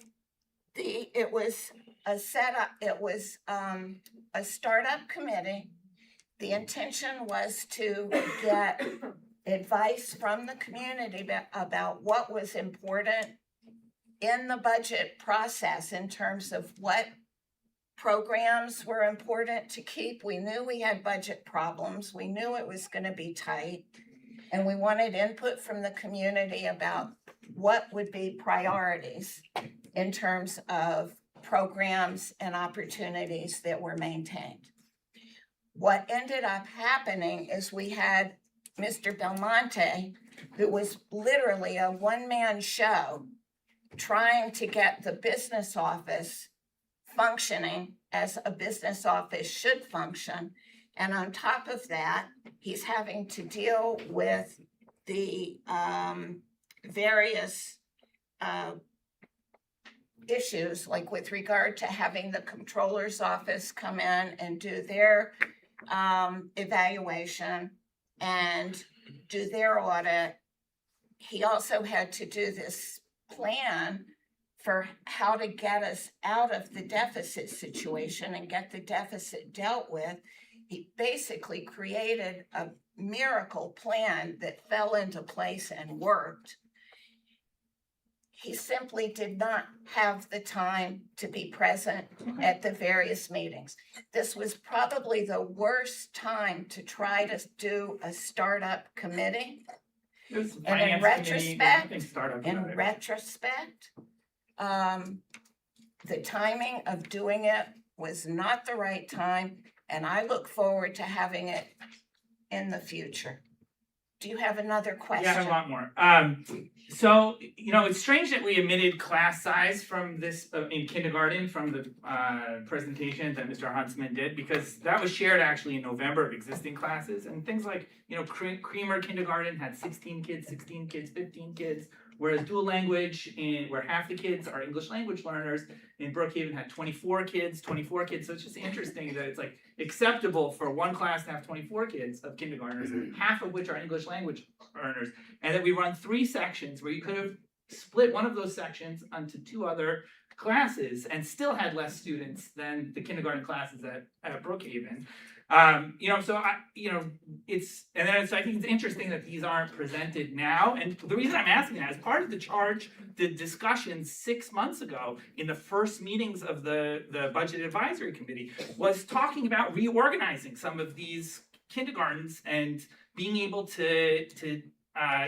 it was a setup, it was a startup committee. The intention was to get advice from the community about what was important in the budget process in terms of what programs were important to keep. We knew we had budget problems. We knew it was gonna be tight. And we wanted input from the community about what would be priorities in terms of programs and opportunities that were maintained. What ended up happening is we had Mr. Belmonte, who was literally a one-man show, trying to get the business office functioning as a business office should function. And on top of that, he's having to deal with the various issues, like with regard to having the controller's office come in and do their evaluation and do their audit. He also had to do this plan for how to get us out of the deficit situation and get the deficit dealt with. He basically created a miracle plan that fell into place and worked. He simply did not have the time to be present at the various meetings. This was probably the worst time to try to do a startup committee. It was a And in finance committee, there's nothing retrospect, startup In about it. retrospect, the timing of doing it was not the right time, and I look forward to having it in the future. Do you have another question? Yeah, I have a lot more. So, it's strange that we omitted class size from this, in kindergarten, from the presentation that Mr. Huntsman did, because that was shared actually in November of existing classes, and things like, Creamer Kindergarten had 16 kids, 15 kids. Whereas dual language where half the kids are English language learners, in Brookhaven had 24 kids. So it's just interesting that it's like acceptable for one class to have 24 kids of kindergartners, half of which are English language learners, and that we run 3 sections where you could have split one of those sections onto 2 other classes and still had less students than the kindergarten classes at Brookhaven. So I think it's interesting that these aren't presented now. And the reason I'm asking that is part of the discussion 6 months ago in the first meetings of the Budget Advisory Committee was talking about reorganizing some of these kindergartens and being able to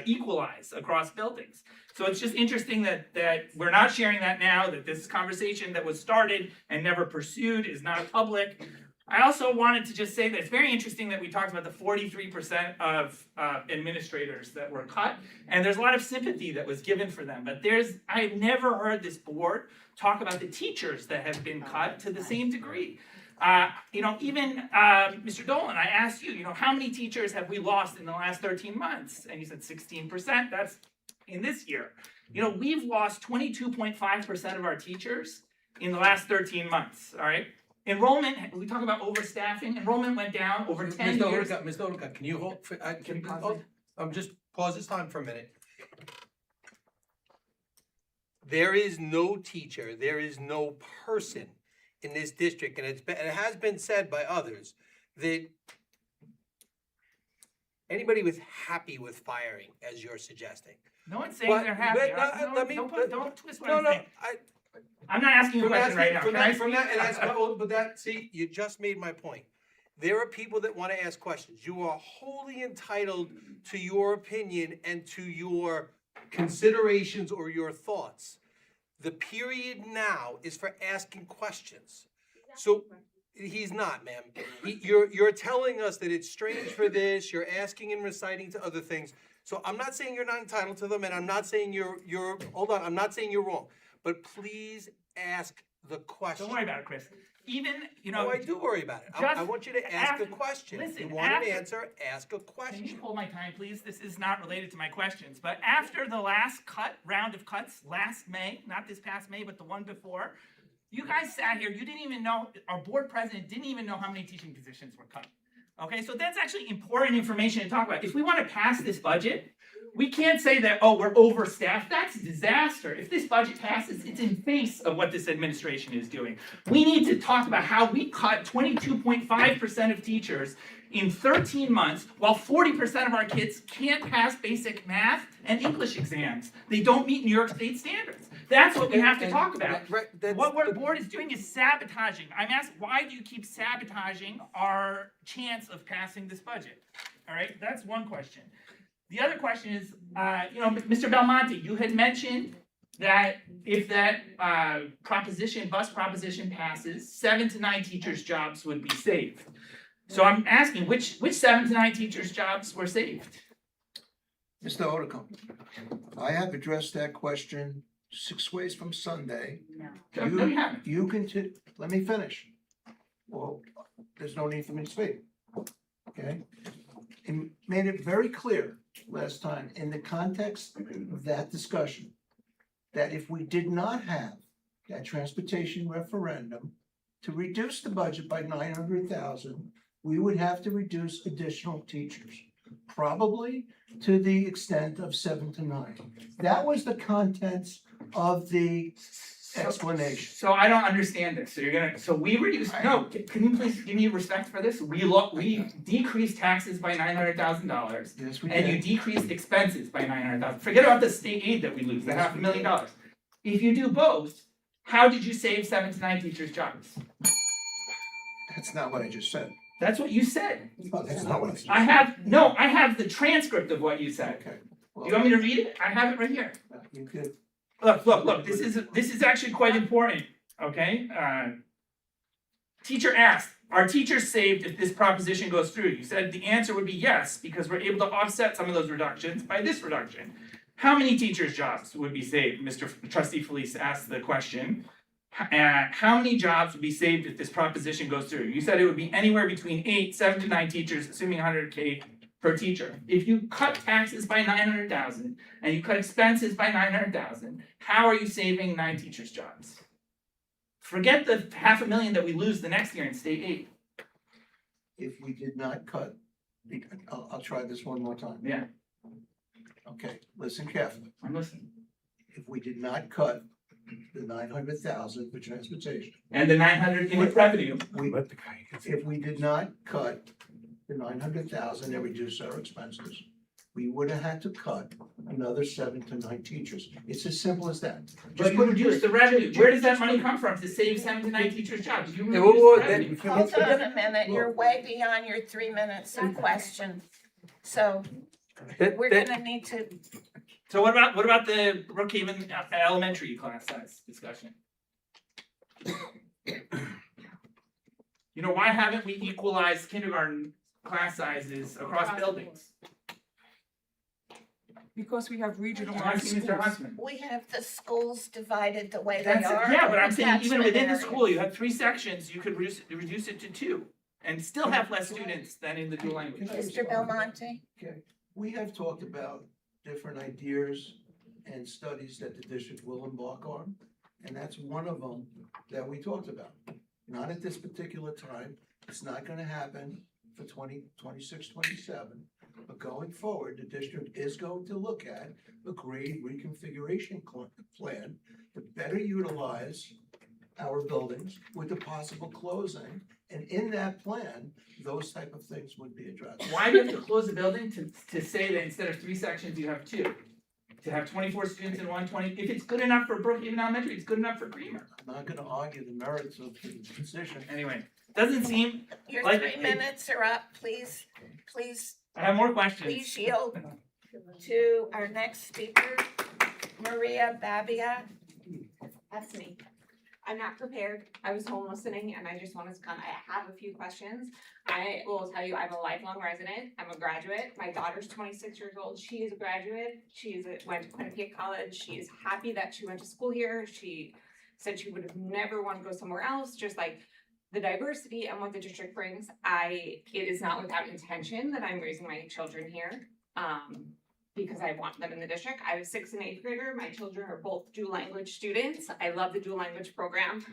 equalize across buildings. So it's just interesting that we're not sharing that now, that this conversation that was started and never pursued is not public. I also wanted to just say that it's very interesting that we talked about the 43% of administrators that were cut, and there's a lot of sympathy that was given for them. But I've never heard this board talk about the teachers that have been cut to the same degree. Even Mr. Dolan, I asked you, how many teachers have we lost in the last 13 months? And you said 16%. That's in this year. We've lost 22.5% of our teachers in the last 13 months. All right. Enrollment, we talk about overstaffing, enrollment went down over 10 years. Ms. Dolica, can you hold, just pause this time for a minute. There is no teacher, there is no person in this district, and it has been said by others, that anybody was happy with firing, as you're suggesting. No one's saying they're happy. Don't twist what I'm saying. I'm not asking you a question right now. See, you just made my point. There are people that want to ask questions. You are wholly entitled to your opinion and to your considerations or your thoughts. The period now is for asking questions. So he's not, ma'am. You're telling us that it's strange for this. You're asking and reciting to other things. So I'm not saying you're not entitled to them, and I'm not saying you're hold on. I'm not saying you're wrong. But please ask the question. Don't worry about it, Chris. Oh, I do worry about it. I want you to ask a question. Listen, you want an answer, ask a question. Can you hold my time, please? This is not related to my questions. But after the last round of cuts, last May, not this past May, but the one before, you guys sat here, you didn't even know, our board president didn't even know how many teaching positions were cut. Okay, so that's actually important information to talk about. If we want to pass this budget, we can't say that, we're overstaffed. That's a disaster. If this budget passes, it's in face of what this administration is doing. We need to talk about how we cut 22.5% of teachers in 13 months, while 40% of our kids can't pass basic math and English exams. They don't meet New York State standards. That's what we have to talk about. What our board is doing is sabotaging. I'm asking, why do you keep sabotaging our chance of passing this budget? All right, that's one question. The other question is, Mr. Belmonte, you had mentioned that if that bus proposition passes, 7 to 9 teachers' jobs would be saved. So I'm asking, which 7 to 9 teachers' jobs were saved? Mr. Odicum, I have addressed that question 6 ways from Sunday. No, you haven't. You can, let me finish. Well, there's no need for me to speak. Okay? And made it very clear last time in the context of that discussion that if we did not have that transportation referendum to reduce the budget by 900,000, we would have to reduce additional teachers, probably to the extent of 7 to 9. That was the contents of the explanation. So I don't understand this. So we reduced, can you please give me respect for this? We decreased taxes by $900,000. Yes, we and did. you decreased expenses by $900,000. Forget about the state aid that we lose, the $500,000. If you do both, how did you save 7 to 9 teachers' jobs? That's not what I just said. That's what you said. Oh, that's not what I said. I have the transcript of what you said. Okay. Do you want me to read it? I have it right here. You could. Look, this is actually quite important, okay? Teacher asked, are teachers saved if this proposition goes through? You said the answer would be yes, because we're able to offset some of those reductions by this reduction. How many teachers' jobs would be saved? Mr. Trustee Felice asked the question. How many jobs would be saved if this proposition goes through? You said it would be anywhere between 7 to 9 teachers, assuming 100K per teacher. If you cut taxes by 900,000 and you cut expenses by 900,000, how are you saving 9 teachers' jobs? Forget the 500,000 that we lose the next year in state aid. If we did not cut, I'll try this one more time. Yeah, Okay, listen carefully. I'm listening. If we did not cut the 900,000 for transportation, And the 900 in revenue. if we did not cut the 900,000 and reduce our expenses, we would have had to cut another 7 to 9 teachers. It's as simple as that. But you reduce the revenue. Where does that money come from to save 7 to 9 teachers' jobs? You Yeah, reduce well, the then- revenue. Hold on a minute, you're way beyond your 3 minutes of question. So we're gonna need to, So what about the Brookhaven elementary class size discussion? You know, why haven't we equalized kindergarten class sizes across buildings? Because we have regional I'm asking Mr. schools. Huntsman. we have the schools divided the way they That's, are. yeah, but I'm in saying even catchment within the areas. school, you have 3 sections, you could reduce it to 2 and still have less students than in the dual language. Mr. Belmonte? Okay, we have talked about different ideas and studies that the district will embark on, and that's one of them that we talked about. Not at this particular time, it's not gonna happen for 2026, 27, but going forward, the district is going to look at a grade reconfiguration plan to better utilize our buildings with the possible closing, and in that plan, those type of things would be addressed. Why do you have to close the building to say that instead of 3 sections, you have 2? To have 24 students in 120, if it's good enough for Brookhaven Elementary, it's good enough for Creamer. I'm not gonna argue the merits of the position. Anyway, doesn't seem, Your Like- 3 minutes are up, please I have more questions. Please yield to our next speaker, Maria Babia. That's me. I'm not prepared. I was home listening and I just wanted to come. I have a few questions. I will tell you, I'm a lifelong resident. I'm a graduate. My daughter's 26 years old. She is a graduate. Went to Quinnipiac College. She is happy that she went to school here. She said she would have never want to go somewhere else, just like the diversity and what the district brings. It is not without intention that I'm raising my children here. Because I want them in the district. I have a 6th and 8th grader. My children are both dual language students. I love the dual language program.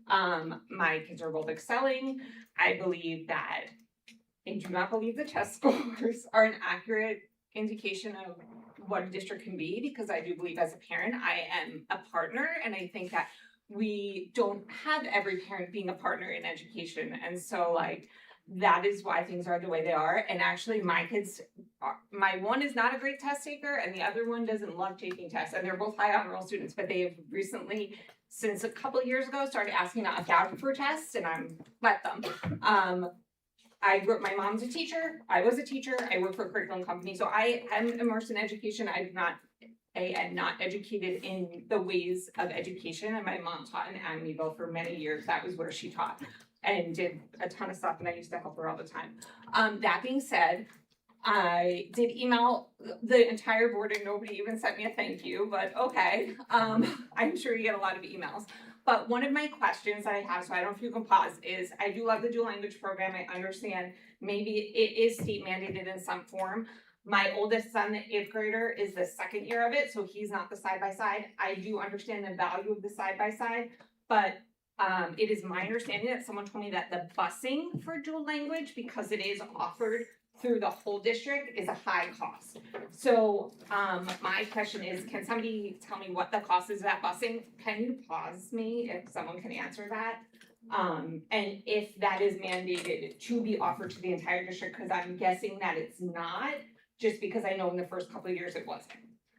My kids are both excelling. I believe that, I do not believe the test scores are an accurate indication of what a district can be, because I do believe as a parent, I am a partner, and I think that we don't have every parent being a partner in education. And so that is why things are the way they are. And actually my kids my one is not a great test taker and the other one doesn't love taking tests, and they're both high honor roll students, but they have recently, since a couple of years ago, started asking to opt out for tests, and I'm let them. My mom's a teacher, I was a teacher, I work for a curriculum company, so I am immersed in education. I am not educated in the ways of education, and my mom taught in Amityville for many years. That was where she taught and did a ton of stuff, and I used to help her all the time. That being said, I did email the entire board and nobody even sent me a thank you, but okay. I'm sure you get a lot of emails. But one of my questions that I have, so I don't know if you can pause, is I do love the dual language program. I understand maybe it is state mandated in some form. My oldest son, the 8th grader, is the 2nd year of it, so he's not the side-by-side. I do understand the value of the side-by-side, but it is my understanding that someone told me that the busing for dual language, because it is offered through the whole district, is a high cost. So my question is, can somebody tell me what the cost is of that busing? Can you pause me if someone can answer that? And if that is mandated to be offered to the entire district, because I'm guessing that it's not, just because I know in the first couple of years it wasn't.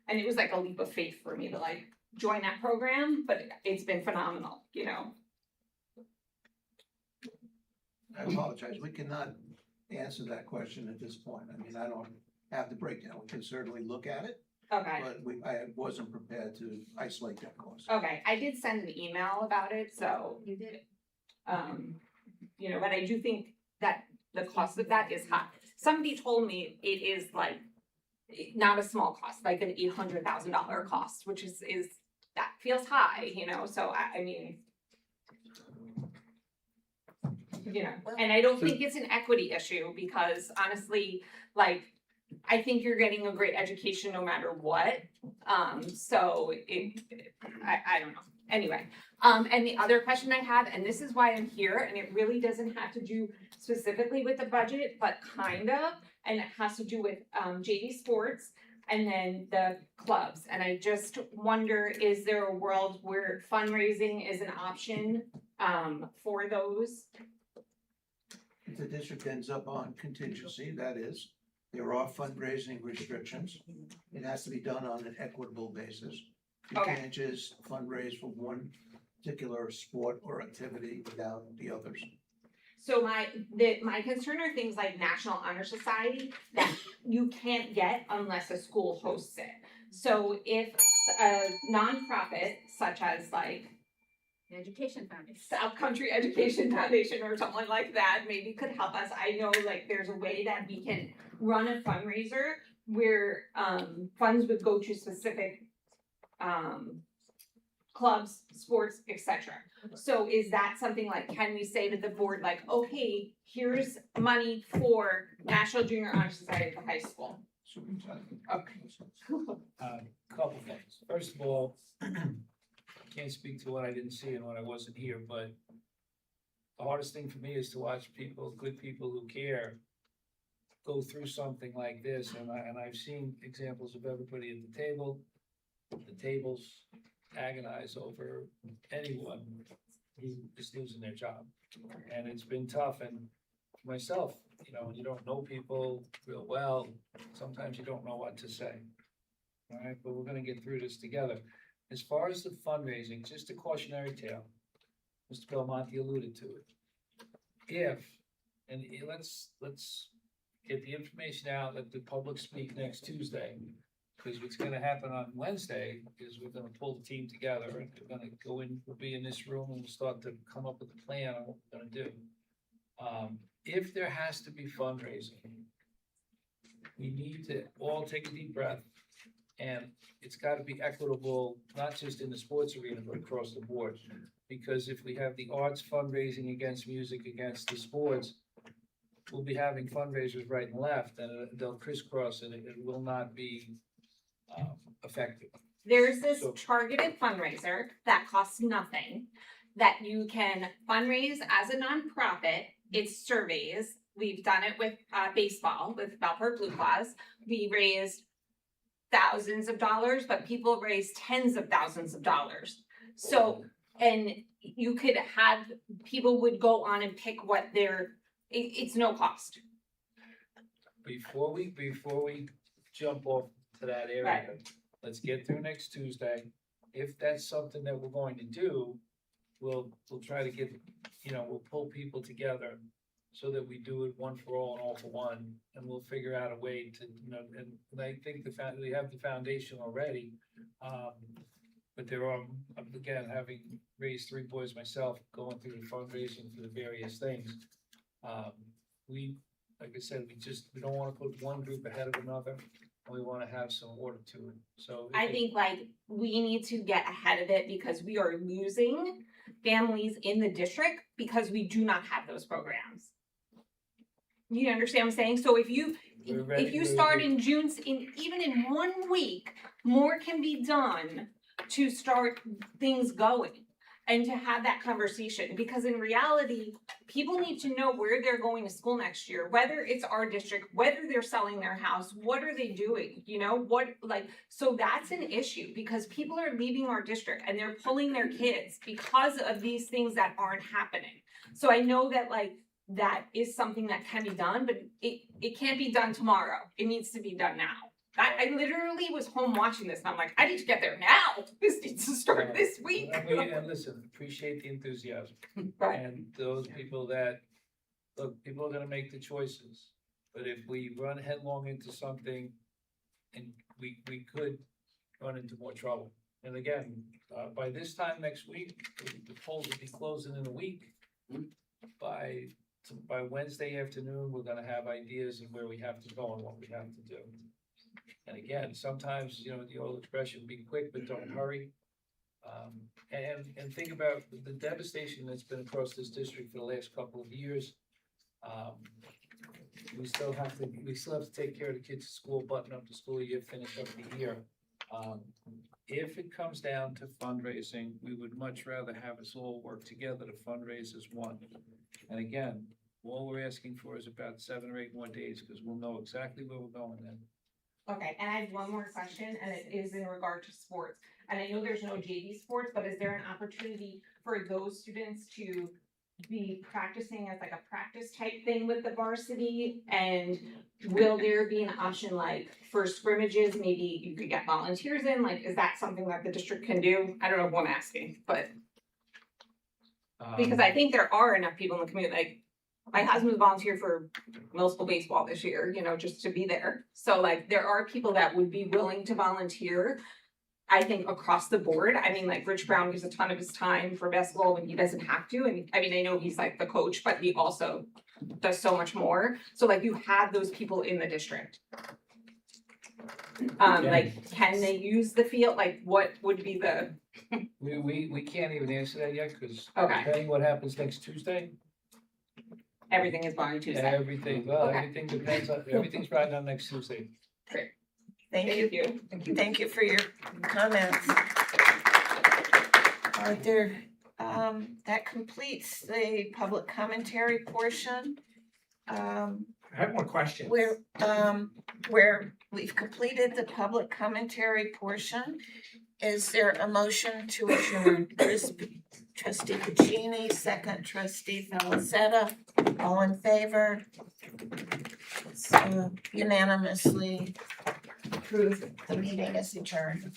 And it was like a leap of faith for me to join that program, but it's been phenomenal, you know? I apologize, we cannot answer that question at this point. I mean, I don't have the breakdown. We can certainly look at it, Okay. but I wasn't prepared to isolate that cost. Okay, I did send an email about it, so. You did. But I do think that the cost of that is high. Somebody told me it is not a small cost, like an $800,000 cost, which is that feels high, so I mean. And I don't think it's an equity issue, because honestly, I think you're getting a great education no matter what. So I don't know. Anyway, and the other question I have, and this is why I'm here, and it really doesn't have to do specifically with the budget, but kind of, and it has to do with JV sports and then the clubs. And I just wonder, is there a world where fundraising is an option for those? If the district ends up on contingency, that is, there are fundraising restrictions. It has to be done on an equitable basis. You Okay. can't just fundraise for one particular sport or activity without the others. So my concern are things like National Honor Society that you can't get unless a school hosts it. So if a nonprofit such as like The Education Foundation. South Country Education Foundation or someone like that maybe could help us. I know like there's a way that we can run a fundraiser where funds would go to specific clubs, sports, etc. So is that something like, can we say to the board like, okay, here's money for National Junior Honor Society at the high school? Okay. Couple things. First of all, can't speak to what I didn't see and when I wasn't here, but the hardest thing for me is to watch people, good people who care, go through something like this, and I've seen examples of everybody at the table. The tables agonize over anyone who is losing their job, and it's been tough. And myself, you know, you don't know people real well. Sometimes you don't know what to say. All right, but we're gonna get through this together. As far as the fundraising, just a cautionary tale. Mr. Belmonte alluded to it. Let's get the information out, let the public speak next Tuesday. Because what's gonna happen on Wednesday is we're gonna pull the team together and we're gonna go in, we'll be in this room and we'll start to come up with a plan on what we're gonna do. If there has to be fundraising, we need to all take a deep breath. And it's gotta be equitable, not just in the sports arena, but across the board. Because if we have the arts fundraising against music, against the sports, we'll be having fundraisers right and left, and they'll crisscross, and it will not be effective. There's this So- targeted fundraiser that costs nothing, that you can fundraise as a nonprofit. It's surveys. We've done it with baseball, with Belfort Blue Claws. We raised thousands of dollars, but people raise tens of thousands of dollars. So, and you could have, people would go on and pick what it's no cost. Before we jump off to that area, Right. let's get through next Tuesday. If that's something that we're going to do, we'll try to get, we'll pull people together so that we do it one for all and all for one, and we'll figure out a way to, and I think we have the foundation already. But there are, again, having raised 3 boys myself, going through the fundraising for the various things. Like I said, we don't wanna put one group ahead of another, and we wanna have some order to it, so. I think like we need to get ahead of it because we are losing families in the district because we do not have those programs. You understand what I'm saying? So if you start in June, even in 1 week, more can be done to start things going and to have that conversation. Because in reality, people need to know where they're going to school next year, whether it's our district, whether they're selling their house, what are they doing? So that's an issue because people are leaving our district and they're pulling their kids because of these things that aren't happening. So I know that that is something that can be done, but it can't be done tomorrow. It needs to be done now. I literally was home watching this and I'm like, I need to get there now. This needs to start this week. And listen, appreciate the enthusiasm. Right. And those people people are gonna make the choices. But if we run headlong into something, and we could run into more trouble. And again, by this time next week, the polls will be closing in a week. By Wednesday afternoon, we're gonna have ideas of where we have to go and what we have to do. And again, sometimes, the old expression, be quick, but don't hurry. And think about the devastation that's been across this district for the last couple of years. we still have to take care of the kids at school, button up the school year, finish up the year. If it comes down to fundraising, we would much rather have us all work together to fundraise as one. And again, all we're asking for is about 7 or 8 more days, because we'll know exactly where we're going then. Okay, and I have one more question, and it is in regard to sports. And I know there's no JV sports, but is there an opportunity for those students to be practicing as like a practice type thing with the varsity? And will there be an option like for scrimmages, maybe you could get volunteers in? Like, is that something that the district can do? I don't know what I'm asking, but because I think there are enough people in the community, like my husband volunteered for middle school baseball this year, you know, just to be there. So like there are people that would be willing to volunteer, I think, across the board. I mean, like Rich Brown gives a ton of his time for basketball when he doesn't have to. And I mean, I know he's like the coach, but he also does so much more. So like you have those people in the district. Like, can they use the field? Like, what would be the? We can't even answer that yet, because Okay. depending what happens next Tuesday, Everything is Bonnie Tuesday. everything Okay. depends on, everything's right on next Tuesday. Thank you. Thank you. Thank you for your comments. Are there, that completes the public commentary portion. I have more questions. Where we've completed the public commentary portion, is there a motion to adjourn? Trustee Puccini, second trustee Felicetta, all in favor? So unanimously approved, the meeting is adjourned.